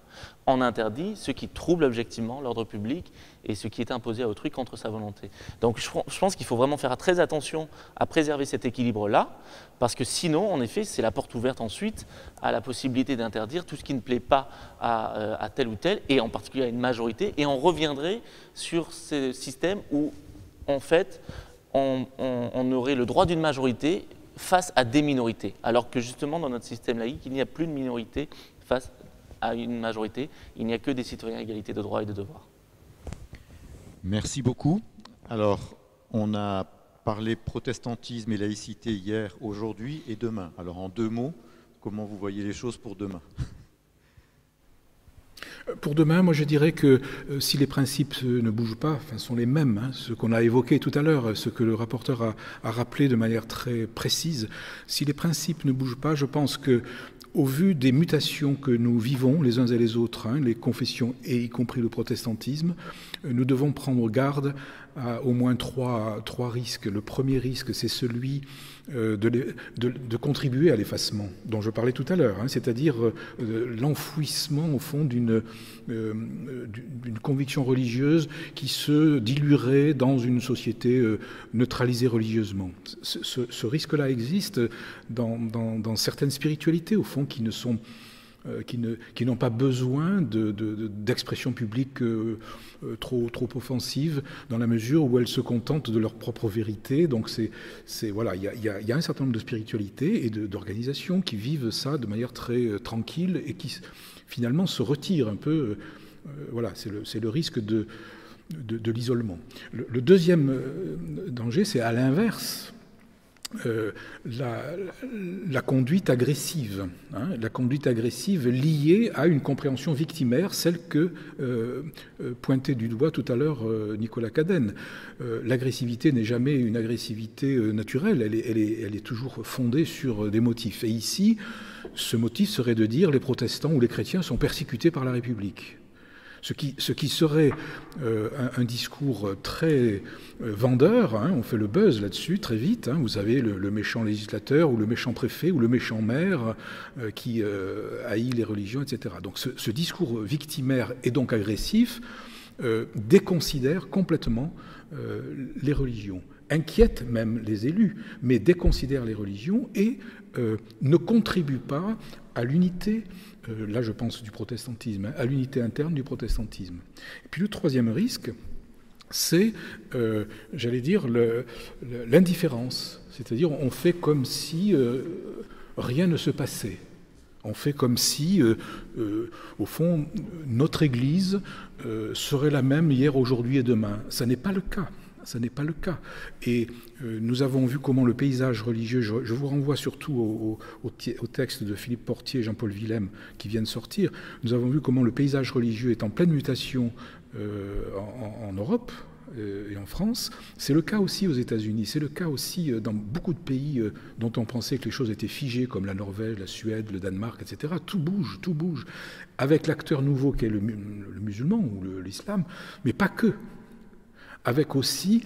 On interdit ce qui trouble objectivement l'ordre public et ce qui est imposé à autrui contre sa volonté. Donc je pense qu'il faut vraiment faire très attention à préserver cet équilibre-là, parce que sinon, en effet, c'est la porte ouverte ensuite à la possibilité d'interdire tout ce qui ne plaît pas à tel ou tel, et en particulier à une majorité, et on reviendrait sur ce système où, en fait, on aurait le droit d'une majorité face à des minorités, alors que justement dans notre système laïque, il n'y a plus de minorité face à une majorité, il n'y a que des citoyens à égalité de droits et de devoirs. Merci beaucoup. Alors, on a parlé protestantisme et laïcité hier, aujourd'hui et demain. Alors en 2 mots, comment vous voyez les choses pour demain ? Pour demain, moi je dirais que si les principes ne bougent pas, enfin, sont les mêmes, hein, ce qu'on a évoqué tout à l'heure, ce que le rapporteur a rappelé de manière très précise, si les principes ne bougent pas, je pense que au vu des mutations que nous vivons les uns et les autres, les confessions et y compris le protestantisme, nous devons prendre garde à au moins trois risques. Le premier risque, c'est celui de contribuer à l'effacement dont je parlais tout à l'heure, c'est-à-dire l'enfouissement au fond d'une conviction religieuse qui se diluerait dans une société neutralisée religieusement. Ce risque-là existe dans certaines spiritualités, au fond, qui n'ont pas besoin d'expression publique trop offensive, dans la mesure où elles se contentent de leur propre vérité. Donc voilà, il y a un certain nombre de spiritualités et d'organisations qui vivent ça de manière très tranquille et qui finalement se retirent un peu. Voilà, c'est le risque de l'isolement. Le deuxième danger, c'est à l'inverse. La conduite agressive, la conduite agressive liée à une compréhension victimaire, celle que pointait du doigt tout à l'heure Nicolas Cadenne. L'agressivité n'est jamais une agressivité naturelle, elle est toujours fondée sur des motifs. Et ici, ce motif serait de dire les protestants ou les chrétiens sont persécutés par la République. Ce qui serait un discours très vendeur, on fait le buzz là-dessus très vite. Vous savez, le méchant législateur ou le méchant préfet ou le méchant maire qui haït les religions, etc. Donc ce discours victimaire et donc agressif déconsidère complètement les religions, inquiète même les élus, mais déconsidère les religions et ne contribue pas à l'unité, là je pense du protestantisme, à l'unité interne du protestantisme. Et puis le troisième risque, c'est, j'allais dire, l'indifférence. C'est-à-dire on fait comme si rien ne se passait. On fait comme si, au fond, notre Église serait la même hier, aujourd'hui et demain. Ça n'est pas le cas. Ça n'est pas le cas. Et nous avons vu comment le paysage religieux, je vous renvoie surtout au texte de Philippe Portier et Jean-Paul Villem qui vient de sortir, nous avons vu comment le paysage religieux est en pleine mutation en Europe et en France. C'est le cas aussi aux États-Unis, c'est le cas aussi dans beaucoup de pays dont on pensait que les choses étaient figées, comme la Norvège, la Suède, le Danemark, etc. Tout bouge, avec l'acteur nouveau qui est le musulman ou l'islam, mais pas que. Avec aussi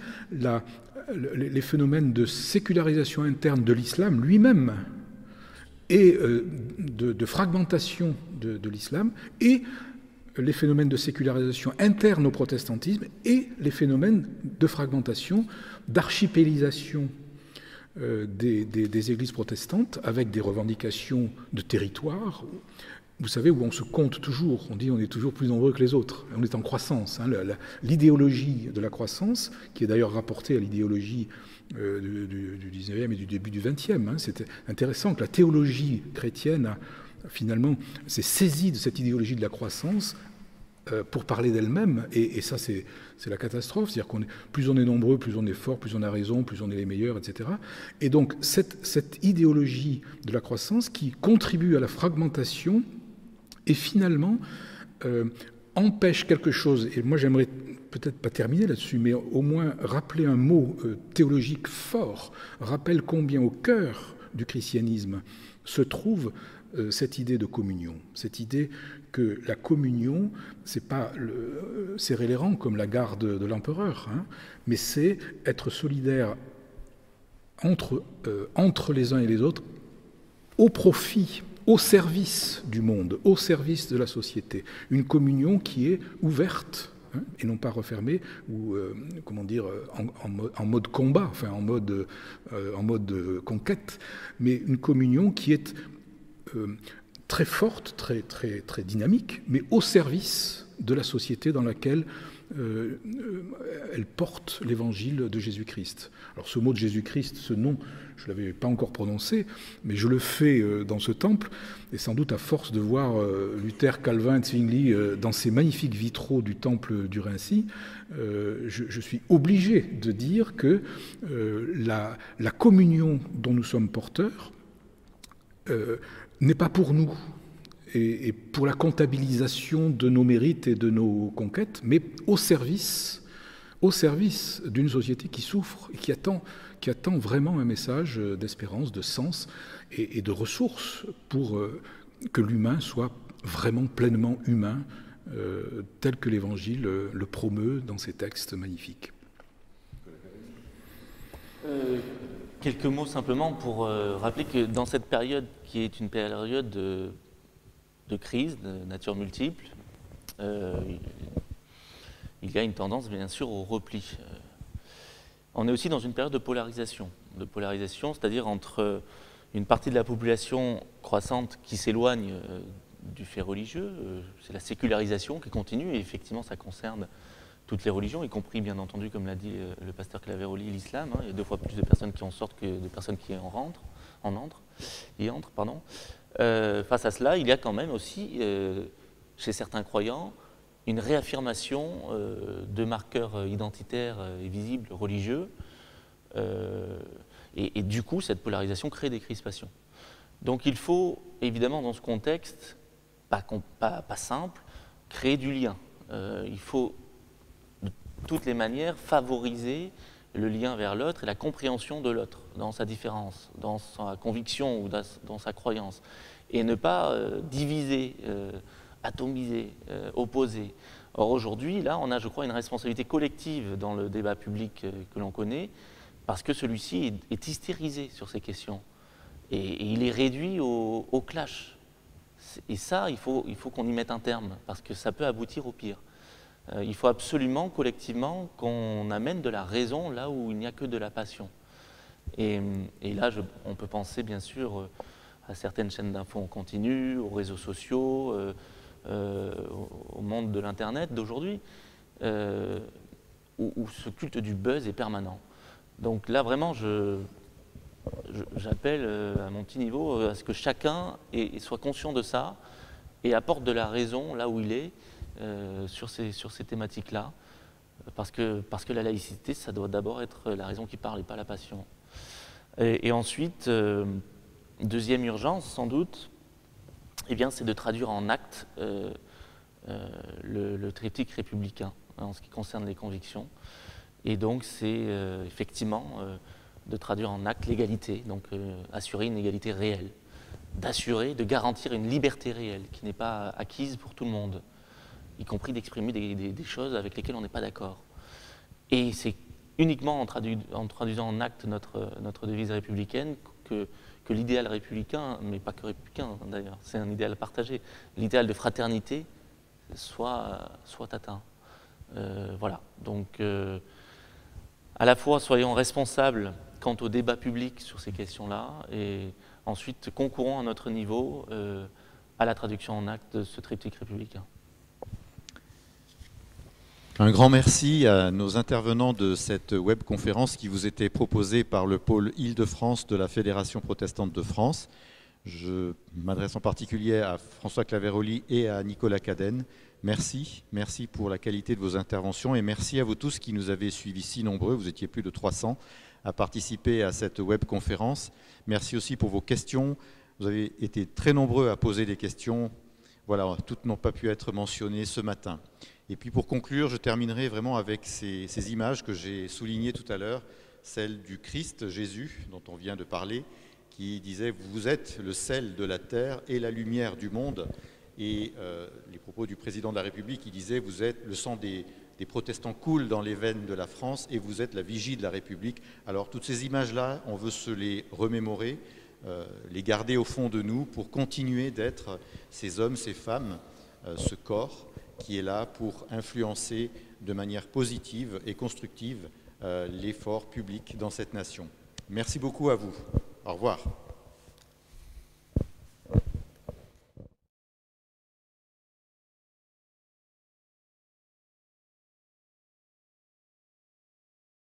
les phénomènes de sécularisation interne de l'islam lui-même et de fragmentation de l'islam et les phénomènes de sécularisation interne au protestantisme et les phénomènes de fragmentation, d'archipélisation des églises protestantes avec des revendications de territoire. Vous savez, où on se compte toujours, on dit on est toujours plus nombreux que les autres, on est en croissance. L'idéologie de la croissance, qui est d'ailleurs rapportée à l'idéologie du 19e et du début du 20e, c'est intéressant que la théologie chrétienne, finalement, s'est saisie de cette idéologie de la croissance pour parler d'elle-même, et ça c'est la catastrophe, c'est-à-dire plus on est nombreux, plus on est fort, plus on a raison, plus on est les meilleurs, etc. Et donc cette idéologie de la croissance qui contribue à la fragmentation et finalement empêche quelque chose, et moi j'aimerais peut-être pas terminer là-dessus, mais au moins rappeler un mot théologique fort, rappelle combien au cœur du christianisme se trouve cette idée de communion, cette idée que la communion, c'est pas serrer les rangs comme la garde de l'empereur, mais c'est être solidaire entre les uns et les autres au profit, au service du monde, au service de la société. Une communion qui est ouverte et non pas refermée ou en mode combat, enfin en mode conquête, mais une communion qui est très forte, très, très, très dynamique, mais au service de la société dans laquelle elle porte l'évangile de Jésus-Christ. Alors ce mot de Jésus-Christ, ce nom, je ne l'avais pas encore prononcé, mais je le fais dans ce temple, et sans doute à force de voir Luther, Calvin, Zwingli dans ces magnifiques vitraux du temple du Raincy, je suis obligé de dire que la communion dont nous sommes porteurs n'est pas pour nous et pour la comptabilisation de nos mérites et de nos conquêtes, mais au service au service d'une société qui souffre et qui attend vraiment un message d'espérance, de sens et de ressources pour que l'humain soit vraiment pleinement humain, tel que l'Évangile le promeut dans ses textes magnifiques. Quelques mots simplement pour rappeler que dans cette période qui est une période de crise de nature multiple, il y a une tendance bien sûr au repli. On est aussi dans une période de polarisation, c'est-à-dire entre une partie de la population croissante qui s'éloigne du fait religieux, c'est la sécularisation qui continue, et effectivement ça concerne toutes les religions, y compris bien entendu, comme l'a dit le pasteur Claveroli, l'islam. Il y a 2 fois plus de personnes qui en sortent que de personnes qui y entrent. Face à cela, il y a quand même aussi, chez certains croyants, une réaffirmation de marqueurs identitaires et visibles religieux, et du coup, cette polarisation crée des crispations. Donc il faut, évidemment, dans ce contexte, pas simple, créer du lien. Il faut, de toutes les manières, favoriser le lien vers l'autre et la compréhension de l'autre, dans sa différence, dans sa conviction ou dans sa croyance, et ne pas diviser, atomiser, opposer. Or aujourd'hui, là, on a, je crois, une responsabilité collective dans le débat public que l'on connaît, parce que celui-ci est hystérisé sur ces questions, et il est réduit au clash. Et ça, il faut qu'on y mette un terme, parce que ça peut aboutir au pire. Il faut absolument, collectivement, qu'on amène de la raison là où il n'y a que de la passion. Et là, on peut penser, bien sûr, à certaines chaînes d'infos en continu, aux réseaux sociaux, au monde de l'Internet d'aujourd'hui, où ce culte du buzz est permanent. Donc là, vraiment, j'appelle à mon petit niveau à ce que chacun soit conscient de ça et apporte de la raison là où il est sur ces thématiques-là, parce que la laïcité, ça doit d'abord être la raison qui parle et pas la passion. Et ensuite, deuxième urgence, sans doute, eh bien, c'est de traduire en actes le triptyque républicain en ce qui concerne les convictions. Et donc, c'est effectivement de traduire en actes l'égalité, donc assurer une égalité réelle, de garantir une liberté réelle qui n'est pas acquise pour tout le monde, y compris d'exprimer des choses avec lesquelles on n'est pas d'accord. Et c'est uniquement en traduisant en actes notre devise républicaine que l'idéal républicain, mais pas que républicain d'ailleurs, c'est un idéal partagé, l'idéal de fraternité soit atteint. Voilà, donc à la fois soyons responsables quant au débat public sur ces questions-là, et ensuite concourons à notre niveau à la traduction en actes de ce triptyque républicain. Un grand merci à nos intervenants de cette webconférence qui vous était proposée par le pôle Île-de-France de la Fédération protestante de France. Je m'adresse en particulier à François Claveroli et à Nicolas Cadenne. Merci pour la qualité de vos interventions, et merci à vous tous qui nous avez suivis si nombreux, vous étiez plus de 300 à participer à cette webconférence. Merci aussi pour vos questions, vous avez été très nombreux à poser des questions, voilà, toutes n'ont pas pu être mentionnées ce matin. Et puis pour conclure, je terminerai vraiment avec ces images que j'ai soulignées tout à l'heure, celle du Christ, Jésus, dont on vient de parler, qui disait « Vous êtes le sel de la terre et la lumière du monde ». Et les propos du président de la République qui disait « Vous êtes le sang des protestants coule dans les veines de la France et vous êtes la vigie de la République ». Alors toutes ces images-là, on veut se les remémorer, les garder au fond de nous pour continuer d'être ces hommes, ces femmes, ce corps qui est là pour influencer de manière positive et constructive l'effort public dans cette nation. Merci beaucoup à vous. Au revoir.